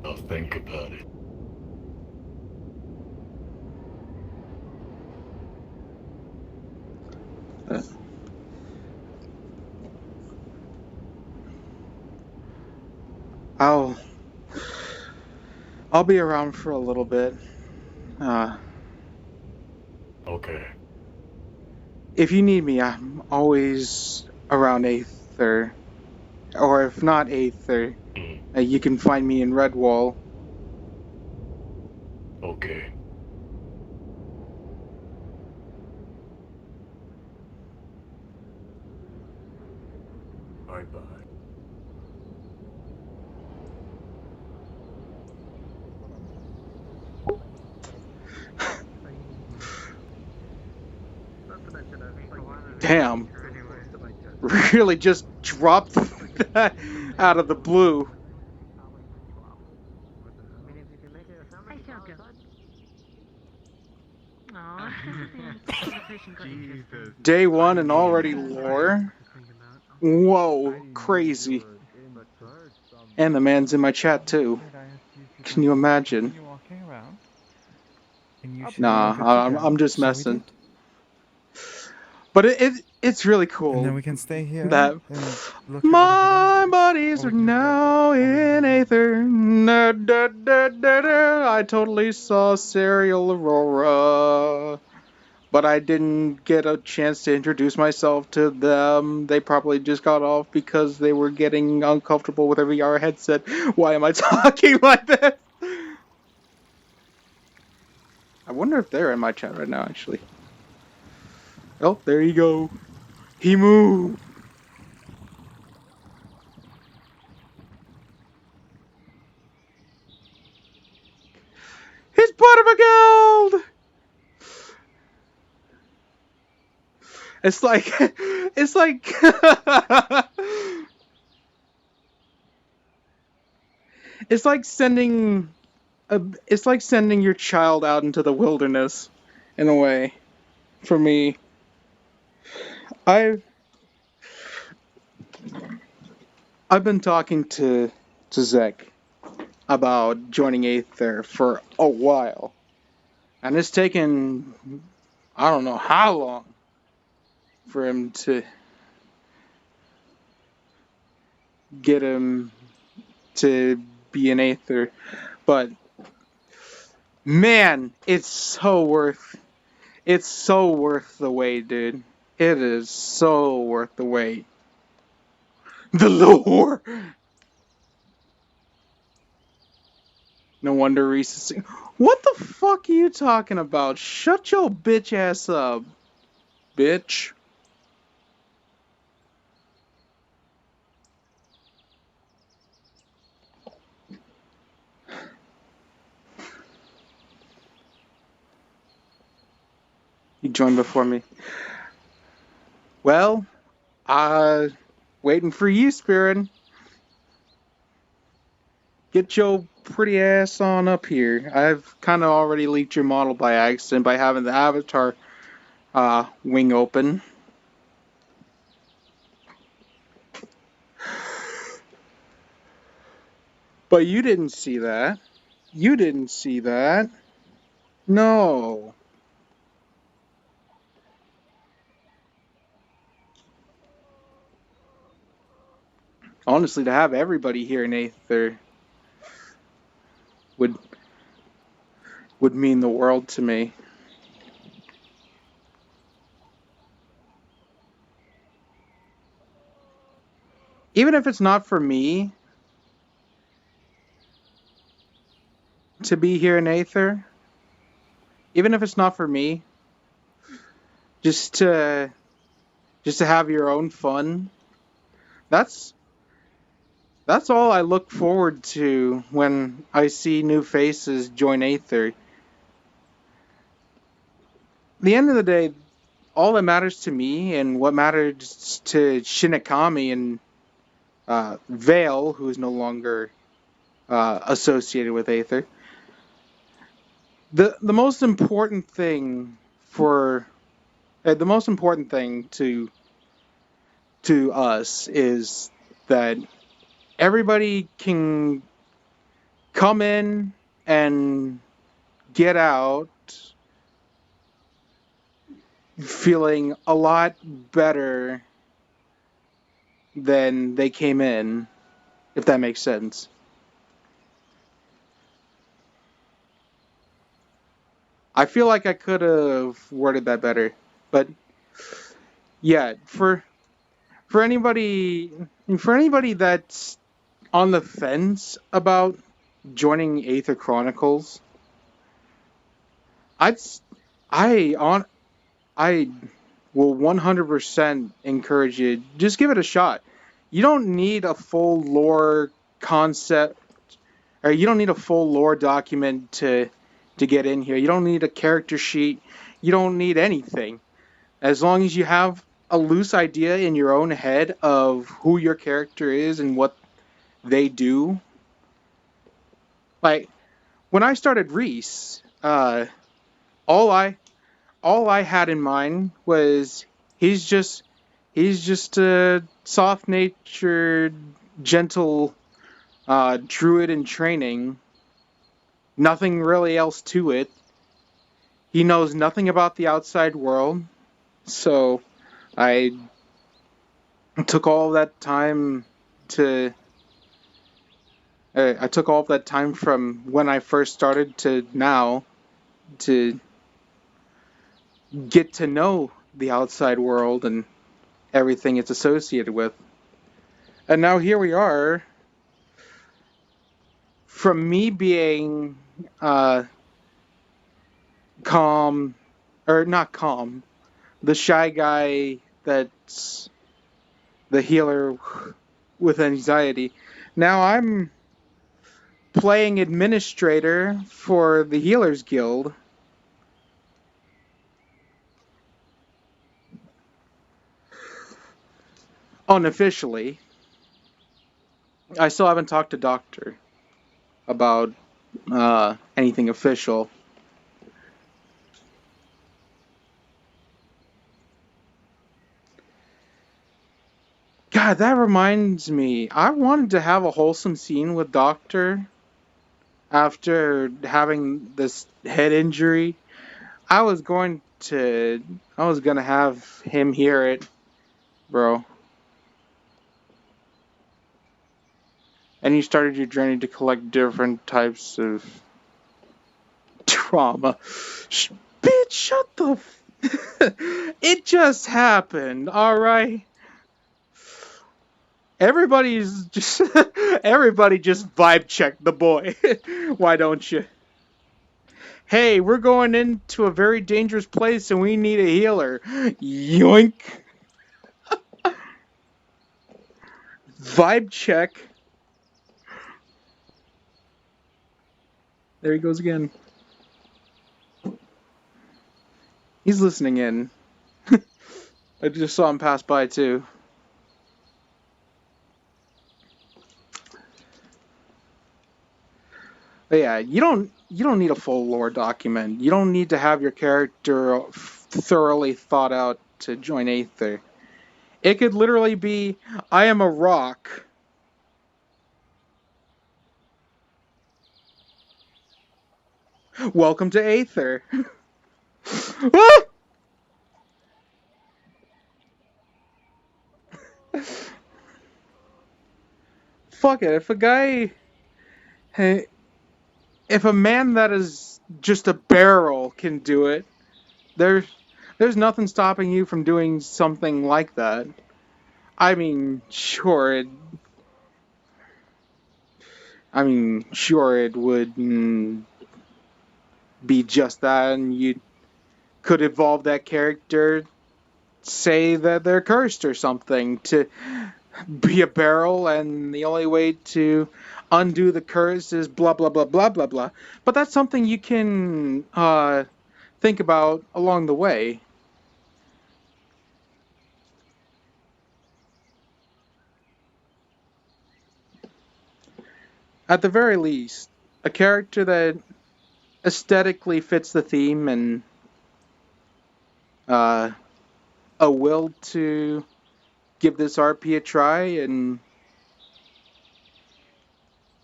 I'll think about it. I'll be around for a little bit. Okay. If you need me, I'm always around Aether. Or if not Aether, you can find me in Redwall. Okay. Bye-bye. Damn. Really just dropped that out of the blue. Day one and already lore? Whoa, crazy. And the man's in my chat too. Can you imagine? Nah, I'm just messing. But it's really cool. And then we can stay here that and look my buddies are now in Aether. Da, da, da, da, da. I totally saw Serial Aurora, but I didn't get a chance to introduce myself to them. They probably just got off because they were getting uncomfortable with a VR headset. Why am I talking like this? I wonder if they're in my chat right now, actually. Oh, there you go. He moved. He's part of a guild. It's like, it's like, it's like sending your child out into the wilderness, in a way. For me, I've been talking to Zek about joining Aether for a while, and it's taken I don't know how long for him to get him to be an Aether, but man, it's so worth the wait, dude. It is so worth the wait. The lore. No wonder Rhys is singing. What the fuck are you talking about? Shut your bitch ass up, bitch. You joined before me. Well, waiting for you, Spirit. Get your pretty ass on up here. I've kind of already leaked your model by accident by having the avatar wing open. But you didn't see that. You didn't see that. No. Honestly, to have everybody here in Aether would mean the world to me. Even if it's not for me to be here in Aether, even if it's not for me, just to have your own fun, that's all I look forward to when I see new faces join Aether. At the end of the day, all that matters to me and what matters to Shinigami and Vale, who is no longer associated with Aether, the most important thing to us is that everybody can come in and get out feeling a lot better than they came in, if that makes sense. I feel like I could have worded that better, but yeah, for anybody that's on the fence about joining Aether Chronicles, I will 100% encourage you. Just give it a shot. You don't need a full lore concept, or you don't need a full lore document to get in here. You don't need a character sheet. You don't need anything. As long as you have a loose idea in your own head of who your character is and what they do. Like when I started Rhys, all I had in mind was he's just a soft-natured, gentle druid in training. Nothing really else to it. He knows nothing about the outside world, so I took all that time to. I took all of that time from when I first started to now to get to know the outside world and everything it's associated with. And now here we are. From me being calm, or not calm, the shy guy that's the healer with anxiety. Now I'm playing administrator for the Healers Guild. Unofficially. I still haven't talked to Doctor about anything official. God, that reminds me. I wanted to have a wholesome scene with Doctor after having this head injury. I was gonna have him hear it, bro. And you started your journey to collect different types of trauma. Bitch, shut the It just happened, alright? Everybody just vibe check the boy. Why don't you? Hey, we're going into a very dangerous place and we need a healer. Yoink. Vibe check. There he goes again. He's listening in. I just saw him pass by too. But yeah, you don't need a full lore document. You don't need to have your character thoroughly thought out to join Aether. It could literally be, I am a rock. Welcome to Aether. Ah! Fuck it, if a man that is just a barrel can do it, there's nothing stopping you from doing something like that. I mean, sure it would be just that, and you could evolve that character, say that they're cursed or something, to be a barrel, and the only way to undo the curse is blah blah blah blah blah blah. But that's something you can think about along the way. At the very least, a character that aesthetically fits the theme and a will to give this RP a try, and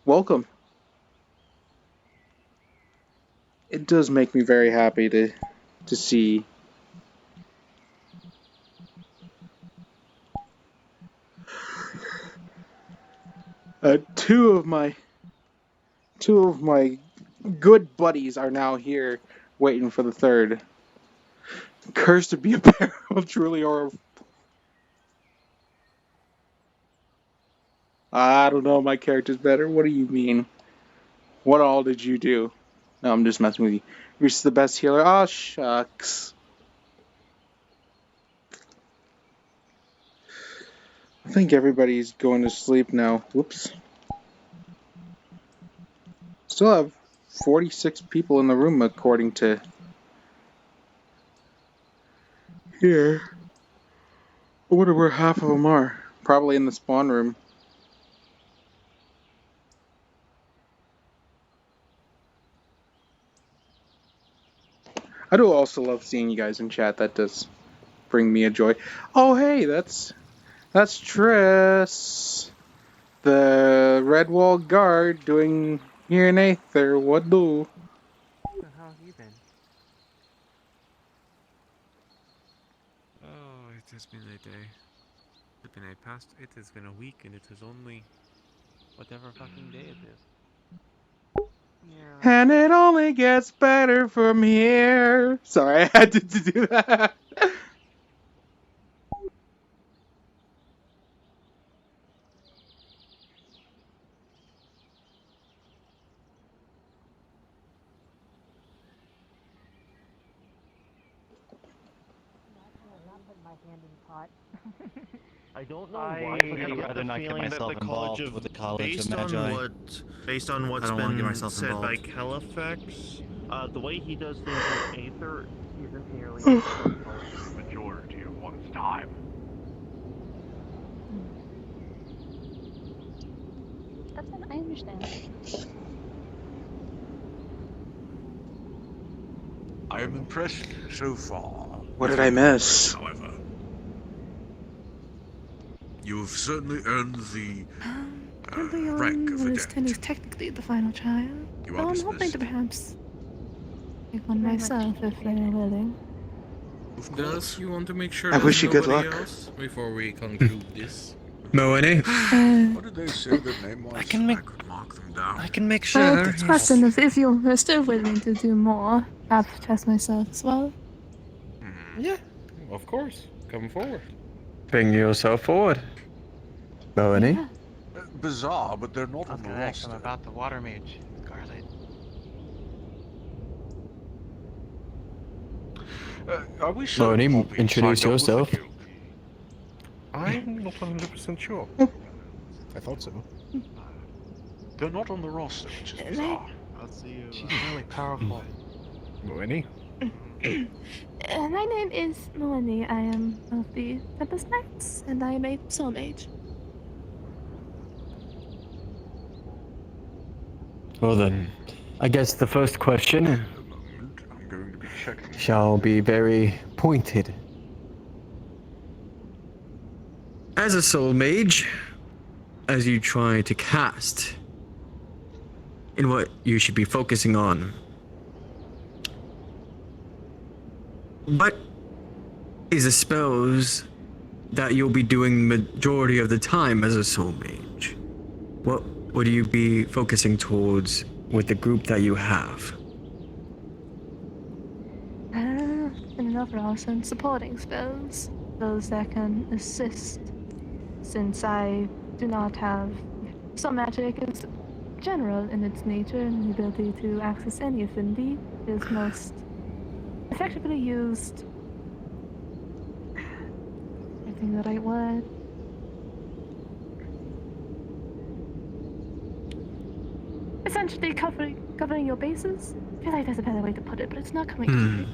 welcome. It does make me very happy to see. Two of my good buddies are now here, waiting for the third. Cursed to be a barrel, truly, or I don't know. My character's better. What do you mean? What all did you do? No, I'm just messing with you. Rhys is the best healer. Oh, shucks. I think everybody's going to sleep now. Whoops. Still have 46 people in the room according to here. I wonder where half of them are. Probably in the spawn room. I do also love seeing you guys in chat. That does bring me a joy. Oh, hey, that's Triss, the Red Wall Guard, doing here in Aether. What do? How have you been? Oh, it has been a day. It's been a past. It has been a week, and it is only whatever fucking day it is. And it only gets better from here. Sorry, I had to do that. I don't know why, but I get the feeling that the College of based on what's been said by Califax, the way he does things with Aether isn't nearly as Majority of one's time. I understand. I am impressed so far. What did I miss? However, you have certainly earned the rank of Rhys adept. is technically the final child. You I'm are hoping dismissed. to perhaps take one myself if they're willing. Does you want to make sure I there's wish you good nobody luck. else before we conclude this? Moani, What did they say their name was? I can make Mark them down. I can make sure. It's a question if you're still willing to do more, perhaps test myself as well. Yeah, of course. Come forward. Bring yourself forward. Moani. Bizarre, but they're not I was on the gonna ask roster. him about the water mage, Scarlet. Are we sure Moani, Poppy introduce signed up with the yourself. guild? I'm not 100% sure. I thought so. They're not on the roster, which is They- bizarre. She's really powerful. Moani? My name is Melanie. I am of the Tempest Knights, and I am a soul mage. Well then, I guess the first question I'm going to be checking. shall be very pointed. As a soul mage, as you try to cast, in what you should be focusing on, what is the spells that you'll be doing majority of the time as a soul mage? What would you be focusing towards with the group that you have? In an overall sense, supporting spells. Those that can assist. Since I do not have... Some magic is general in its nature, and the ability to access any affinity is most effectively used. I think the right word. Essentially covering your bases. I feel like there's a better way to put it, but it's not coming to me.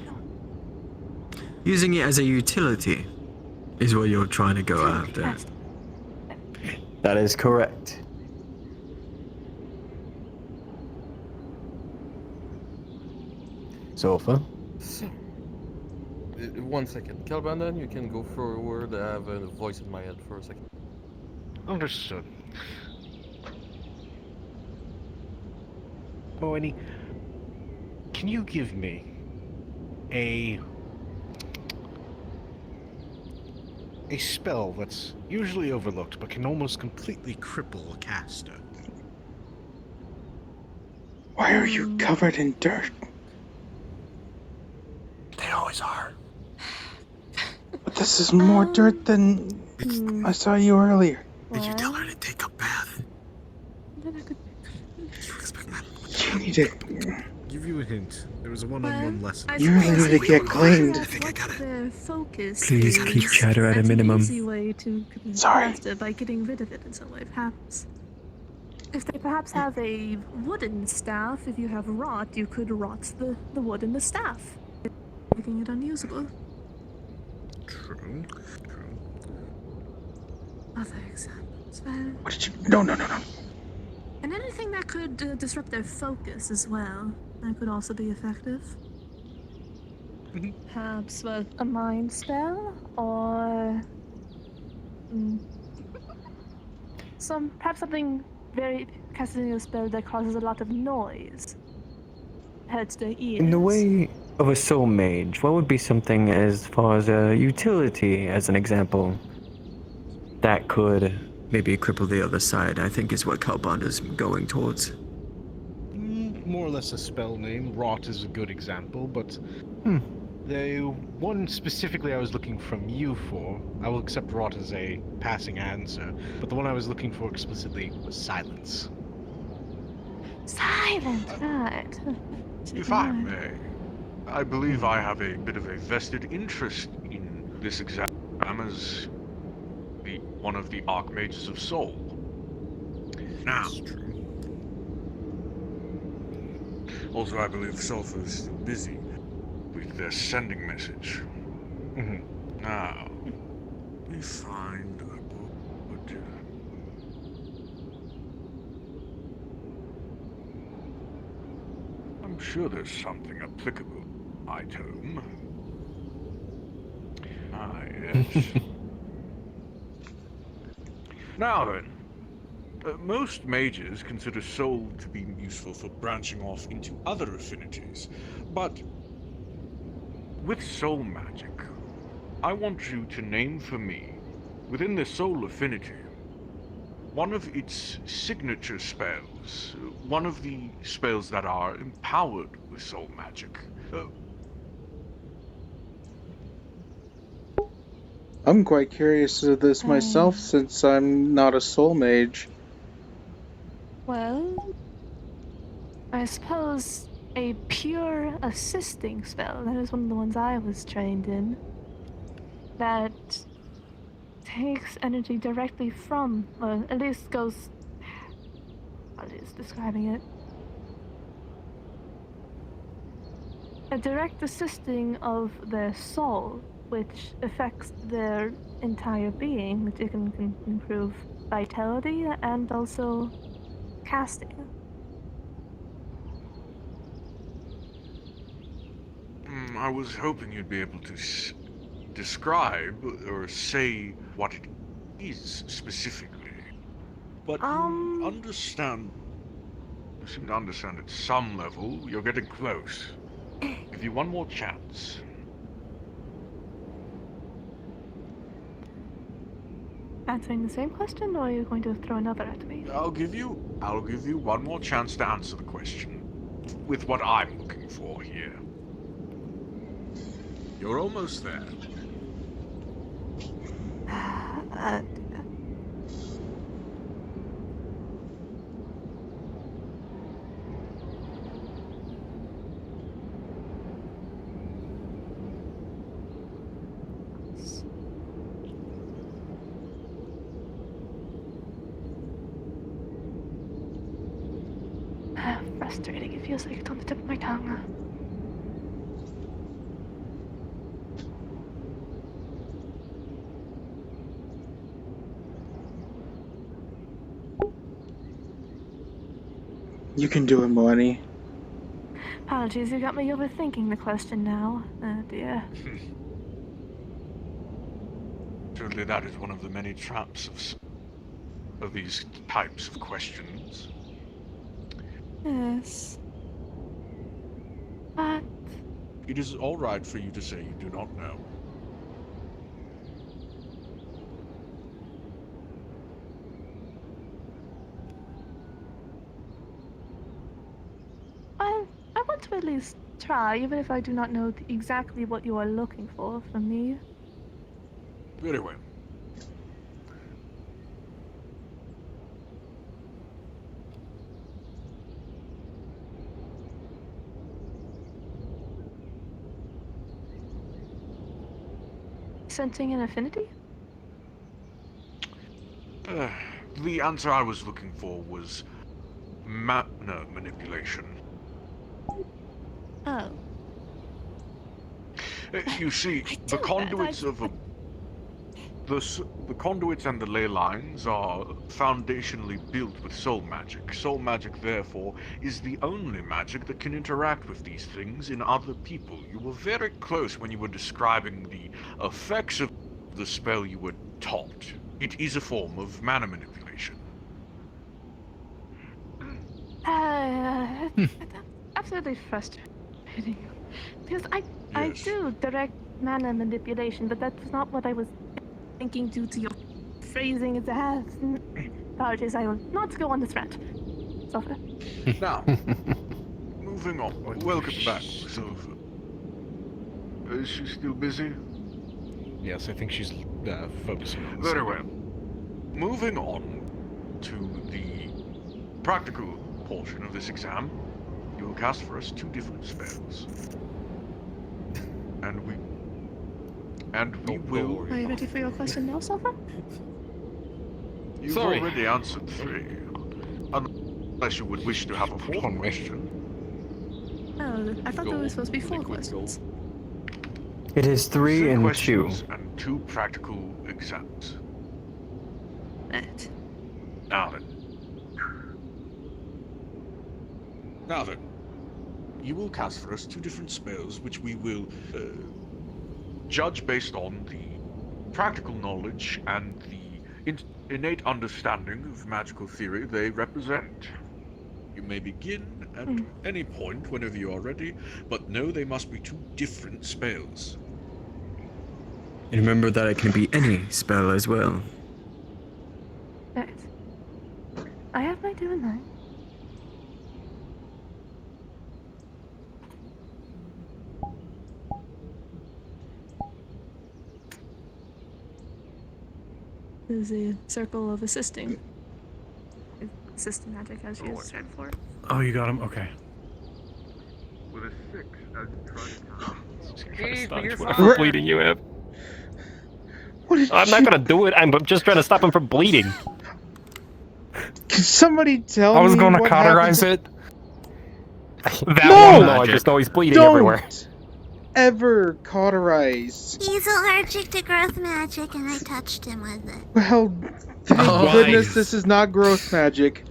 Using it as a utility is what you're trying to go after. Yes. That is correct. Sofa. One second. Calbandan, you can go forward. I have a voice in my head for a second. Understood. Moani, can you give me a spell that's usually overlooked but can almost completely cripple a caster? Why are you covered in dirt? They always are. But this is more dirt than I saw you earlier. Did you tell her to take a bath? You need to... Give you a hint. There was a one-on-one lesson. You really need to get cleaned. Their focus Please is, keep chatter at a that's minimum. An easy way to Sorry. faster by getting rid of it in some way, perhaps. If they perhaps have a wooden staff, if you have rot, you could rot the wood in the staff, making it unusable. True. Other examples. Well, What did you? No. and anything that could disrupt their focus as well. That could also be effective. Perhaps, well, a mind spell or perhaps something very casting a spell that causes a lot of noise. Hurts their ears. In the way of a soul mage, what would be something as far as a utility, as an example, that could maybe cripple the other side? I think is what Calbond is going towards. More or less a spell name. Rot is a good example, but the one specifically I was looking from you for, I will accept Rot as a passing answer, but the one I was looking for explicitly was Silence. Silent, right. If I may, I believe I have a bit of a vested interest in this exam as one of the Archmages of Soul. Now, also I believe Sulphur's still busy with their sending message. Now, we find a book. I'm sure there's something applicable. Item. Ah, yes. Now then, most mages consider soul to be useful for branching off into other affinities, but with soul magic, I want you to name for me, within the soul affinity, one of its signature spells, one of the spells that are empowered with soul magic. I'm quite curious of this myself, since I'm not a soul mage. Well, I suppose a pure assisting spell. That is one of the ones I was trained in. That takes energy directly from, or at least goes. What is describing it? A direct assisting of their soul, which affects their entire being, which it can improve vitality and also casting. I was hoping you'd be able to describe or say what it is specifically. But you understand. You seem to understand at some level. You're getting close. Give you one more chance. Answering the same question, or are you going to throw another at me? I'll give you one more chance to answer the question with what I'm looking for here. You're almost there. Frustrating. It feels like it's on the tip of my tongue. You can do it, Melanie. Apologies, you got me overthinking the question now. Oh dear. Surely that is one of the many traps of these types of questions. Yes. But it is all right for you to say you do not know. I want to at least try, even if I do not know exactly what you are looking for from me. Very well. Sensing an affinity? The answer I was looking for was manipulation. Oh. You see, the conduits of The conduits and the ley lines are foundationally built with soul magic. Soul magic, therefore, is the only magic that can interact with these things in other people. You were very close when you were describing the effects of the spell you were taught. It is a form of mana manipulation. Absolutely frustrating. Because I do direct mana manipulation, but that's not what I was thinking due to your phrasing as apologies, I will not go on this rant. Sofa. Now, moving on. Welcome back, Sofa. Is she still busy? Yes, I think she's focusing on this. Very well. Moving on to the practical portion of this exam, you will cast for us 2 different spells. And we will... Are you ready for your question now, Sofa? You've already answered 3. Unless you would wish to have a 4th question. Oh, I thought there were supposed to be 4 questions. It is 3 and 2. Questions and 2 practical exams. Right. Now then, you will cast for us 2 different spells, which we will judge based on the practical knowledge and the innate understanding of magical theory they represent. You may begin at any point whenever you are ready, but know they must be 2 different spells. And remember that it can be any spell as well. Right. I have my 2 in mind. This is a circle of assisting. Assistant magic as you said before. Oh, you got him? Okay. With a 6 as Whatever bleeding you have. I'm not gonna do it. I'm just trying to stop him from bleeding. Can somebody tell me? I was gonna what cauterize happened? That No! one, though, I just know he's bleeding Don't everywhere. ever cauterize. He's allergic to growth magic, and I touched him with it. Well, thank goodness this is not growth magic.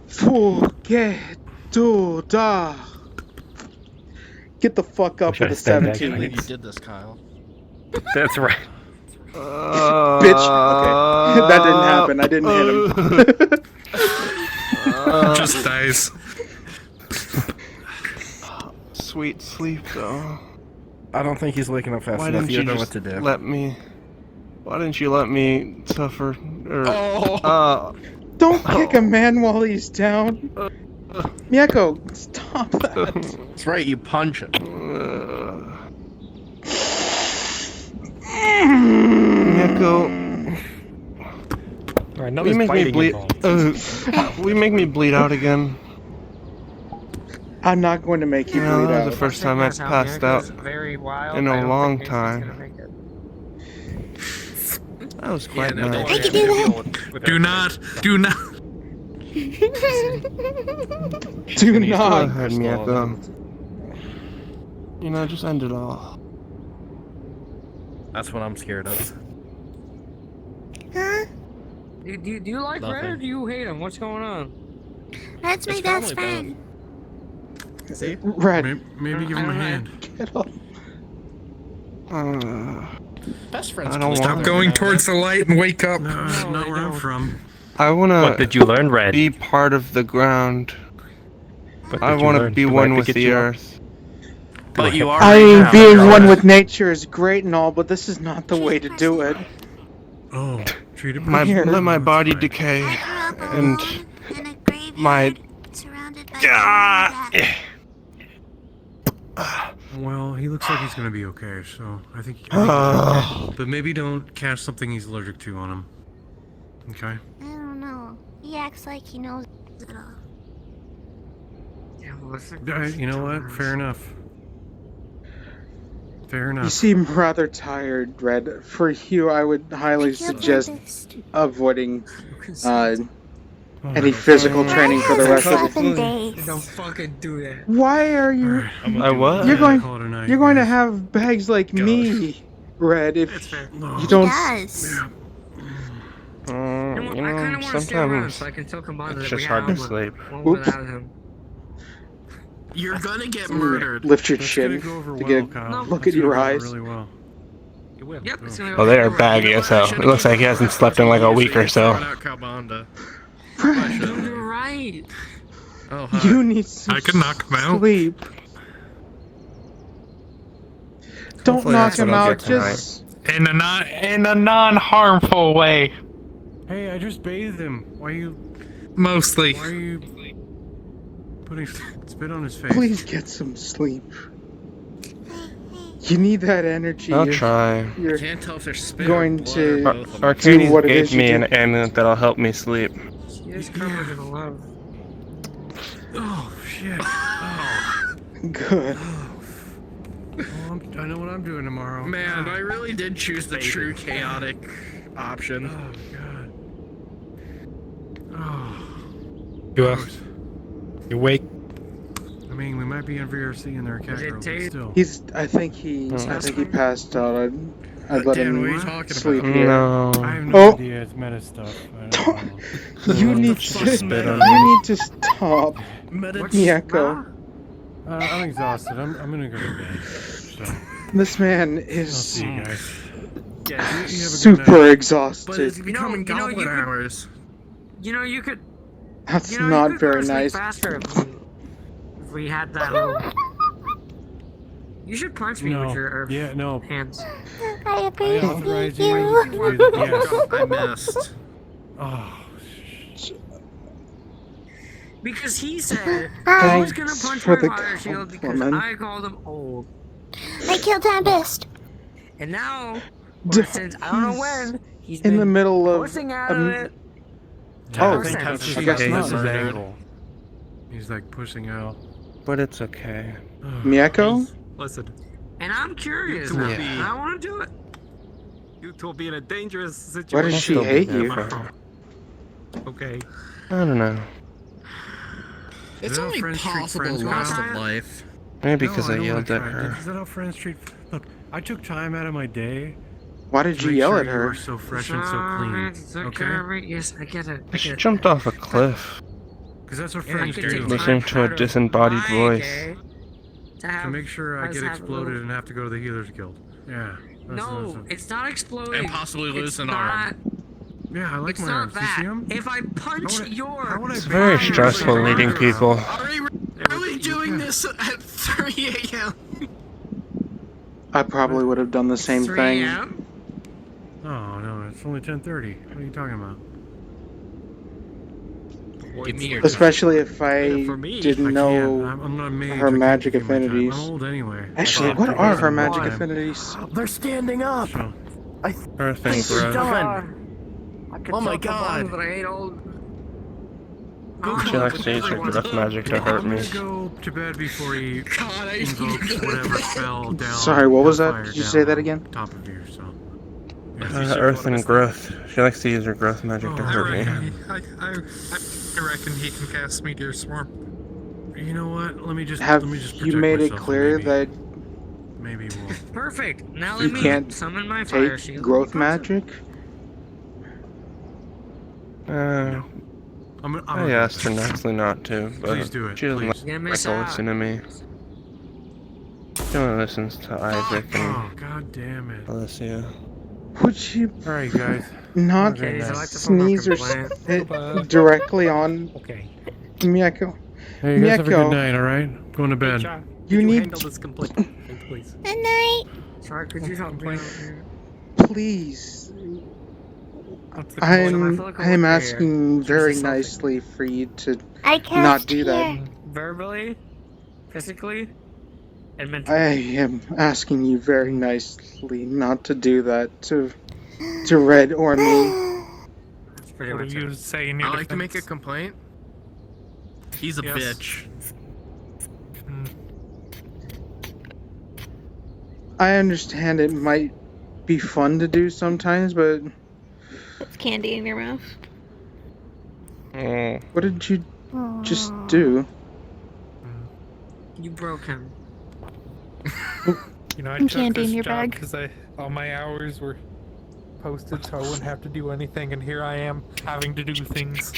Forget to da. Get the fuck up with a 17. I think you did this, Kyle. That's right. Bitch. Okay. That didn't happen. I didn't hit him. Just dies. Sweet sleep, though. I don't think he's waking up fast Why enough. didn't You you don't know just what to do. let me? Why didn't you let me suffer? Don't kick a man while he's down. Mieko, stop that. That's right, you punch him. Mieko. Alright, no, We make me bleed. We make me bleed out again. I'm not going to make you No, bleed that was out. the first time I've passed out in a long time. That was quite nice. I can do that. Do not. Do not. Do Go not. ahead, Mieko. You know, just end it all. That's what I'm scared of. Huh? Do you like Nothing. Red or do you hate him? What's going on? That's my best friend. See? Red. Maybe give him a hand. Get up. Best friends. I don't Stop want going towards the light and wake up. No, not where I'm from. I wanna. What did you learn, Red? Be part of the ground. What I did you want to learn? be Do I one have to with get the you up? earth. But you are. I mean, being one with nature is great and all, but this is not the way to do it. Oh, treat it Let my body decay, and my. Well, he looks like he's gonna be okay, so I think. But maybe don't cast something he's allergic to on him. Okay. I don't know. He acts like he knows it all. You know what? Fair enough. Fair enough. You seem rather tired, Red. For you, I would highly suggest avoiding any physical training for the rest of the day. Don't fucking do that. Why are you? I what? You're going to have bags like me. Red, if you don't. I kind of want to stay around so I can tell Combiner it's that just we hard have to sleep. one Oops. without him. You're gonna get murdered. Lift your That's chin gonna go over to well, get Kyle. look That's at your gonna go eyes. really well. Yep, it's gonna Well, they are baggy as hell. It looks like he hasn't slept in like a week or so. Out Calbonda. You're right. Oh, hi. You need some I can knock him out. sleep. Don't Hopefully knock that's what him I'll out. get tonight. Just In a non-harmful way. Hey, I just bathed him. Why are you Mostly. putting spit on his face? please get some sleep. You need that energy. I'll if try. You're Can't tell if they're spit going or blood to or both of them. do what Arcades it is gave me you an do. amulet that'll help me sleep. She is covered in love. Oh shit. Good. Well, I know what I'm doing tomorrow. Man, I really did choose the true chaotic option. Oh god. Oh. You wake. I mean, we might be in VRC in their cat girl, but still. I think he passed out. I'd let Dan, him what are you talking sleep about? here. No. I have no Oh. idea. It's meta stuff. I don't know. You need spit on to. me. You need to stop. Mieko. I'm exhausted. I'm gonna go to bed. So, This man I'll is see you guys. Yeah, You have a good super night. exhausted. But it's becoming goblin hours. You know, you could. That's You know, not you could go very to sleep nice. faster if we had that little. You should punch me with your hands. I authorize you to do that. Yes. I missed. Oh. Because he said I was gonna Thanks punch for my the fire shield because compliment. I called him old. I killed Tempest. And now, D- or since I don't know when, he's in been the middle of. pushing out of it. Oh, I think that's I guess his not. angle. He's like pushing out. But it's okay. Mieko? Listen, And I'm curious You two now. will be- and I want to do it. you two will be in a dangerous situation. Why does she I'll still be hate there you? for her. Okay. I don't know. It's Is that how only friends treat possible friends, loss Kyle? of life. Maybe No, because I I don't yelled wanna at try. her. Is that how friends treat? Look, I took time out of my day. Why did to you make yell sure at You her? were so fresh and so man, clean. took care of it. Yes, I get it. I She get it. jumped off a cliff. Because that's what Yeah, I friends could do. take Listening to a out of disembodied my voice. day to To have make sure I us get have a exploded little- and have to go to the Healers Guild. Yeah. No, it's not exploding. And possibly lose It's an not, arm. Yeah, I like it's my not arms. You that. see 'em? If I punch your, It's very stressful leading people. Are we really doing this at 3 a.m.? I probably would have done the same 3 thing. a.m.? Oh, no, it's only 10:30. What are you talking about? Give me your Especially if I For me, didn't know I'm not made her to magic give you my time. affinities. I'm old anyway. Actually, what are her magic affinities? They're standing up. So, Earth and They're growth. done. Oh my God. But I hate old. She likes to use her growth magic to hurt I'm me. gonna go to bed before he God, I invokes whatever spell down. Sorry, what was that? hellfire Did you down say that on again? Top of you, so. Earth and growth. She likes to use her growth magic to hurt me. I reckon he can cast Meteor Swarm. You know what? Let me just Have protect you made it myself, clear maybe- that maybe we'll. Perfect. Now you let me can't summon my fire take shield. growth magic? I asked her nicely not to, but Please do it, she doesn't please. You're gonna like miss to out. listen to me. She only listens to Isaac and Oh, god damn it. Alicia. Would you Alright, guys. not Okay, I like to phone sneeze or complaint. spit directly on Okay. Mieko? Hey, you guys have a good Mieko, night, alright? Going to bed. you need handle this complaint, please. Good night. Sorry, could you help me out here? please. I'm asking very Just nicely for you to I not cast do that. here. Verbally, physically, and mentally. I am asking you very nicely not to do that to Red or me. That's pretty What much do you it. say in your I like to make a complaint. He's a Yes. bitch. I understand it might be fun to do sometimes, but It's candy in your mouth. what did you just do? You broke him. You know, I And took candy this in your job bag. because I All my hours were posted so I wouldn't have to do anything, and here I am having to do things.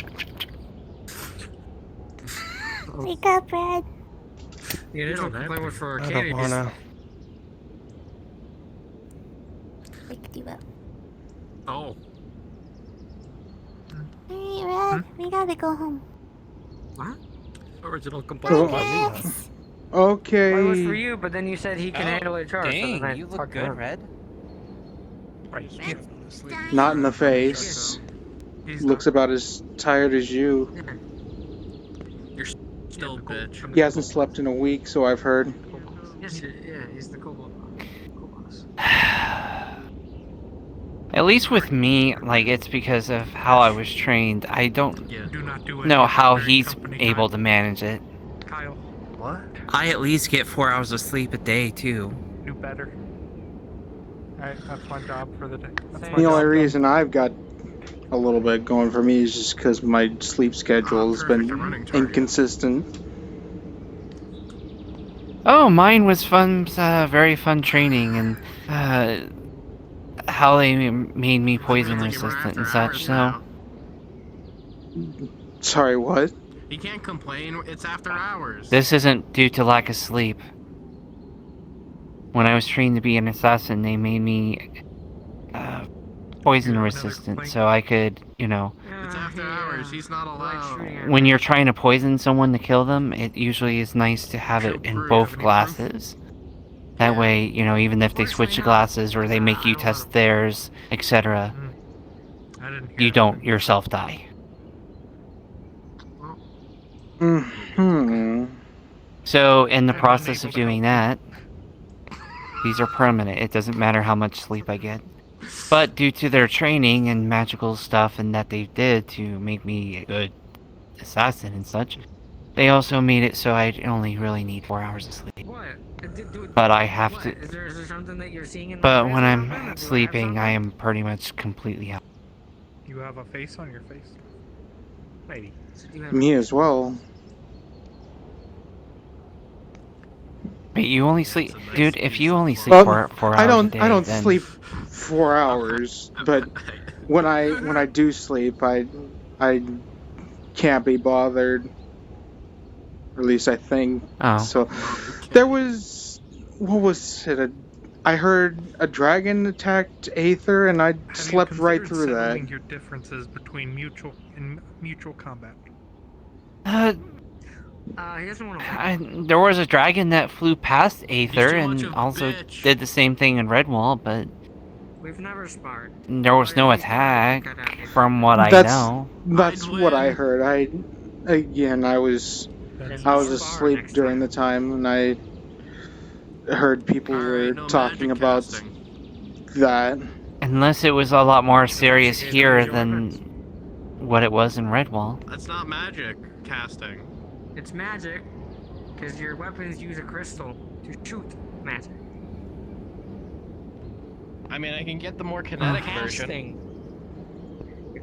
Wake up, Red. Yeah, this one play was for I don't Arcadius. wanna. Wake you up. Oh. Hey, Red, we gotta go home. What? Original complaint by me. Okay. Well, it was for you, but then you said he can handle it charged. Dang, so then I you look fucked good, up. Red. Not in the face. Looks about as tired as you. You're still a bitch. He hasn't slept in a week, so I've heard. Yes, yeah, he's the cool boss. At least with me, like, it's because of how I was trained. I don't Do not do it. know how he's able to manage it. Kyle. What? I at least get 4 hours of sleep a day, too. Do better. Alright, that's my job for the day. That's my The only job reason I've got a little bit going for me is just because my sleep schedule has been inconsistent. Oh, mine was fun, very fun training, and how they made me poison resistant and such, so... Sorry, what? You can't complain, it's after hours. This isn't due to lack of sleep. When I was trained to be an assassin, they made me poison resistant, so I could, you know... It's after hours, he's not allowed. When you're trying to poison someone to kill them, it usually is nice to have it in both glasses. That way, you know, even if they switch the glasses or they make you test theirs, etc., you don't yourself die. Hmm. So, in the process of doing that, these are permanent. It doesn't matter how much sleep I get. But due to their training and magical stuff and that they did to make me a good assassin and such, they also made it so I only really need 4 hours of sleep. But I have to... Is there something that you're seeing in my But face when or I'm something? sleeping, I am pretty much completely out. You have a face on your face? Maybe. Me as well. Wait, you only sleep... Dude, if you only sleep four hours a day, I don't then... sleep 4 hours, but when I do sleep, I can't be bothered. Or at least I think. Oh. So there was, what was it? I heard a dragon attacked Aether, and I slept right through that. Settling your differences between mutual combat. He doesn't want to. There was a dragon that flew past Aether and also did the same thing in Redwall, but We've never sparred. there was no attack, from what I know. That's what I heard. I was asleep during the time, and I heard people were talking about that. Unless it was a lot more serious here than what it was in Redwall. That's not magic casting. It's magic, because your weapons use a crystal to shoot magic. I mean, I can get the more kinetic version.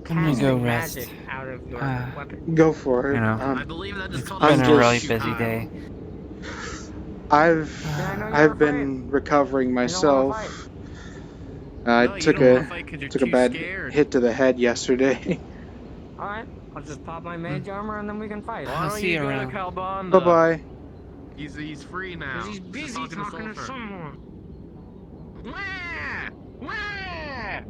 I'm gonna go rest. Magic out of your weapon. Go for it. You know, I believe that is called It's been a really busy day. I've been recovering myself. I took a bad hit to the head yesterday. Alright, I'll just pop my mage armor and then we can fight. I'll see you around. Bye bye. He's free now. He's busy talking to someone. Wah! Wah!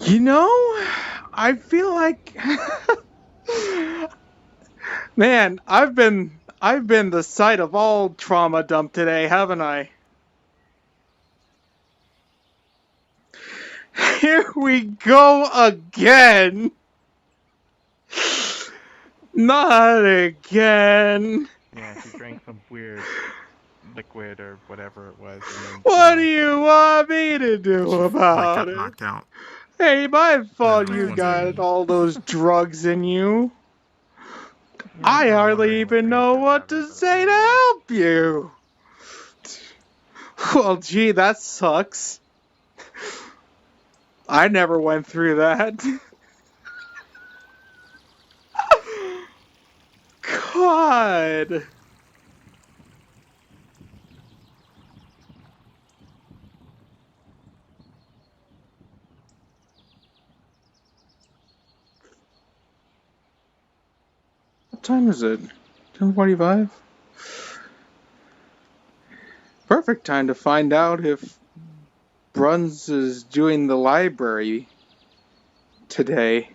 You know, I feel like, man, I've been the site of all trauma dump today, haven't I? Here we go again. Not again. Yeah, she drank some weird liquid or whatever it was. And then, What do you want me to do about it? Knocked out. Hey, my fault you got all those drugs in you. I hardly even know what to say to help you. Well, gee, that sucks. I never went through that. God. What time is it? 10:45? Perfect time to find out if Bruns is doing the library today.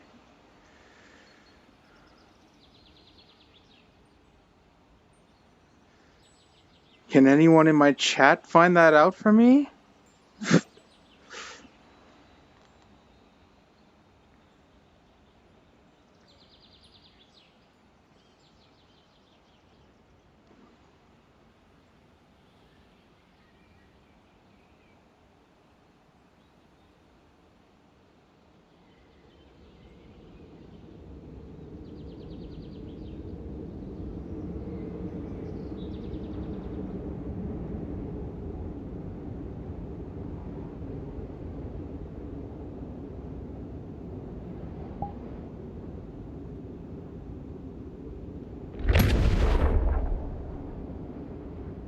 Can anyone in my chat find that out for me?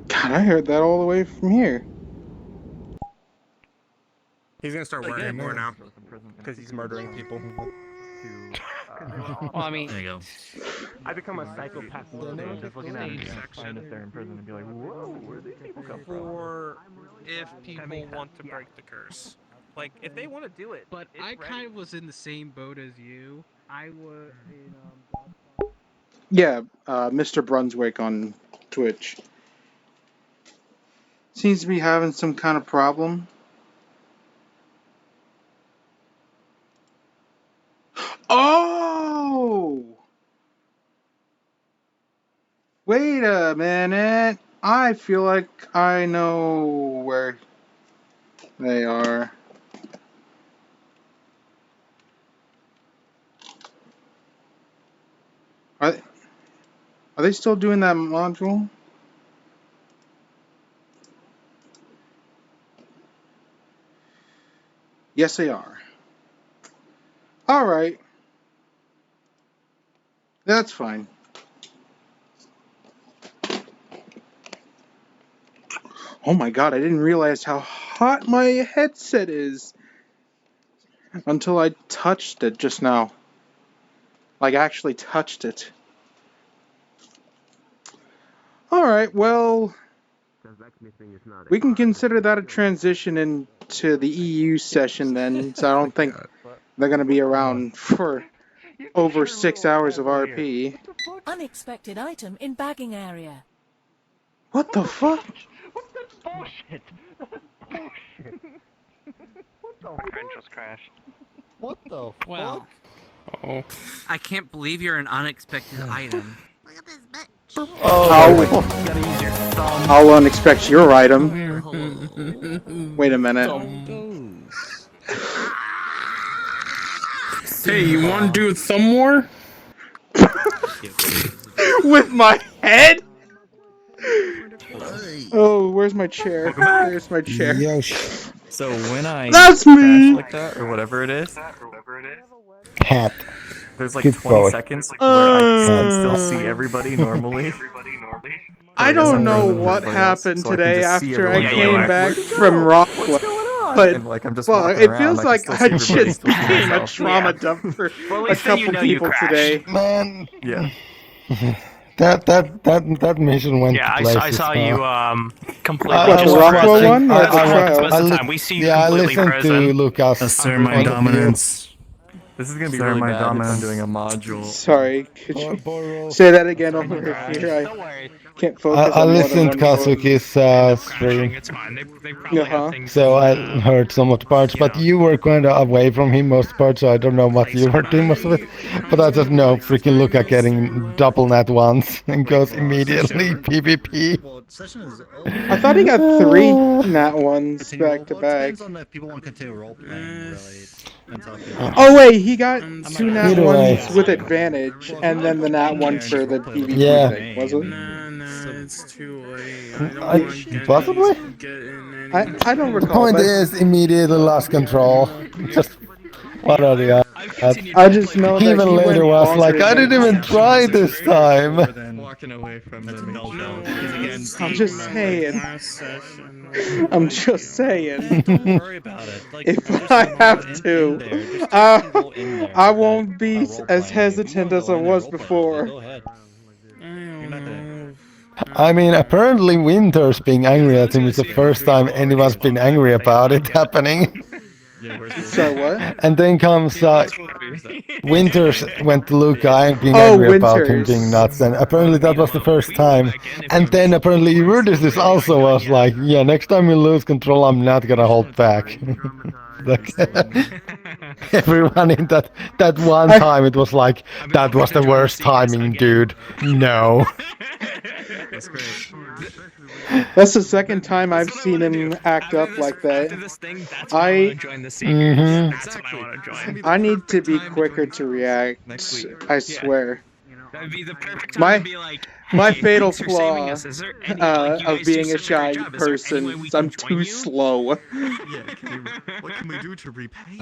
God, I heard that all the way from here. He's gonna start working more now because he's murdering people. Well, I mean, there you go. I become a psychopath just looking at him, find if they're in prison and be like, whoa, where do these people come from? Or if people want to break the curse. Like, if they want to do it. But I kind of was in the same boat as you. I was in Yeah, Mr. Brunswick on Twitch. Seems to be having some kind of problem. Oh! Wait a minute. I feel like I know where they are. Are they still doing that module? Yes, they are. Alright. That's fine. Oh my god, I didn't realize how hot my headset is until I touched it just now. Like, actually touched it. Alright, well, we can consider that a transition into the EU session then, so I don't think they're going to be around for over 6 hours of RP. Unexpected item in bagging area. What the fuck? What's that bullshit? Bullshit. What the My friend just crashed. What the Well. Oh. I can't believe you're an unexpected item. I'll unexpect your item. Wait a minute. Hey, you want to do thumb war? With my head? Oh, where's my chair? There's my chair. So when I That's me! crash like that, or whatever it is, Hat. there's like Keep 20 going. seconds where I can still see everybody normally. I don't know what happened today after I came back from Rockland, but And, like, I'm just well, walking it around, feels I can like still I see everybody, just still see became a myself. trauma dump for Well, at a least then you couple know you people crashed. today. Man. Yeah. That mission went Yeah, to I places, saw huh? you completely. What, the Rockwell one or the trial? Most of the time, we see you Yeah, I completely listened frozen. to Lucas. Assert my point of view. dominance. This is gonna be Assert really my bad dominance. if I'm doing a module. Sorry, could you say that again over here? I can't focus I on more than listened one Kazuki's stream. So I heard some of the parts, but you were kind of away from him most parts, so I don't know what you were doing most of it. But I just know freaking Luca getting double nat once and goes immediately PvP. I thought he got 3 nat ones back to back. Oh wait, he got 2 nat Either way. ones with advantage, and then the nat one for the PvP Yeah. thing, was it? it's too late. I don't want to get Possibly? I don't The recall. point But is, immediately lost control. Just what are the odds? I just know He that even he later went was like, bonkers I didn't even try this time. Walking away from the null shell. Because again, I'm just saying. Last session. I'm just saying. Don't worry about it. Like, If I have to, I won't be as hesitant as I was before. Go ahead. You're not gonna. I mean, apparently Winter's being angry at him is the first time anyone's been angry about it happening. So what? And then comes Winters went to Luca being Oh, angry about him Winters. being nuts, and apparently that was the first time. And then apparently Eurydice also was like, yeah, next time you lose control, I'm not gonna hold back. Like, everyone in that one time, it was like, that was the worst timing, dude. No. That's the second time I've seen him act up like that. I need to be quicker to react. I swear. My fatal flaw of being a shy person is I'm too slow. What can we do to repay?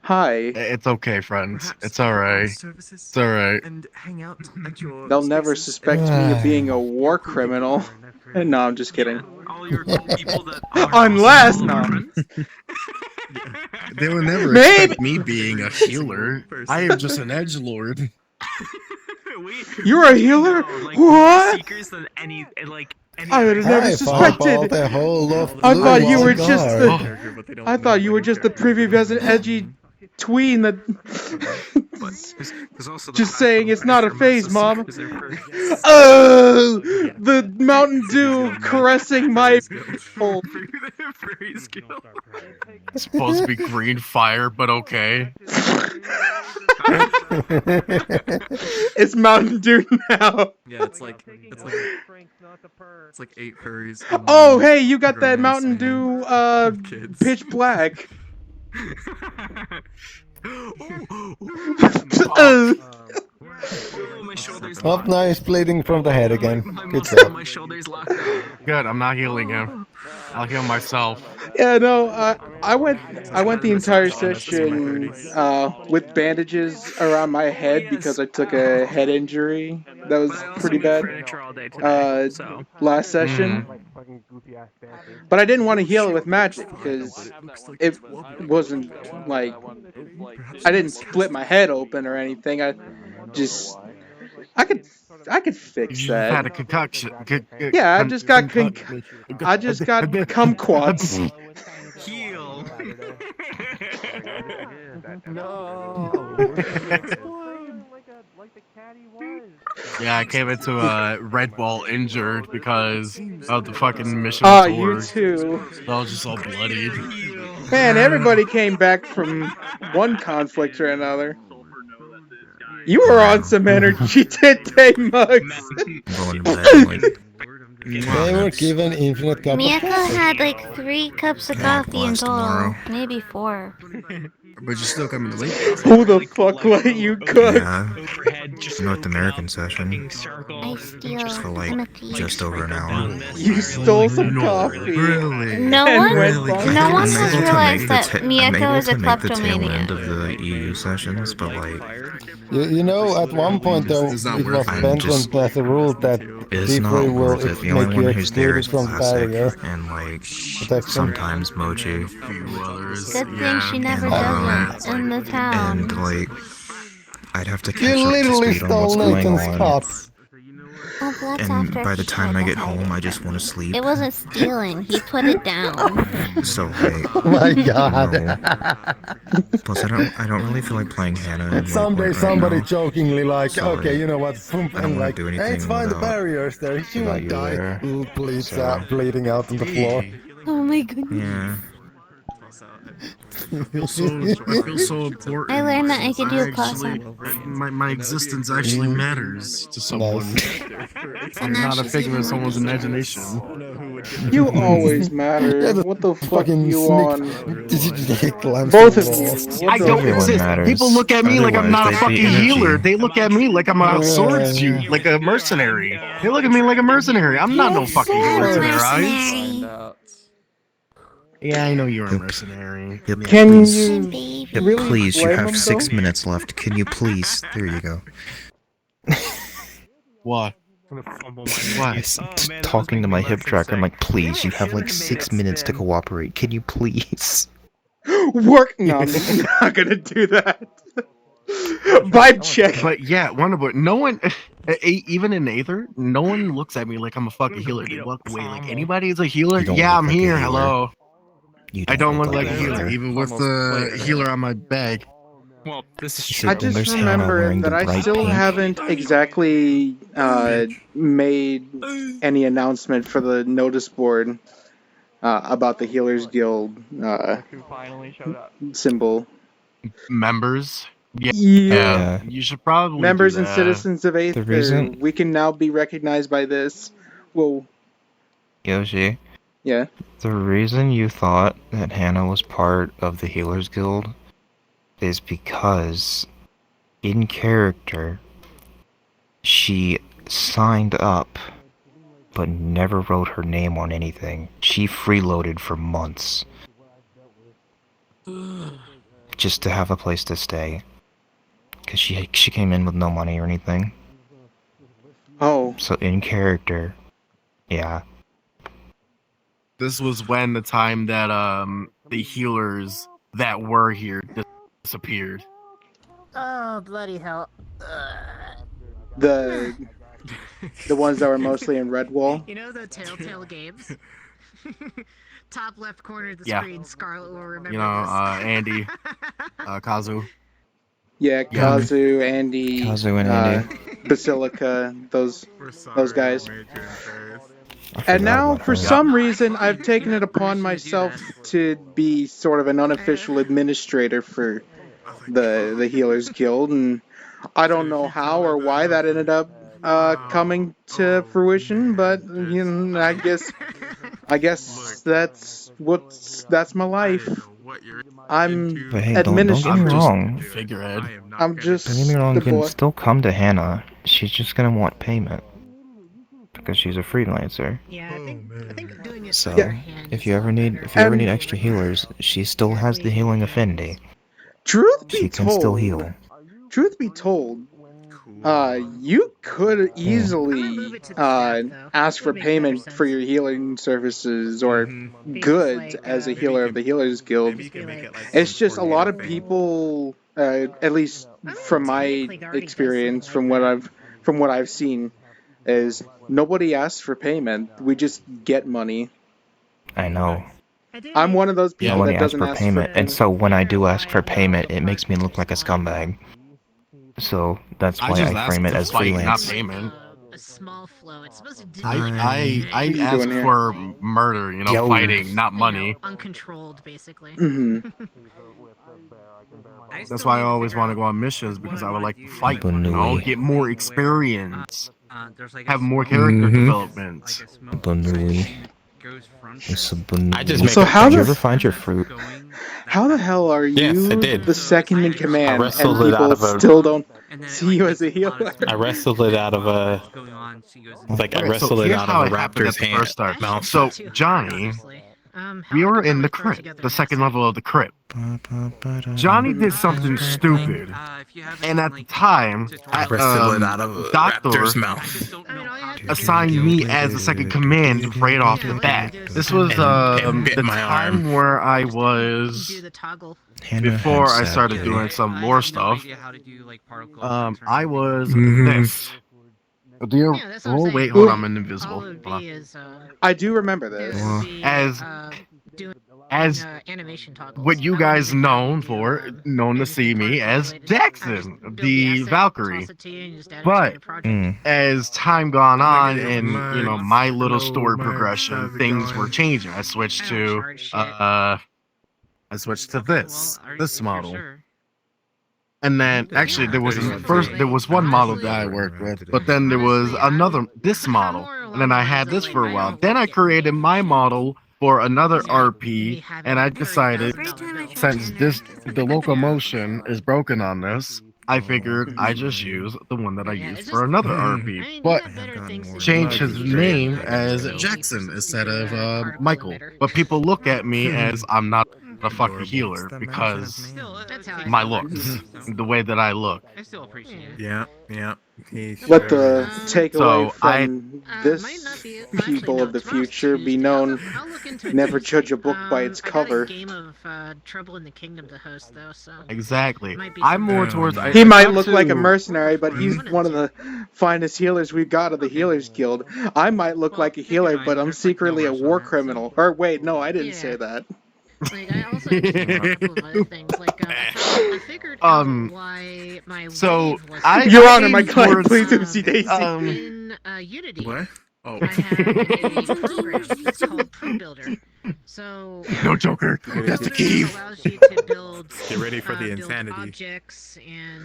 Hi. It's okay, friends. It's alright. It's alright. And hang out at your They'll never suspect me of being a war criminal. No, I'm just kidding. Unless, no. They would never Maybe. expect me being a healer. I am just an edgelord. You're a healer? What? I would have never suspected. I thought you were just the. I thought you were just the prepubescent edgy tween that. Just saying, it's not a phase, Mom. Oh, the Mountain Dew caressing my. It's supposed to be green fire, but okay. It's Mountain Dew now. Yeah, it's like 8 furries. Oh, hey, you got that Mountain Dew pitch black. Oh, now he's bleeding from the head again. Good job. Good, I'm not healing him. I'll heal myself. Yeah, no, I went the entire session with bandages around my head because I took a head injury that was pretty bad last session. But I didn't want to heal it with magic because it wasn't like I didn't split my head open or anything. I could fix that. You had a concoction. Yeah, I just got kumquats. Heal. Yeah, I came into a Red Ball injured because of the fucking mission. Oh, you too. I was just all bloodied. Man, everybody came back from one conflict or another. You were on some energy today, Mugs. They were given infinite cup of Miyako coffee. had like 3 cups of coffee in total. Maybe 4. But you're still coming late. Who the fuck let you cook? Yeah. North American session. I steal Just for like just over an hour. You stole some coffee. Really? No one has realized that I'm Miyako able is a to make the tail end kleptomaniac. of the EU sessions, but like You know, at one point though, it was mentioned as a rule that it's not people will worth it. The only make you one who's there excluded is from the Classic barrier. and like Protection. sometimes Mochi. Good thing she never does it in the town. And like I'd have to catch You up to literally speed on what's stole going Nathan's on. cup. Oh, but that's And after by the he time tried I to get hide home, I just want to sleep. It wasn't stealing. He put it down. So like, Oh my god. Plus, I don't really feel like playing Hannah. And someday somebody jokingly like, Sorry. okay, you know what, I don't and wanna like, do hey, anything it's fine, the without- barrier's there, she without won't you die. there. Bleeds So- out, bleeding out on the floor. Oh my goodness. Yeah. I feel so important. I learned that I could do a Actually, my existence actually matters to someone. I'm not a figment of someone's imagination. You always matter. Yeah, the What the fuck fucking you sneak. on? Did you just glance Both to of the you. wall? What I the don't fuck? exist. People look at me like I'm not a fucking healer. They look at me like I'm a swords dude, like a mercenary. They look at me like a mercenary. I'm not no fucking healer to their eyes. Yeah, I know you're a mercenary. Yep, Can please. you Yep, really please, you blame have him, 6 though? minutes left. Can you please? There you go. What? Just talking to my hip tracker, I'm like, please, you have like 6 minutes to cooperate. Can you please? Work? No, I'm not gonna do that. Vibe check. But yeah, Wonderboy, no one, even in Aether, no one looks at me like I'm a fucking healer. They walk away like anybody's a healer. You don't Yeah, look I'm like a here. healer. Hello. You I don't look like like a healer, healer. even with the healer on my bag. Well, this is true. I And just there's Hannah remember wearing that the I bright still pink. haven't exactly made any announcement for the notice board about the Healers Guild symbol. Members? Yeah. You should probably Members do and that. citizens of Aether, reason- we can now be recognized by this. Whoa. Yoshi. Yeah. The reason you thought that Hannah was part of the Healers Guild is because, in character, she signed up, but never wrote her name on anything. She freeloaded for months. Just to have a place to stay. Because she came in with no money or anything. Oh. So in character, yeah. This was when the time that the healers that were here disappeared. Oh, bloody hell. The ones that were mostly in Redwall. You know the Telltale games? Top left corner of the Yeah. screen, Scarlet will remember You know, this. Andy, Kazu. Yeah, Kazu, Andy, Kazu and Andy. Basilica, those guys. And now, for some reason, I've taken it upon myself to be sort of an unofficial administrator for the Healers Guild, and I don't know how or why that ended up coming to fruition, but you know, I guess that's my life. I'm But hey, don't get me wrong. Figurehead. I'm just Don't get me wrong, the you can boy. still come to Hannah. She's just gonna want payment. Because she's a freelancer. Yeah, I think doing it So, beforehand if you ever need extra healers, she still has the healing affinity. Truth be She can still told, heal. Truth be told, you could easily ask for payment for your healing services or goods as a healer of the Healers Guild. It's just a lot of people, at least from my experience, from what I've seen, is nobody asks for payment. We just get money. I know. I'm one of those people Nobody that asks doesn't for ask payment, for payment. and so when I do ask for payment, it makes me look like a scumbag. So that's why I frame it as Not freelance. payment. a small flow. It's supposed to I ask for murder, you know, fighting, not money. uncontrolled, basically. Mm-hmm. That's why I always want to go on missions, because I would like to fight, you know, get more experience, have more character development. Banui. It's a banui. I just make So up how Did you the ever find your fruit? How the hell are Yes, you I did. the second in command and wrestled it out people of a- still don't see you as a healer? I wrestled it out of a. Like I Okay, wrestled so it here's out how of a it happened at raptor's the hand. first start. Mouth. So Johnny, we were in the crypt, the second level of the crypt. Johnny did something stupid, and at the time, wrestled it out of a Doctor raptor's mouth. assigned me as the second command right off the bat. This was And bit the my time arm. where I was before I started doing some lore stuff. I was this. Oh wait, hold on, I'm invisible. Hold on. I do remember this. As what you guys known to see me as Jackson, the Valkyrie. But as time gone on and you know my little story progression, things were changing. I switched to this model. And then actually there was one model that I worked with, but then there was this model. and then I had this for a while. Then I created my model for another RP, and I decided since the locomotion is broken on this, I figured I just use the one that I used for another RP, but change his name as Jackson instead of Michael. But people look at me as I'm not a fucking healer because my looks, the way that I look. I still appreciate it. Yeah. Let the takeaway So I- from this people of the future be known: never judge a book by its cover. Game of Trouble in the Kingdom to host though, so Exactly. I'm more towards. He might look like a mercenary, but he's one of the finest healers we've got of the Healers Guild. I might look like a healer, but I'm secretly a war criminal. Or wait, no, I didn't say that. Like, I also did a couple of other things. Like, I figured out why my So wave Your Honor, my client, please MC Daisy. in Unity. What? Oh. I have a program that's called Pro Builder. So No Joker. That's the key. allows you to build. Get ready for the build insanity. objects and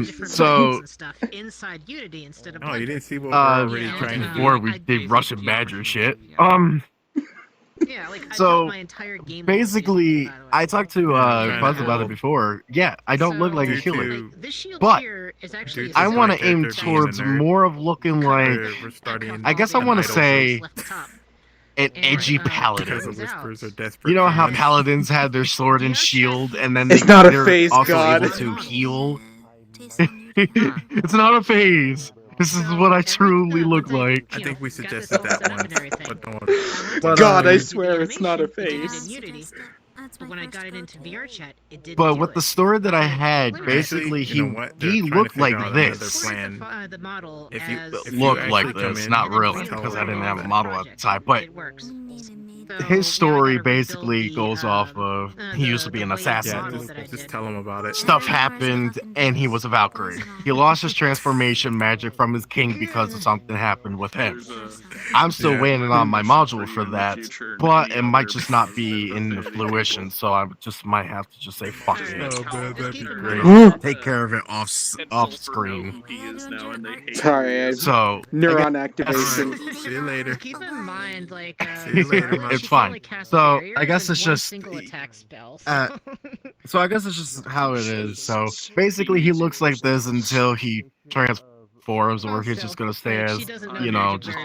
different so- weapons and stuff inside Unity instead of. Oh, you didn't see what Uh, we're already trying to do. before we did Russian Badger shit. Yeah, like I So built my entire game. basically, I talked to Buzz about it before. Yeah, I don't look like a healer, This shield but here is actually I want to aim They're being towards a nerd. more of looking like. We're starting. I guess I want to say left the top. an edgy Because paladin. the whispers are desperate. You know how paladins have their sword and shield, and then It's not a they're phase, also God. able to heal. It's not a phase. This is what I truly look like. I think we suggested that once, but don't worry. But, God, I swear it's not a It did it in face. Unity, but when I got it into VR chat, it didn't. But do with it. the story that I had, basically Actually, you know what? They're he trying to looked figure like out another this. plan. The model If you- as if you Looked actually like come this, in not and really, tell because I them didn't have a that- model at the time. But it works. his story basically goes off of he used to be an assassin. Yeah, just tell them about it. Stuff happened, and he was a Valkyrie. He lost his transformation magic from his king because of something happened with him. I'm still waiting on my module for that, but it might just not be in the fruition, so I just might have to just say fuck it. Oh, man, that'd be great. Take care of it off screen. Sorry, So neuron activation. See you later. Keep in mind, like, See you later, man. It's fine. So I guess it's just single attack spell. so I guess it's just how it is. So basically, he looks like this until he transforms, or he's just gonna stay as just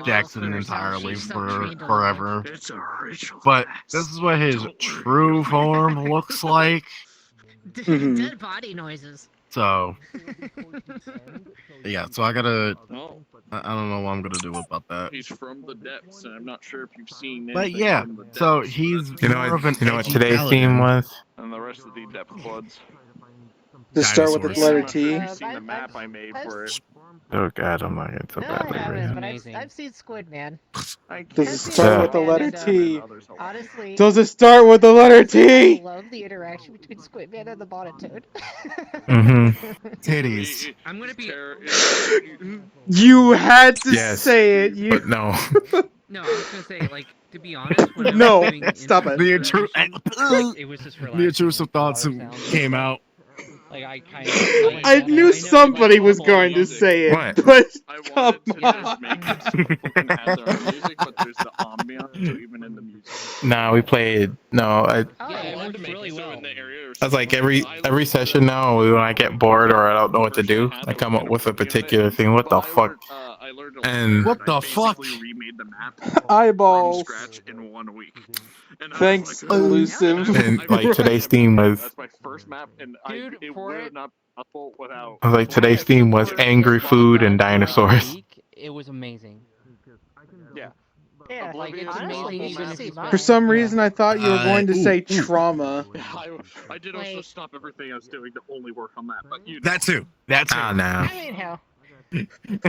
Jackson entirely for forever. But this is what his true form looks like. Dead body noises. So yeah, so I gotta. I don't know what I'm gonna do about that. He's from the depths, and I'm not sure if you've seen. But anything yeah, from the depths, so he's but- more of an what edgy today's paladin. theme was? And the rest of the depth floods. To start with the letter T. You've seen the map I made for it. Oh god, I'm not getting so bad. But I've seen Squid Man. Does it start with the letter And, T? Honestly, Does it start with the letter I T? love the interaction between Squid Man and the bonnet toad. Titties. I'm gonna be. You had to Yes, say it. You But no. No, I was gonna say, like, to be honest, when I was No, doing stop it. The intru- it was just the relaxing. intrusive thoughts came out. Like, I kind of. I knew somebody was going to say it, What? but I come wanted to on. just make it so people can have their own music, but there's the ambiance, so even in the music. Nah, we played. No, Yeah, it worked really well. I was like every session now when I get bored or I don't know what to do, I come up with a particular thing. What the fuck? And What the fuck? Remade the map Eyeballs. from scratch in 1 week. And I was Thanks, like, elusive. and like today's theme was That's my first map, and Dude, it for would it- have not been possible without. I was like today's theme was angry food and dinosaurs. It was amazing. Yeah. Yeah, Like, it's honestly, amazing you should even see if mine. For some reason, I thought you were going to say ooh. trauma. I did also Like- stop everything I was doing to only work on that, but you know. That too. That too. Ah, nah. I mean, hell. But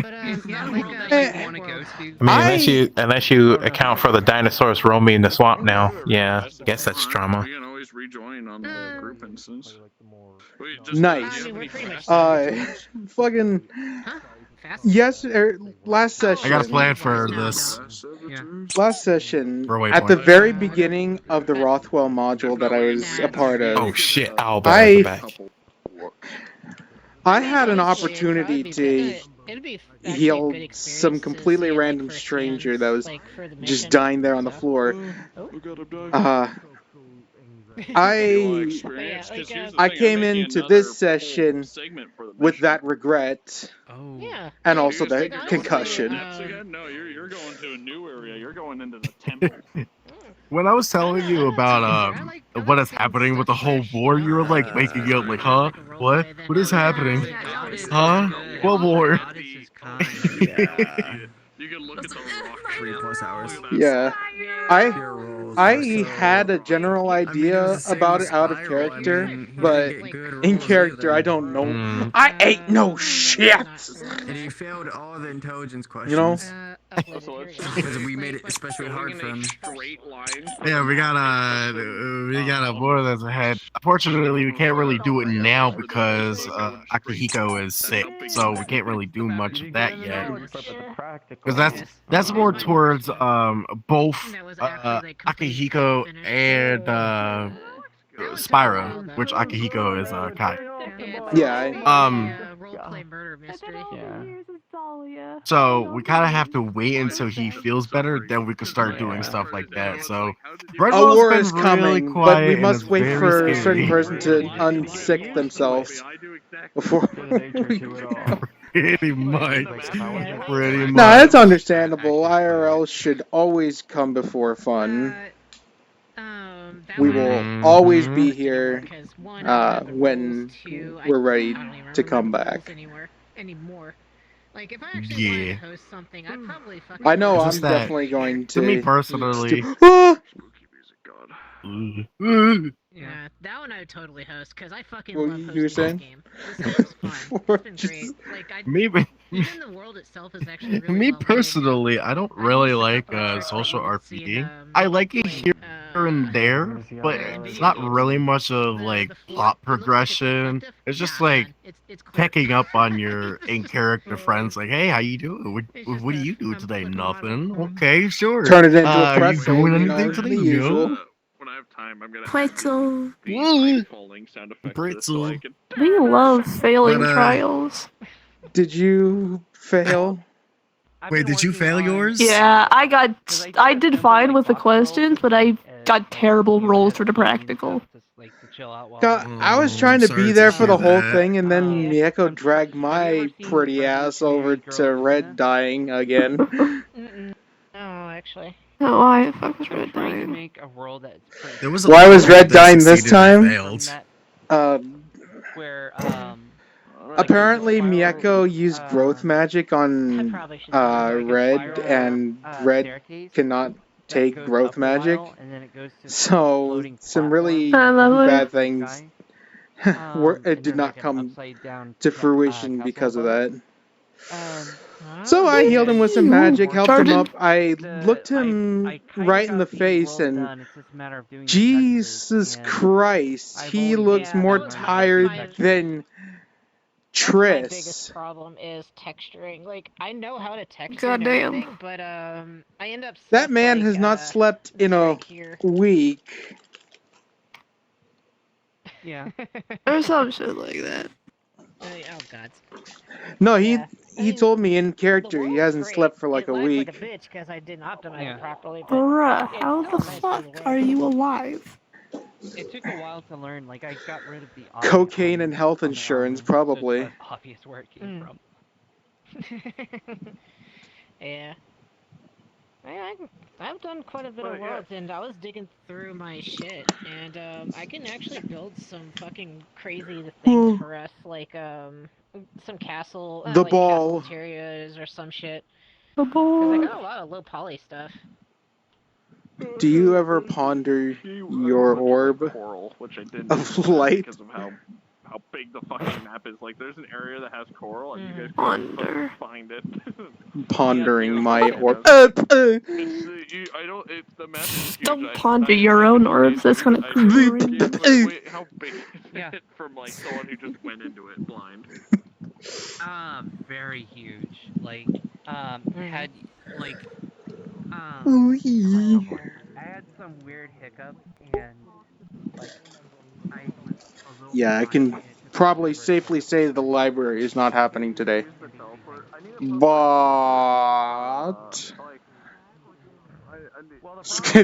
It's yeah, not a like world uh, that you want to go to. I mean, unless you account for the dinosaurs roaming the swamp now, yeah, guess that's trauma. We can always rejoin on the group instance. Nice. I mean, we're pretty much Fucking fast. yes, last session. I got a plan for this. Last session, For at the Waypoint. very beginning of the Rothwell module that I was a part of, Oh shit, Owlbear is back. I had an opportunity to healed some completely random stranger that was just dying there on the floor. I came into this session with that regret. And also the concussion. No, you're going to a new area. You're going into the temple. When I was telling you about what is happening with the whole war, you were like waking up like, huh? What? What is happening? Huh? What war? You can look at the rock 3+ hours. Yeah. I had a general idea about it out of character, but in character I don't know. I ain't no shit! And he failed all the intelligence questions. You know? Because we made it especially hard for him. Yeah, we got a war that's ahead. Unfortunately, we can't really do it now because Akihiko is sick, so we can't really do much of that yet. Because that's more towards both Akihiko and Spyro, which Akihiko is Kai. Yeah. So we kind of have to wait until he feels better, then we can start doing stuff like that. So A war is coming, but we must wait for a certain person to unsick themselves before. Pretty much. No, that's understandable. IRL should always come before fun. We will always be here when we're ready to come back. Like, if I actually wanted to host something, I'd probably fucking... I know I'm definitely going to... To me personally... Yeah, that one I would totally host, because I fucking What love you hosting were this saying? game. This game's fun. It's been great. Like, even the world itself is actually really Me well personally, I don't really like social RPG. I like it here and there, but it's not really much of like plot progression. It's just like checking up on your in-character friends, like, hey, how you doing? What do you do today? Nothing. Okay, sure. Turn it into a Are you press doing scene, anything the today? usual. No? When I have time, I'm gonna Pretzel. falling sound effects so I can... We love failing But, trials. Did you fail? Wait, did you fail yours? Yeah, I did fine with the questions, but I got terrible rolls for the practical. God, I was trying to be there for the whole thing, and then Mieko dragged my pretty ass over to Red dying again. No, actually. Oh, why the fuck was Red dying? Make a world that's pretty There was a Why lot was of Red that dying this succeeded and time? failed. where Apparently, Mieko used growth magic on Red, and Red cannot take growth magic. So, some really bad things did not come to fruition because of that. So I healed him with some magic, helped him up. I looked him right in the face, and Jesus Christ, he looks more tired than Tris. My biggest problem is texturing. Like, I know how to texture Goddamn. and everything, but I end up That man has not slept in a week. Yeah. Or some shit like that. Oh god. No, he told me in character he hasn't slept for like a week. Like a bitch because I didn't optimize it properly. Bruh, how the fuck are you alive? It took a while to learn. Like, I got rid of the Cocaine and health insurance, probably. obvious where it came from. Yeah. I've done quite a bit of worlds, and I was digging through my shit, and I can actually build some fucking crazy things for us, like some castle, The like ball. castle interiors or some shit. The ball. Cause I got a lot of low poly stuff. Do you ever ponder your orb which I didn't of light? because of how big the fucking map is. Like, there's an area that has coral, and you guys Ponder. can find it. Pondering my orb. The map is huge. Don't ponder your own orbs, that's gonna cringe. Wait, how big is it from, like, someone who just went into it blind? Very huge. Like, had, like, I had some weird hiccup, and, like, I was a little Yeah, I can probably safely say the library is not happening today. But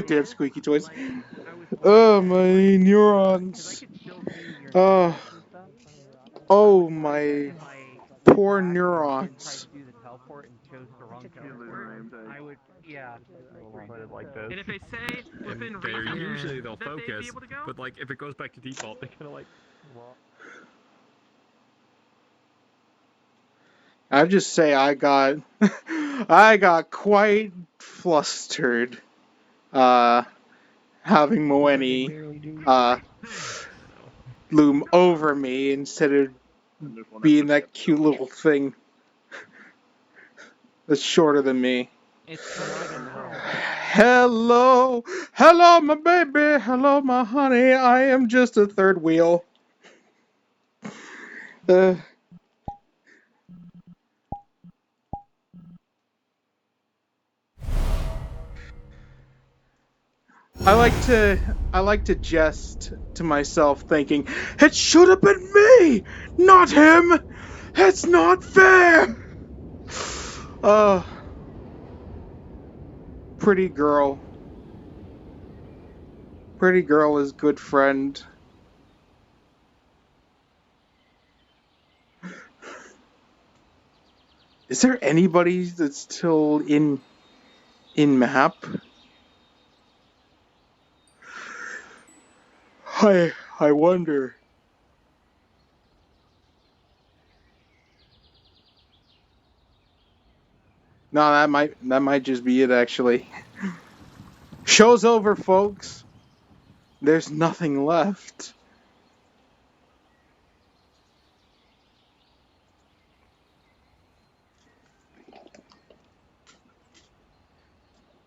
damn squeaky toys. Oh, my neurons. Oh, my poor neurons. I would, yeah. And if they say within reason, usually they'll that they'd be focus, able to go, but like if it goes back to default, they kind of like. I just say I got quite flustered having Moeni loom over me instead of being that cute little thing that's shorter than me. Hello, hello my baby, hello my honey, I am just a third wheel. I like to jest to myself thinking, it should have been me, not him. It's not fair. Pretty girl. Pretty girl is good friend. Is there anybody that's still in map? I wonder. No, that might just be it actually. Show's over, folks. There's nothing left.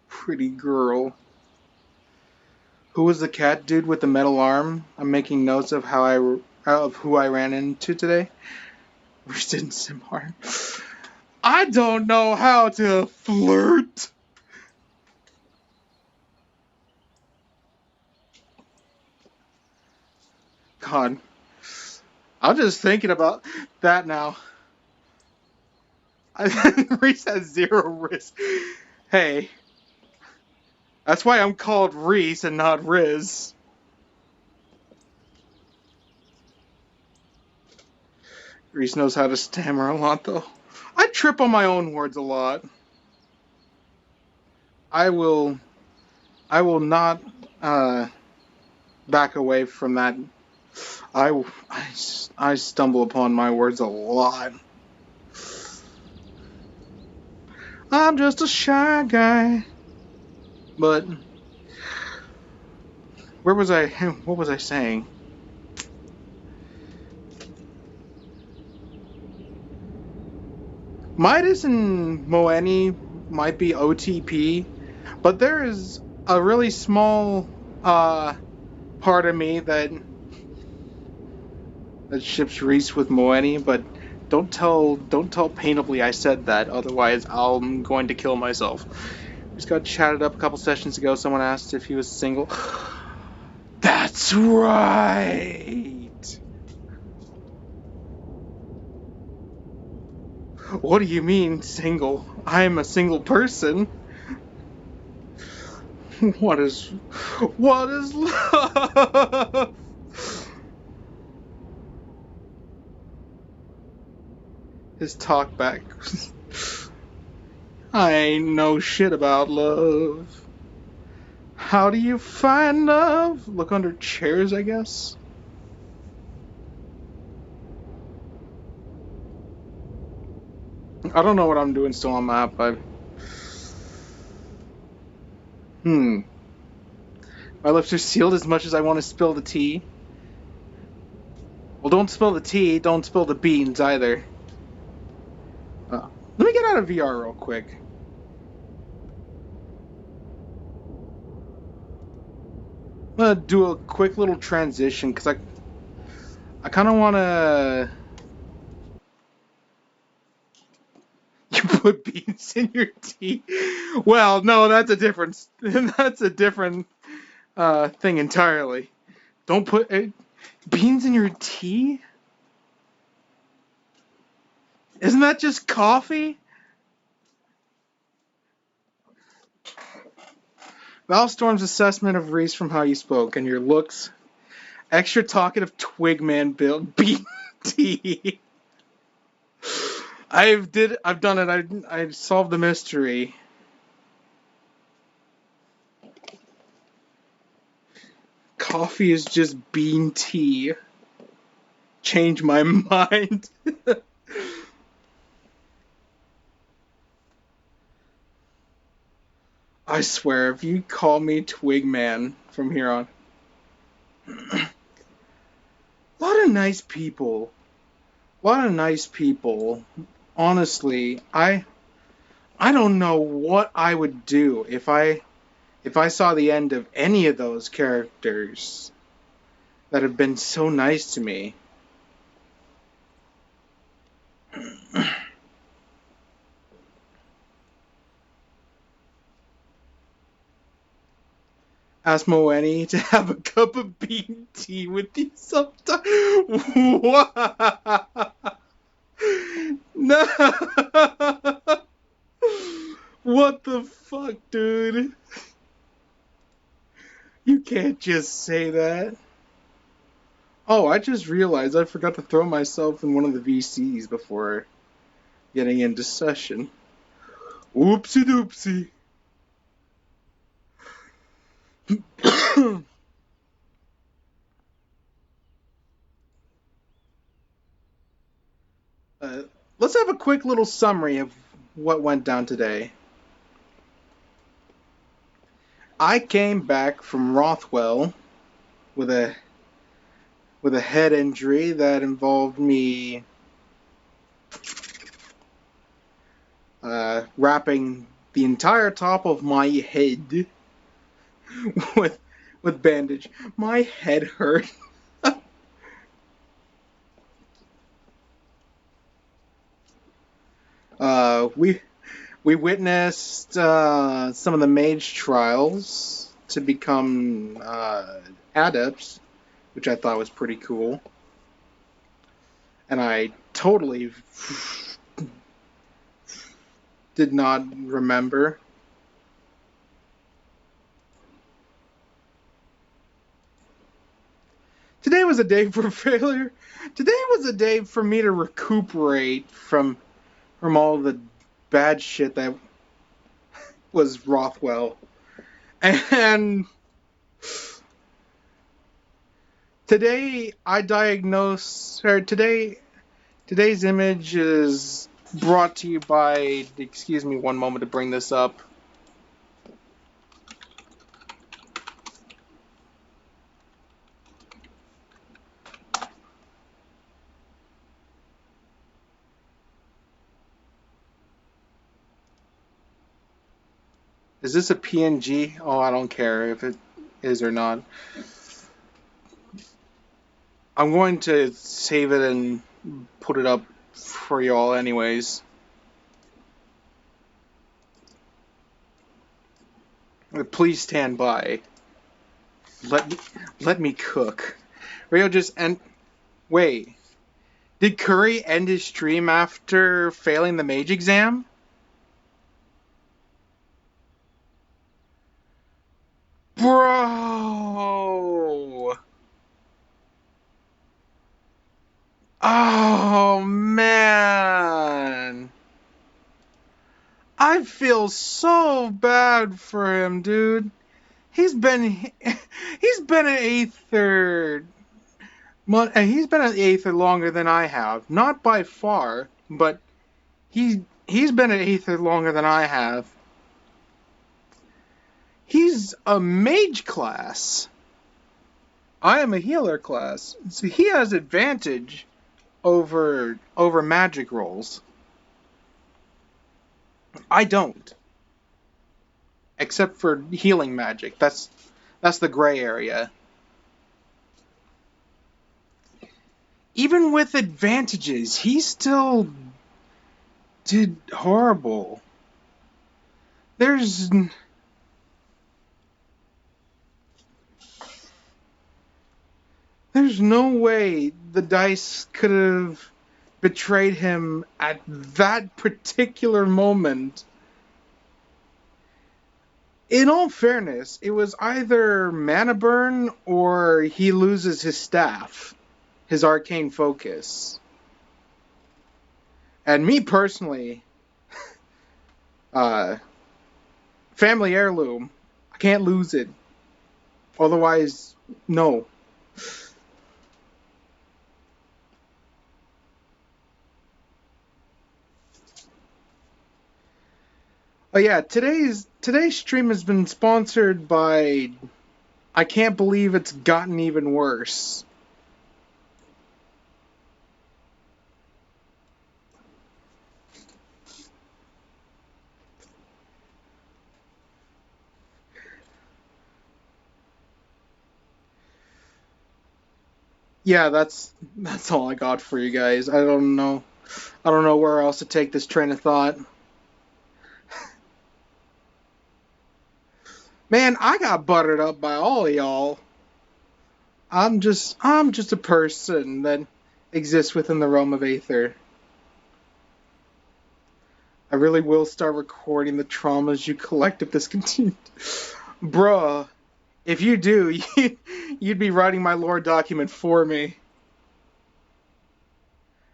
Pretty girl. Who was the cat dude with the metal arm? I'm making notes of who I ran into today. Rhys didn't Simhar. I don't know how to flirt. God. I'm just thinking about that now. Rhys has 0 risk. Hey. That's why I'm called Rhys and not Riz. Rhys knows how to stammer a lot, though. I trip on my own words a lot. I will not back away from that. I stumble upon my words a lot. I'm just a shy guy. But where was I? What was I saying? Midas and Moeni might be OTP, but there is a really small part of me that ships Rhys with Moeni, but don't tell Paintably I said that, otherwise I'm going to kill myself. We just got chatted up a couple sessions ago. Someone asked if he was single. That's right! What do you mean, single? I am a single person. What is love? His talk back. I ain't know shit about love. How do you find love? Look under chairs, I guess. I don't know what I'm doing still on map. My lips are sealed as much as I want to spill the tea. Well, don't spill the tea, don't spill the beans either. Let me get out of VR real quick. I'm gonna do a quick little transition because I kind of want to. You put beans in your tea? Well, no, that's a different thing entirely. Don't put beans in your tea? Isn't that just coffee? Valstorm's assessment of Rhys from how you spoke and your looks. Extra talkative Twigman build BT. I've done it. I solved the mystery. Coffee is just bean tea. Change my mind. I swear, if you call me Twigman from here on. A lot of nice people. Honestly, I don't know what I would do if I saw the end of any of those characters that have been so nice to me. Ask Moeni to have a cup of bean tea with you sometime. What? No. What the fuck, dude? You can't just say that. Oh, I just realized I forgot to throw myself in one of the VCs before getting into session. Oopsie doopsie. Let's have a quick little summary of what went down today. I came back from Rothwell with a head injury that involved me wrapping the entire top of my head with bandage. My head hurt. We witnessed some of the mage trials to become adepts, which I thought was pretty cool. And I totally did not remember. Today was a day for failure. Today was a day for me to recuperate from all the bad shit that was Rothwell. And today I today's image is brought to you by, excuse me one moment to bring this up. Is this a PNG? Oh, I don't care if it is or not. I'm going to save it and put it up for y'all anyways. Please stand by. Let me cook. Rio just end. Wait. Did Curry end his stream after failing the mage exam? Bro! Oh, man! I feel so bad for him, dude. He's been an Aether. He's been an Aether longer than I have. Not by far, but he's been an Aether longer than I have. He's a mage class. I am a healer class. So he has advantage over magic rolls. I don't. Except for healing magic. That's the gray area. Even with advantages, he still did horrible. There's no way the dice could have betrayed him at that particular moment. in all fairness, it was either mana burn or he loses his staff, his arcane focus. And me personally, family heirloom, I can't lose it. Otherwise, no. Oh yeah, today's stream has been sponsored by, I can't believe it's gotten even worse. Yeah, that's all I got for you guys. I don't know where else to take this train of thought. Man, I got buttered up by all of y'all. I'm just a person that exists within the realm of Aether. I really will start recording the traumas you collect if this continues. Bruh, if you do, you'd be writing my lore document for me.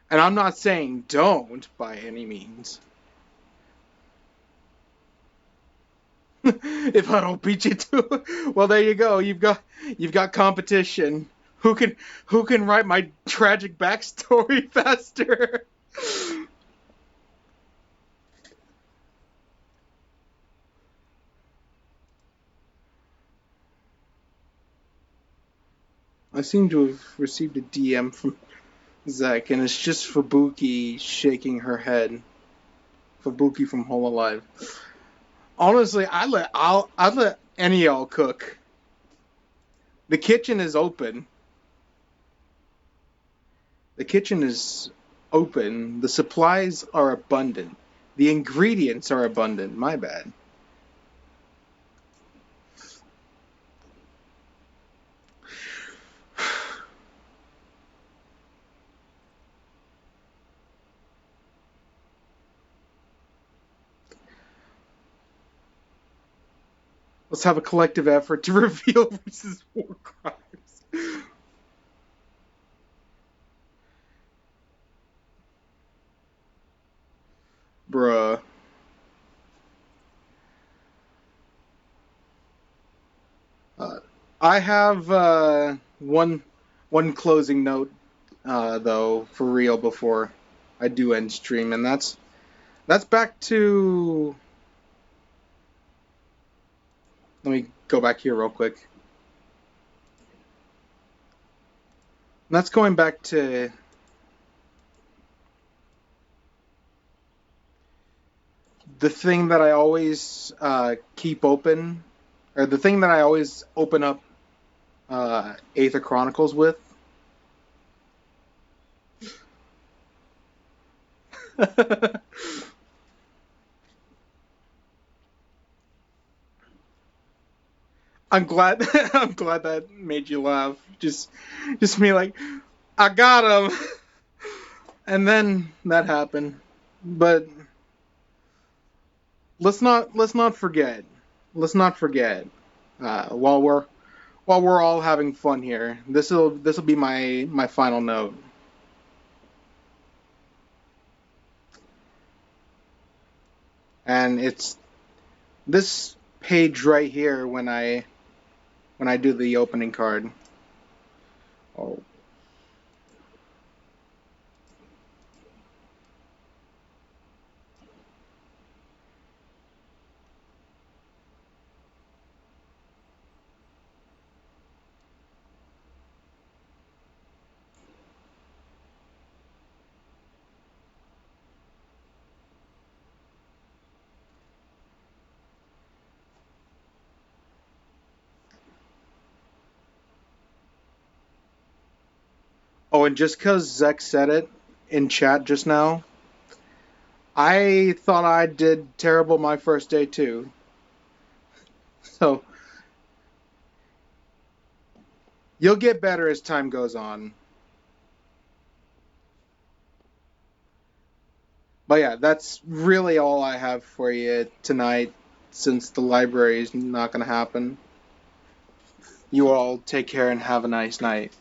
And I'm not saying don't by any means. If I don't beat you to it, well, there you go. You've got competition. Who can write my tragic backstory faster? I seem to have received a DM from Zach, and it's just Fubuki shaking her head. Fubuki from Hololive. Honestly, I'd let any of y'all cook. The kitchen is open. The kitchen is open. The supplies are abundant. The ingredients are abundant. My bad. Let's have a collective effort to reveal Rhys's war crimes. Bruh. I have one closing note, though, for real, before I do end stream, and that's back to. Let me go back here real quick. And that's going back to the thing that I always keep open, or the thing that I always open up Aether Chronicles with. I'm glad that made you laugh. Just me like, I got him, and then that happened. But let's not forget. Let's not forget. While we're all having fun here, this'll be my final note. And it's this page right here when I do the opening card. Oh. Oh, and just because Zek said it in chat just now, I thought I did terrible my first day too. So, you'll get better as time goes on. But yeah, that's really all I have for you tonight. since the library is not going to happen. You all take care and have a nice night.